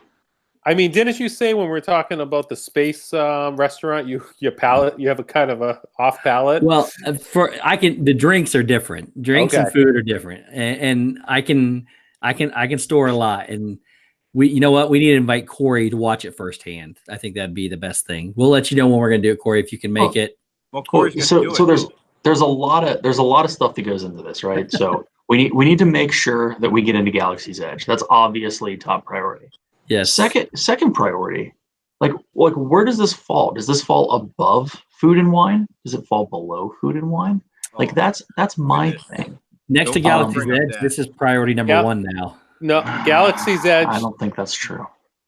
I mean, didn't you say when we were talking about the space restaurant, your palate, you have a kind of a off palate? well, the drinks are different. Drinks and food are different, and I can store a lot. And you know what? We need to invite Corey to watch it firsthand. I think that'd be the best thing. We'll let you know when we're going to do it, Corey, if you can make it. Well, Corey's gonna do it. There's a lot of stuff that goes into this, right? So we need to make sure that we get into Galaxy's Edge. That's obviously top priority. Yes. Second priority, like where does this fall? Does this fall above food and wine? Does it fall below food and wine? Like that's my thing. Next to Galaxy's Edge, this is priority number one now. No, Galaxy's Edge. I don't think that's true.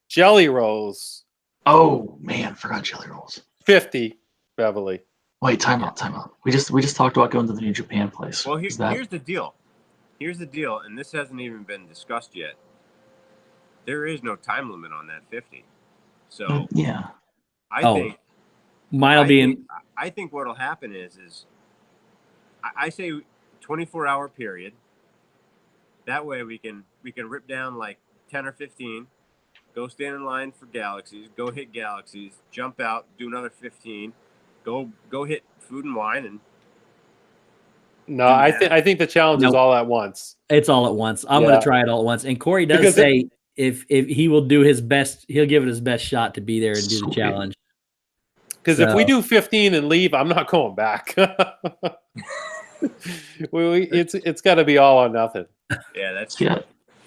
Jelly rolls. Oh man, forgot jelly rolls. 50, Beverly. Wait, time out. We just talked about going to the New Japan place. Well, here's the deal. And this hasn't even been discussed yet. There is no time limit on that 50. So yeah, I think what'll happen is I say 24-hour period. That way we can rip down like 10 or 15, go stand in line for Galaxies, go hit Galaxies, jump out, do another 15, go hit food and wine, and no, I think the challenge is all at once. It's all at once. I'm going to try it all at once. And Corey does say if he will do his best, he'll give it his best shot to be there and do the challenge. Because if we do 15 and leave, I'm not going back. It's got to be all or nothing. Yeah, that's true. Yeah.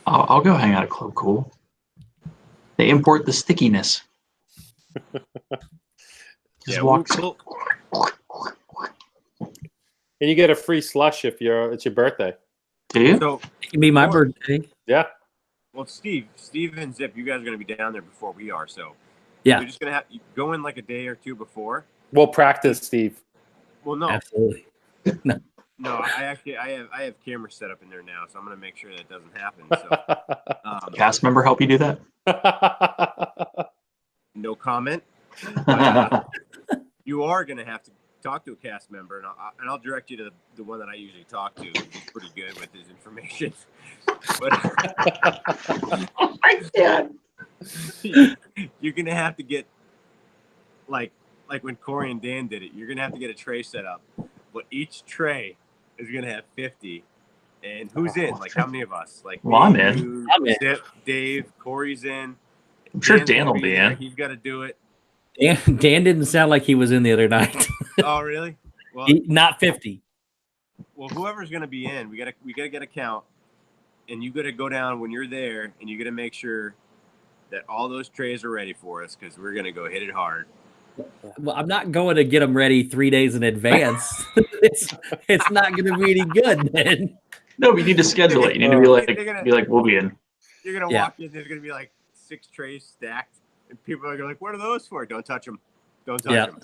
I'll go hang out at Club Cool. They import the stickiness. Just walk. And you get a free slush if it's your birthday. Do you? So it can be my birthday. Yeah. Well, Steve and Zip, you guys are going to be down there before we are, so yeah, you're just going to have you go in like a day or two before. We'll practice, Steve. Well, no, absolutely. No, I have cameras set up in there now, so I'm going to make sure that doesn't happen. So, cast member help you do that? No comment. But, you are going to have to talk to a cast member, and I'll direct you to the one that I usually talk to. He's pretty good with his information. But oh my God. You're going to have to get like when Corey and Dan did it. You're going to have to get a tray set up. But each tray is going to have 50. And who's in? Like, how many of us? Like, I'm in. Zip, Dave, Corey's in. I'm sure Dan will be in. He's got to do it. Dan didn't sound like he was in the other night. Oh, really? Well, not 50. Well, whoever's going to be in, we got to get a count. And you got to go down when you're there, and you got to make sure that all those trays are ready for us, because we're going to go hit it hard. Well, I'm not going to get them ready 3 days in advance. it's not going to be any good, man. No, we need to schedule it. You need to be like, we'll be in. You're going to walk in, there's going to be like 6 trays stacked. And people are like, what are those for? Don't touch them. Don't touch them.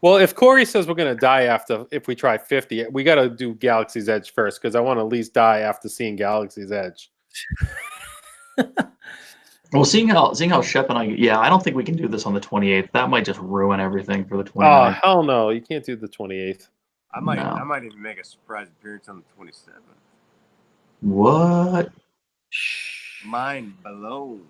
Well, if Corey says we're going to die if we try 50, we got to do Galaxy's Edge first because I want to at least die after seeing Galaxy's Edge. Well, seeing how Shep and I don't think we can do this on the 28th. That might just ruin everything for the 29th. Oh, hell no. You can't do the 28th. I might even make a surprise appearance on the 27th. What? Mind blown.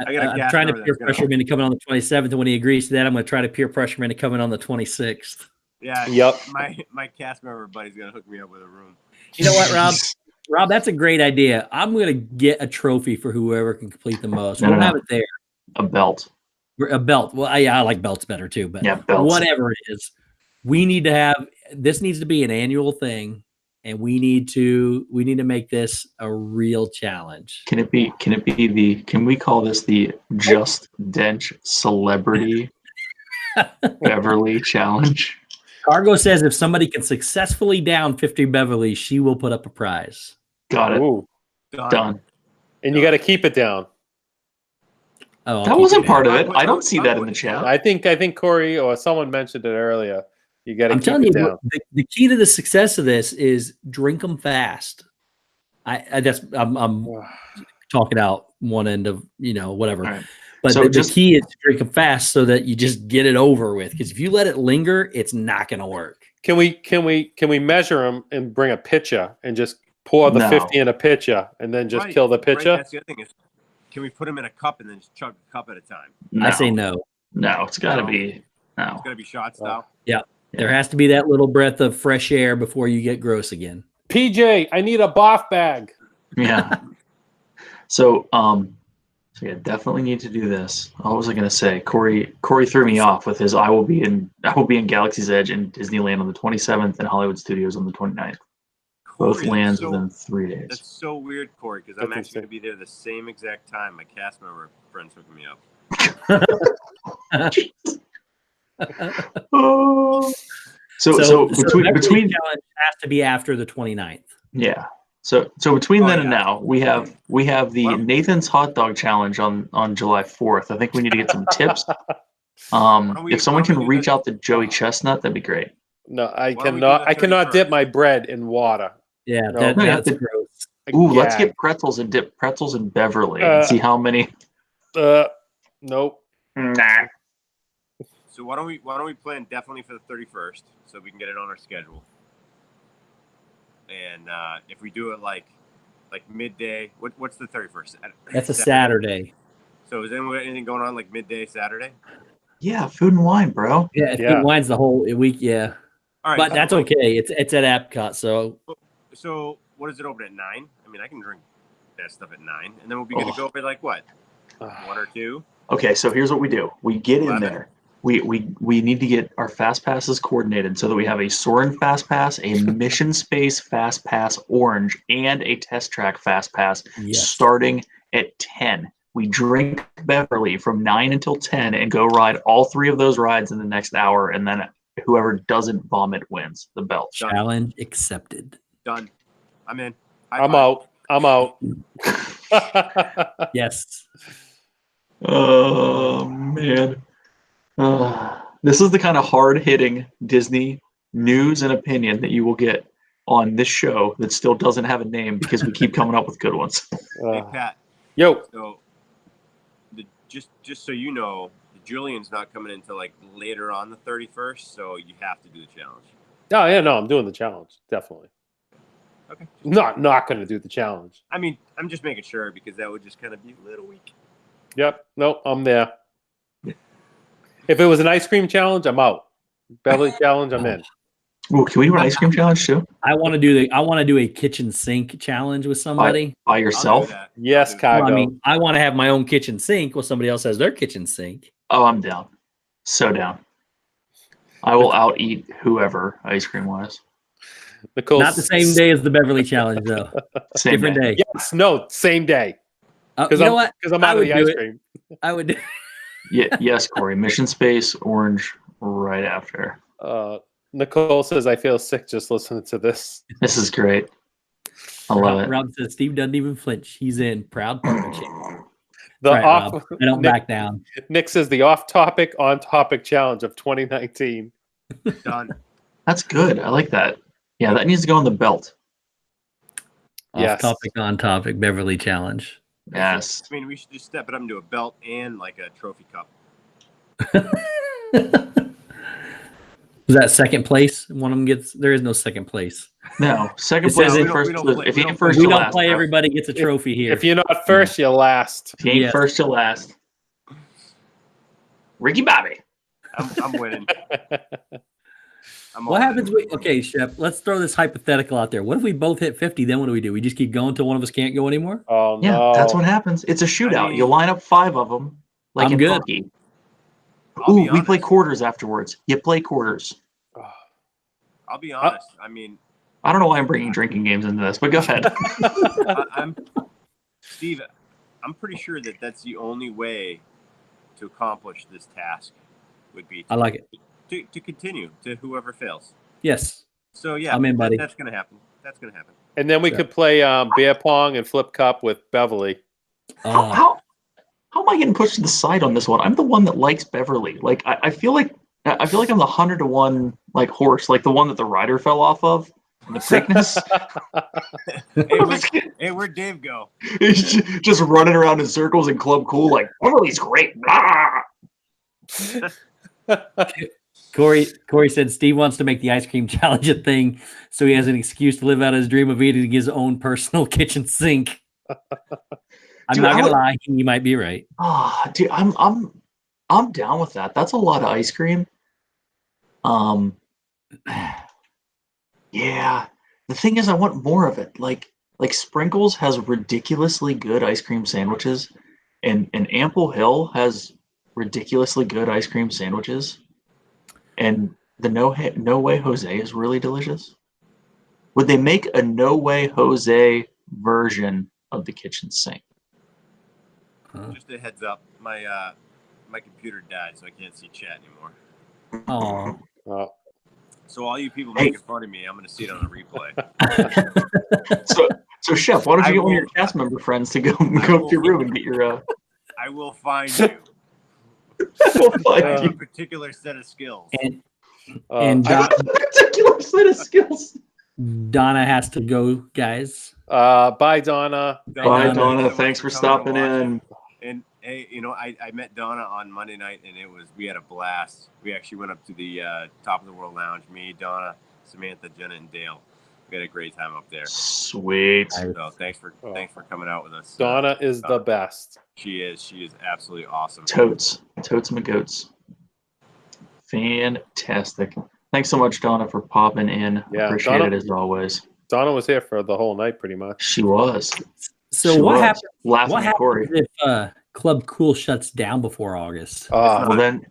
I'm trying to peer pressure him into coming on the 27th, and when he agrees to that, I'm going to try to peer pressure him into coming on the 26th. Yeah. Yep. My cast member buddy's going to hook me up with a room. You know what, Rob? Rob, that's a great idea. I'm going to get a trophy for whoever can complete the most. We'll have it there. A belt. A belt. Well, I like belts better too, but belts. Whatever it is, we need to have this. Needs to be an annual thing, and we need to make this a real challenge. Can we call this the Just Dench Celebrity Beverly Challenge? Cargo says if somebody can successfully down 50 Beverly, she will put up a prize. Got it. Ooh. Done. And you got to keep it down. Oh, that wasn't part of it. I don't see that in the chat. I think Corey or someone mentioned it earlier. You got to keep it down. The key to the success of this is drink them fast. I'm talking out one end of whatever. Right. But so the key is to drink them fast so that you just get it over with. Because if you let it linger, it's not going to work. Can we measure them and bring a pitcher and just pour the 50 in a pitcher and then just kill the pitcher? That's the other thing is, can we put them in a cup and then just chug a cup at a time? No. I say no. No, it's got to be no. It's got to be shot style. Yeah. There has to be that little breath of fresh air before you get gross again. PJ, I need a bath bag. Yeah. So yeah, definitely need to do this. What was I going to say? Corey threw me off with his I will be in Galaxy's Edge and Disneyland on the 27th and Hollywood Studios on the 29th. Both lands within 3 days. That's so weird, Corey, because I'm actually going to be there the same exact time. My cast member friends hooking me up. So between challenge has to be after the 29th. Yeah. So between then and now, we have the Nathan's Hot Dog Challenge on July 4th. I think we need to get some tips. If someone can reach out to Joey Chestnut, that'd be great. No, I cannot dip my bread in water. Yeah, that's gross. Ooh, let's get pretzels and dip pretzels in Beverly and see how many. Nope. Nah. So why don't we plan definitely for the 31st so we can get it on our schedule. And if we do it like midday, what's the 31st? That's a Saturday. So is anything going on like midday Saturday? Yeah, food and wine, bro. Yeah, food and wine's the whole week. Yeah. All right, but that's okay. It's at Epcot, so. So what is it open at 9? I mean, I can drink that stuff at 9, and then we'll be going to go over like what, 1 or 2? Okay, so here's what we do. We get 11. In there. We need to get our fast passes coordinated so that we have a Soarin' Fast Pass, a Mission Space Fast Pass Orange, and a Test Track Fast Pass starting at 10. We drink Beverly from 9 until 10 and go ride all 3 of those rides in the next hour, and then whoever doesn't vomit wins the belt. Challenge accepted. Done. I'm in. I'm out. Yes. Oh, man. This is the kind of hard-hitting Disney news and opinion that you will get on this show that still doesn't have a name because we keep coming up with good ones. Hey, Pat. Yo. So, just so you know, Julian's not coming until like later on the 31st, so you have to do the challenge. Oh, yeah, no, I'm doing the challenge, definitely. Okay. Not going to do the challenge. I mean, I'm just making sure because that would just kind of be a little weak. Yep. Nope, I'm there. If it was an ice cream challenge, I'm out. Beverly challenge, I'm in. Ooh, can we do an ice cream challenge too? I want to do a kitchen sink challenge with somebody. By yourself? Yes, Cargo. Well, I mean, I want to have my own kitchen sink while somebody else has their kitchen sink. Oh, I'm down. So down. I will out eat whoever ice cream wise. Nicole's... Not the same day as the Beverly challenge, though. Different day. Yes, no, same day. You know what? Because I'm out of the ice cream. I would do. Yes, Corey. Mission Space Orange right after. Nicole says, I feel sick just listening to this. This is great. I love it. Rob says, Steve doesn't even flinch. He's in. Proud partnership. The Right, off. Rob. I don't back down. Nick says the off-topic, on-topic challenge of 2019. Done. That's good. I like that. Yeah, that needs to go on the belt. Yes. Off topic, on topic, Beverly challenge. Yes. I mean, we should just step it up into a belt and like a trophy cup. Was that second place? One of them gets. There is no second place. No, second It place says is it- first. we don't play- If we you don't ain't first, We you don't last. play. bro. Everybody gets a trophy here. If you're not first, you're last. If you ain't Yes. first, you last. Ricky Bobby. I'm winning. What happens? Okay, Shep. Let's throw this hypothetical out there. What if we both hit 50? Then what do? We just keep going until one of us can't go anymore? Oh Yeah, no! that's what happens. It's a shootout. I mean- you line up 5 of them, like I'm in good. hockey. I'll be Ooh, we play honest. quarters afterwards. You play quarters. I'll be honest. I mean, I don't know why I'm bringing drinking games into this, but go ahead. Steve, I'm pretty sure that that's the only way to accomplish this task would be I like it. to continue to whoever fails. Yes. So yeah, I'm in, buddy. That's gonna happen. That's gonna happen. And then we could play beer pong and flip cup with Beverly. How am I getting pushed to the side on this one? I'm the one that likes Beverly. Like I feel like I'm the 100-to-1 like horse, like the one that the rider fell off of in the Preakness. Hey, where'd Dave go? He's just running around in circles and Club Cool like Beverly's great. Blah. Corey said Steve wants to make the ice cream challenge a thing, so he has an excuse to live out his dream of eating his own personal kitchen sink. I'm Dude, not gonna lie, you might be right. Dude, I'm down with that. That's a lot of ice cream. Yeah. The thing is, I want more of it. Like Sprinkles has ridiculously good ice cream sandwiches, and Ample Hill has ridiculously good ice cream sandwiches, and the No Way Jose is really delicious. Would they make a No Way Jose version of the kitchen sink? Just a heads up, my computer died, so I can't see chat anymore. Oh, So all you people Hey. making fun of me, I'm gonna see it on the replay. So Chef, why don't you I get one of will- your cast member friends to go to your room and get your I will find you. we'll I find have you a particular set of skills. and a particular set of skills. Donna has to go, guys. Bye, Donna. Bye, Donna. Donna. Thanks for stopping in. And hey, I met Donna on Monday night, and we had a blast. We actually went up to the Top of the World Lounge. Me, Donna, Samantha, Jenna, and Dale. We had a great time up there. Sweet. So thanks for coming out with us. Donna is the best. She is absolutely awesome. Totes my goats. Fantastic. Thanks so much, Donna, for popping in. Yeah, Appreciate Donna- it as always. Donna was here for the whole night, pretty much. She was. So She what was. happens? Laughing What at Corey. happens if Club Cool shuts down before August? Well, then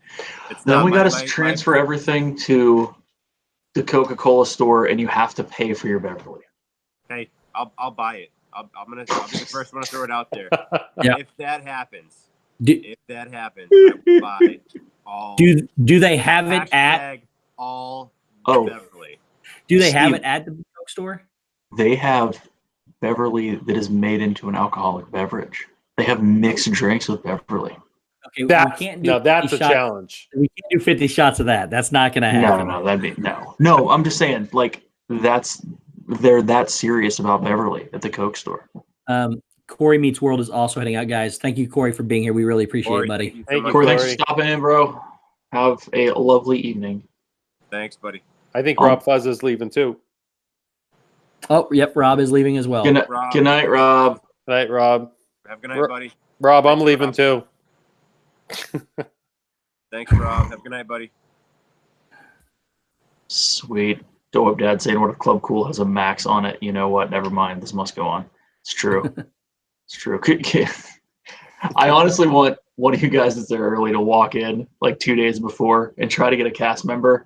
It's we not got my- to transfer everything to the Coca-Cola store, and you have to pay for your Beverly. Hey, I'll buy it. I'll be the first one to throw it out there. Yeah. If that happens, Do, I will buy all. do they have it at? hashtag all Oh. Beverly. Do they have Steve. it at the Coke store? They have Beverly that is made into an alcoholic beverage. They have mixed drinks with Beverly. Okay, we That's can't do. that's 50 a shots. challenge. We can't do 50 shots of that. That's not going to No, happen. that'd be no. I'm just saying, like they're that serious about Beverly at the Coke store. Corey Meets World is also heading out, guys. Thank you, Corey, for being here. We really appreciate Corey, it, buddy. thank you so Thank you, much. Corey, thanks for Corey. stopping in, bro. Have a lovely evening. Thanks, buddy. I think Rob Fuzz is leaving too. Oh, yep. Rob is leaving as well. Rob. Good night, Rob. Good night, Rob. Have a good night, buddy. Rob, I'm Thanks, leaving Rob. too. Thanks, Rob. Have a good night, buddy. Sweet. Dope Dad saying, what if Club Cool has a max on it? You know what? Never mind. This must go on. It's true. It's true. I honestly want one of you guys that's there early to walk in like 2 days before and try to get a cast member.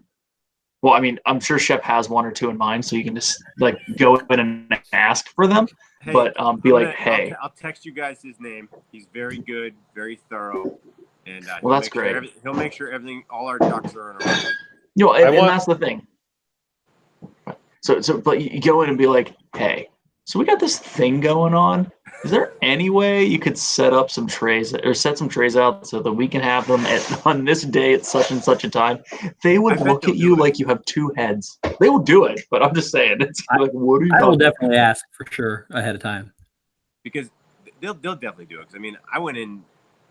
Well, I mean, I'm sure Shep has one or two in mind, so you can just like go in and ask for them. Hey, But be like, hey. I'll text you guys his name. He's very good, very thorough, and Well, that's great. He'll make sure everything, all our ducks are in a row. And want- that's the thing. So, but you go in and be like, hey, So we got this thing going on. Is there any way you could set up some trays or set some trays out so that we can have them on this day at such and such a time? They would bet look they'll at you do it. like you have two heads. They will do it, but I'm just saying, it's like, what are you I will talking about? definitely ask for sure ahead of time. Because they'll definitely do it. Because I mean,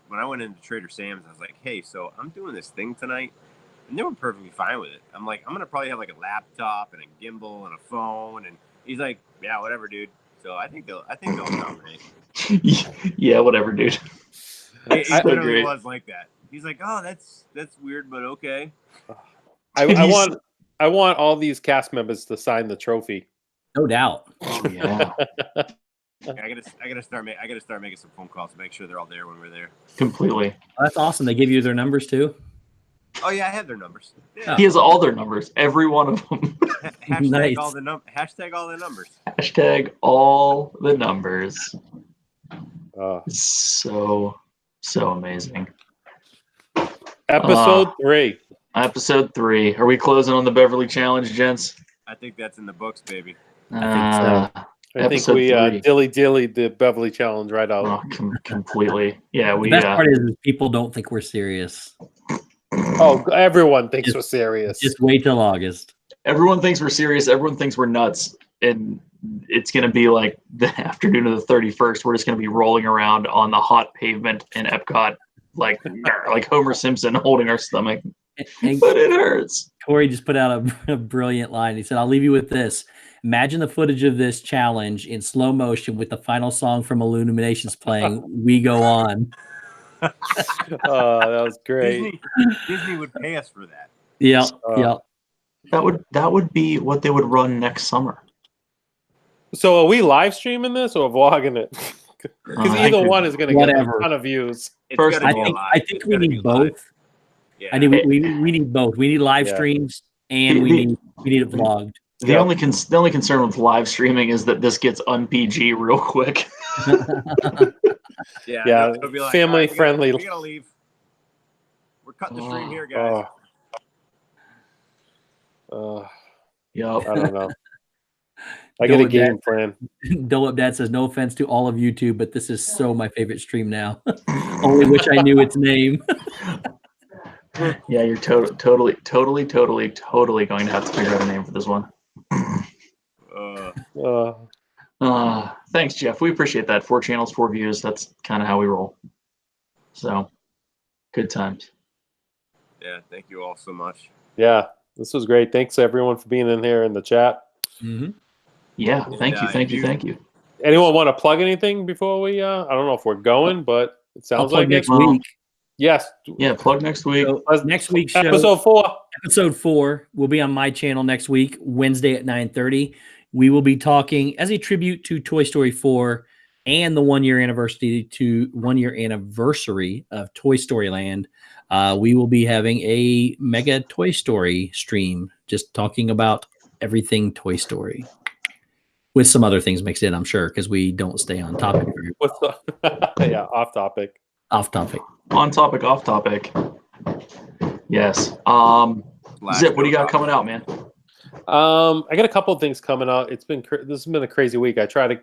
when I went into Trader Sam's, I was like, hey, so I'm doing this thing tonight, and they were perfectly fine with it. I'm like, I'm gonna probably have like a laptop and a gimbal and a phone, and he's like, yeah, whatever, dude. So I think they'll accommodate. Yeah, whatever, dude. He So literally great. was like that. He's like, oh, that's weird, but okay. I want all these cast members to sign the trophy. No doubt. Oh yeah, I gotta start making some phone calls to make sure they're all there when we're there. completely. Oh, that's awesome. They give you their numbers too. Oh yeah, I have their numbers. Yeah. He has all their numbers, every one of them. Hashtag Nice. all the numbers. Hashtag all the numbers. Uh, So amazing. episode 3. Episode 3. Are we closing on the Beverly Challenge, gents? I think that's in the books, baby. I I think Episode we 3. dilly the Beverly Challenge right out. Completely. Yeah, The we. best part is people don't think we're serious. Oh, everyone thinks we're serious. Just wait till August. Everyone thinks we're serious. Everyone thinks we're nuts, and it's gonna be like the afternoon of the 31st. We're just gonna be rolling around on the hot pavement in Epcot, like Homer Simpson holding our stomach, And but it hurts. Corey just put out a brilliant line. He said, I'll leave you with this. Imagine the footage of this challenge in slow motion with the final song from Illuminations playing, We Go On. Oh, that was great. Disney would pay us for that. Yeah, Uh, yeah. That would be what they would run next summer. So are we live streaming this or vlogging it? Because I either could- one is going to get a whatever. ton of views. It's First gotta of be all, live. I think It's we gotta need be live. both. Yeah. I need we need both. We need live Yeah. streams and we need it vlogged. The only concern with live streaming is that this gets un-PG real quick. Yeah, it'll be like, family "All right, friendly." We gotta leave. We're cutting the stream here, guys. Yup. I don't know. I get a game plan. Dole Dad says, no offense to all of YouTube, but this is so my favorite stream now. Only wish I knew its name. Yeah, you're totally going to have to figure out a name for this one. Thanks, Jeff. We appreciate that. 4 channels, 4 views. That's kind of how we roll. So, good times. Yeah, thank you all so much. Yeah, this was great. Thanks everyone for being in here in the chat. Mm-hmm. Yeah, thank you. Anyone want to plug anything before we? I don't know if we're going, but it sounds like next it. week. Yes. Yeah, plug next week. So, next week's show, episode 4 will be on my channel next week, Wednesday at 9:30. We will be talking as a tribute to Toy Story 4 and the 1 year anniversary of Toy Story Land. We will be having a mega Toy Story stream, just talking about everything Toy Story, with some other things mixed in, I'm sure, because we don't stay on topic. Yeah, off topic. Off topic. On topic, off topic. Yes. Zip, what do you got coming out, man? I got a couple of things coming out. This has been a crazy week. I try to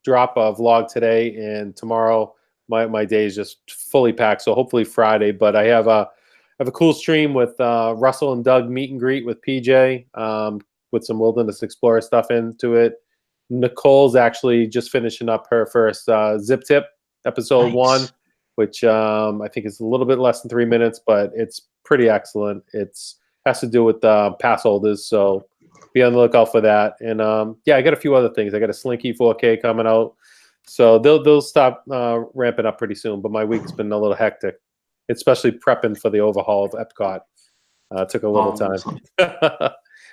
drop a vlog today and tomorrow. My day is just fully packed. So hopefully Friday. But I have a cool stream with Russell and Doug meet and greet with PJ with some Wilderness Explorer stuff into it. Nicole's actually just finishing up her first Zip Tip episode 1, which I think is a little bit less than 3 minutes, but it's pretty excellent. It's has to do with pass holders, so be on the lookout for that. And I got a few other things. I got a Slinky 4K coming out, so they'll stop ramping up pretty soon. But my week's been a little hectic, especially prepping for the overhaul of Epcot. Took a little time,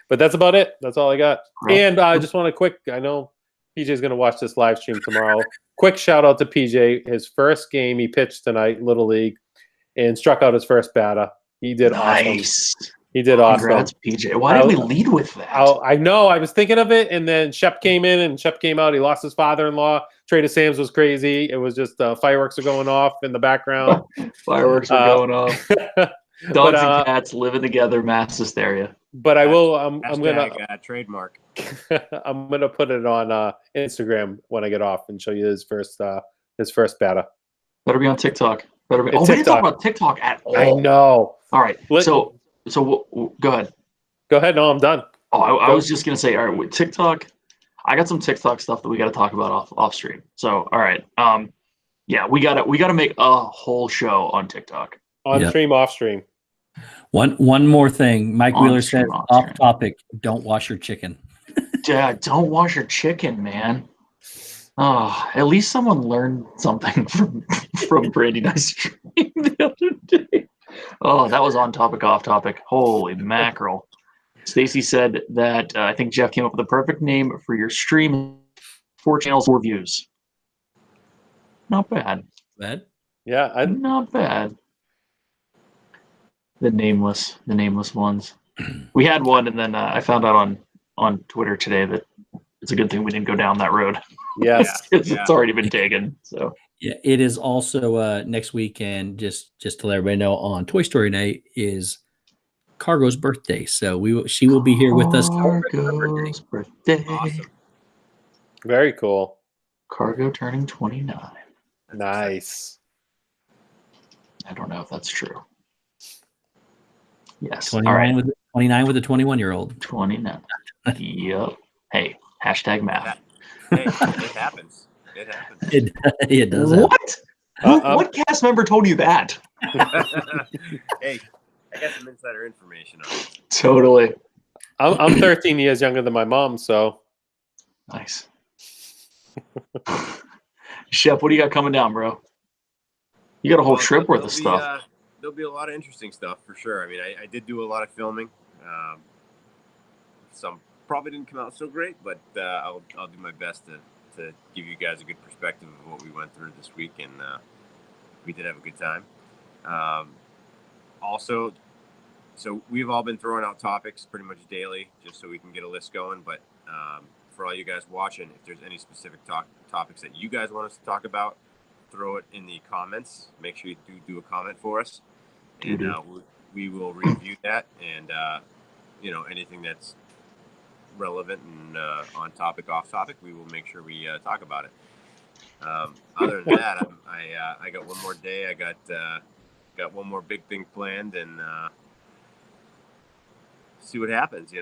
but that's about it. That's all I got. And I just want I know PJ's going to watch this live stream tomorrow. Quick shout out to PJ. His first game he pitched tonight, Little League, and struck out his first batter. He did awesome. He did awesome. Congrats, PJ. Why did we lead with that? I know. I was thinking of it, and then Shep came in, and Shep came out. He lost his father-in-law. Trader Sam's was crazy. It was just fireworks are going off in the background. Fireworks are going off. Dogs and cats living together, mass hysteria. But I will. I'm gonna. Trademark. I'm gonna put it on Instagram when I get off and show you his first beta. Better be on TikTok. Better be. It's Oh, we didn't talk TikTok. about TikTok at all. I know. All right. Let- So go ahead. Go ahead. No, I'm done. Oh, I Go. was just gonna say, all right, with TikTok, I got some TikTok stuff that we got to talk about off stream. So, all right, yeah, we gotta make a whole show on TikTok. On Yep. stream, off stream. One more thing. Mike On Wheeler stream, says, off off stream. topic, don't wash your chicken. Yeah, don't wash your chicken, man. Oh, at least someone learned something from Brandy Nice stream the other day. Oh, that was on topic, off topic. Holy mackerel. Stacy said that I think Jeff came up with the perfect name for your stream. 4 channels, 4 views. Not bad. That Yeah, Not bad. The nameless ones. We had one, and then I found out on Twitter today that it's a good thing we didn't go down that road. yes. It's already been taken. So yeah, it is also next weekend. Just to let everybody know, on Toy Story Night is Cargo's birthday, so she will be here with us. Cargo's birthday. Awesome. Very cool. Cargo turning 29. Nice. I don't know if that's true. Yes. 29 All right. with 29 with a 21-year-old. 29. Yep. Hey, hashtag math. Hey, it happens. It happens. It does. happen. What? What cast member told you that? Hey, I got some insider information on it. Totally. I'm 13 years younger than my mom, so Nice. Shep, what do you got coming down, bro? You got a whole trip worth of stuff. There'll be a lot of interesting stuff for sure. I mean, I did do a lot of filming. Some probably didn't come out so great, but I'll do my best to give you guys a good perspective of what we went through this week, and we did have a good time. Also, so we've all been throwing out topics pretty much daily just so we can get a list going, but for all you guys watching, if there's any specific topics that you guys want us to talk about, throw it in the comments. Make sure you do a comment for us, and we will review that, and anything that's relevant and on topic, off topic, we will make sure we talk about it. Other than that, I got one more day. I got one more big thing planned, and see what happens.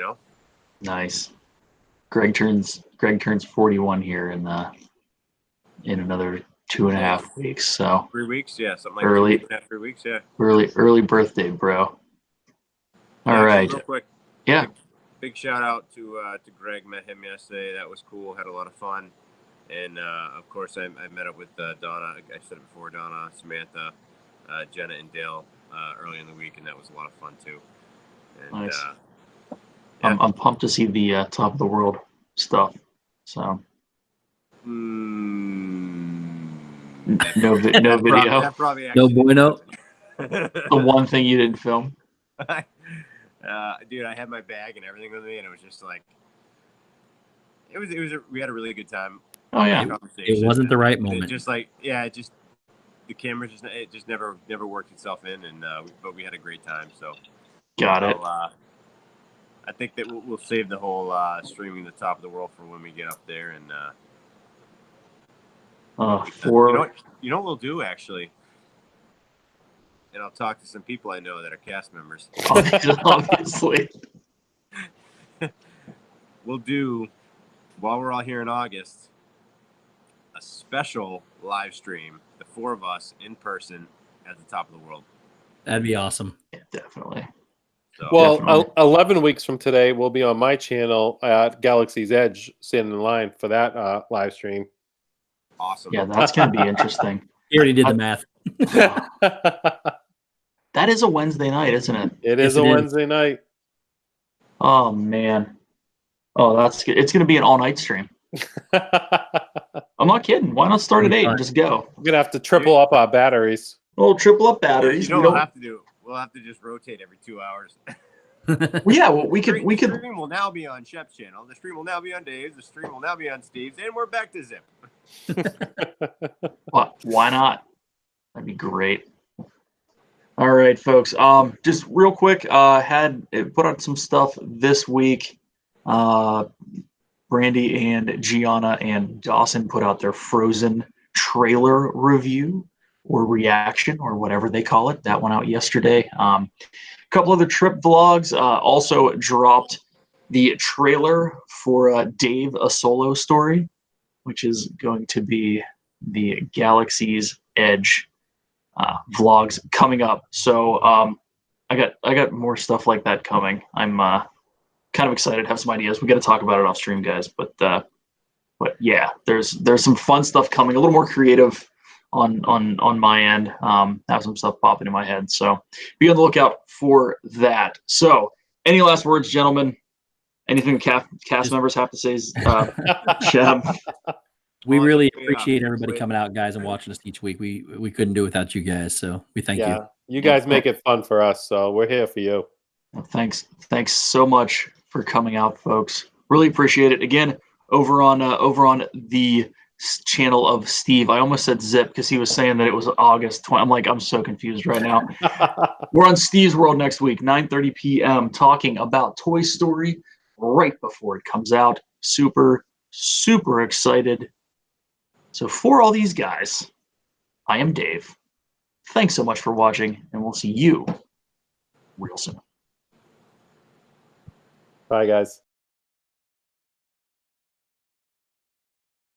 Nice. Greg turns 41 here in another 2.5 weeks. So 3 weeks, yeah, something like early, 3 weeks, yeah. Early birthday, bro. All right. Real quick, Yeah. big shout out to Greg. Met him yesterday. That was cool. Had a lot of fun, and of course I met up with Donna. I said it before, Donna, Samantha, Jenna, and Dale early in the week, and that was a lot of fun too. And, Nice. Yeah. I'm pumped to see the top of the world stuff. So no video. That probably No actually bueno. The one thing you didn't film. Dude, I had my bag and everything with me, and it was just like we had a really good time. Oh yeah. It wasn't the right It moment. just the camera just never worked itself in, and but we had a great time. So Got it. I think that we'll save the whole streaming the top of the world for when we get up there, and you know what we'll do actually, and I'll talk to some people I know that are cast members. Obviously. We'll do, while we're all here in August, a special live stream, the 4 of us in person at the top of the world. That'd be awesome. Yeah, definitely. So, well, Definitely. 11 weeks from today, we'll be on my channel at Galaxy's Edge, standing in line for that live stream. awesome. Yeah, that's gonna be interesting. You already did the math. That is a Wednesday night, isn't it? It is Yes, a it is. Wednesday night. Oh man. Oh, it's gonna be an all-night stream. I'm not kidding. Why not start at 8 and just go? We're gonna have to triple up our batteries. Well, triple up batteries. You know what we'll have to do? We'll have to just rotate every 2 hours. Yeah, well, we could. The stream will now be on Shep's channel. The stream will now be on Dave's. The stream will now be on Steve's, and we're back to Zip. Why not? That'd be great. All All right, folks. Just real quick, had put out some stuff this week. Brandy and Gianna and Dawson put out their Frozen trailer review or reaction or whatever they call it. That went out yesterday. A couple other trip vlogs also dropped the trailer for Dave, A Solo Story, which is going to be the Galaxy's Edge vlogs coming up. So I got more stuff like that coming. I'm kind of excited, have some ideas. We got to talk about it off stream, guys. But yeah, there's some fun stuff coming, a little more creative on my end. Have some stuff popping in my head. So be on the lookout for that. So any last words, gentlemen? Anything cast members have to say? Shab. We really appreciate everybody coming out, guys, and watching us each week. We couldn't do it without you guys, so we thank you. You guys make it fun for us, so we're here for you. Well, thanks so much for coming out, folks. Really appreciate it. Again, over on the channel of Steve. I almost said Zip because he was saying that it was August 20. I'm like, I'm so confused right now. We're on Steve's World next week, 9:30 p.m. talking about Toy Story right before it comes out. Super excited. So for all these guys, I am Dave. Thanks so much for watching, and we'll see you real soon. Bye, guys.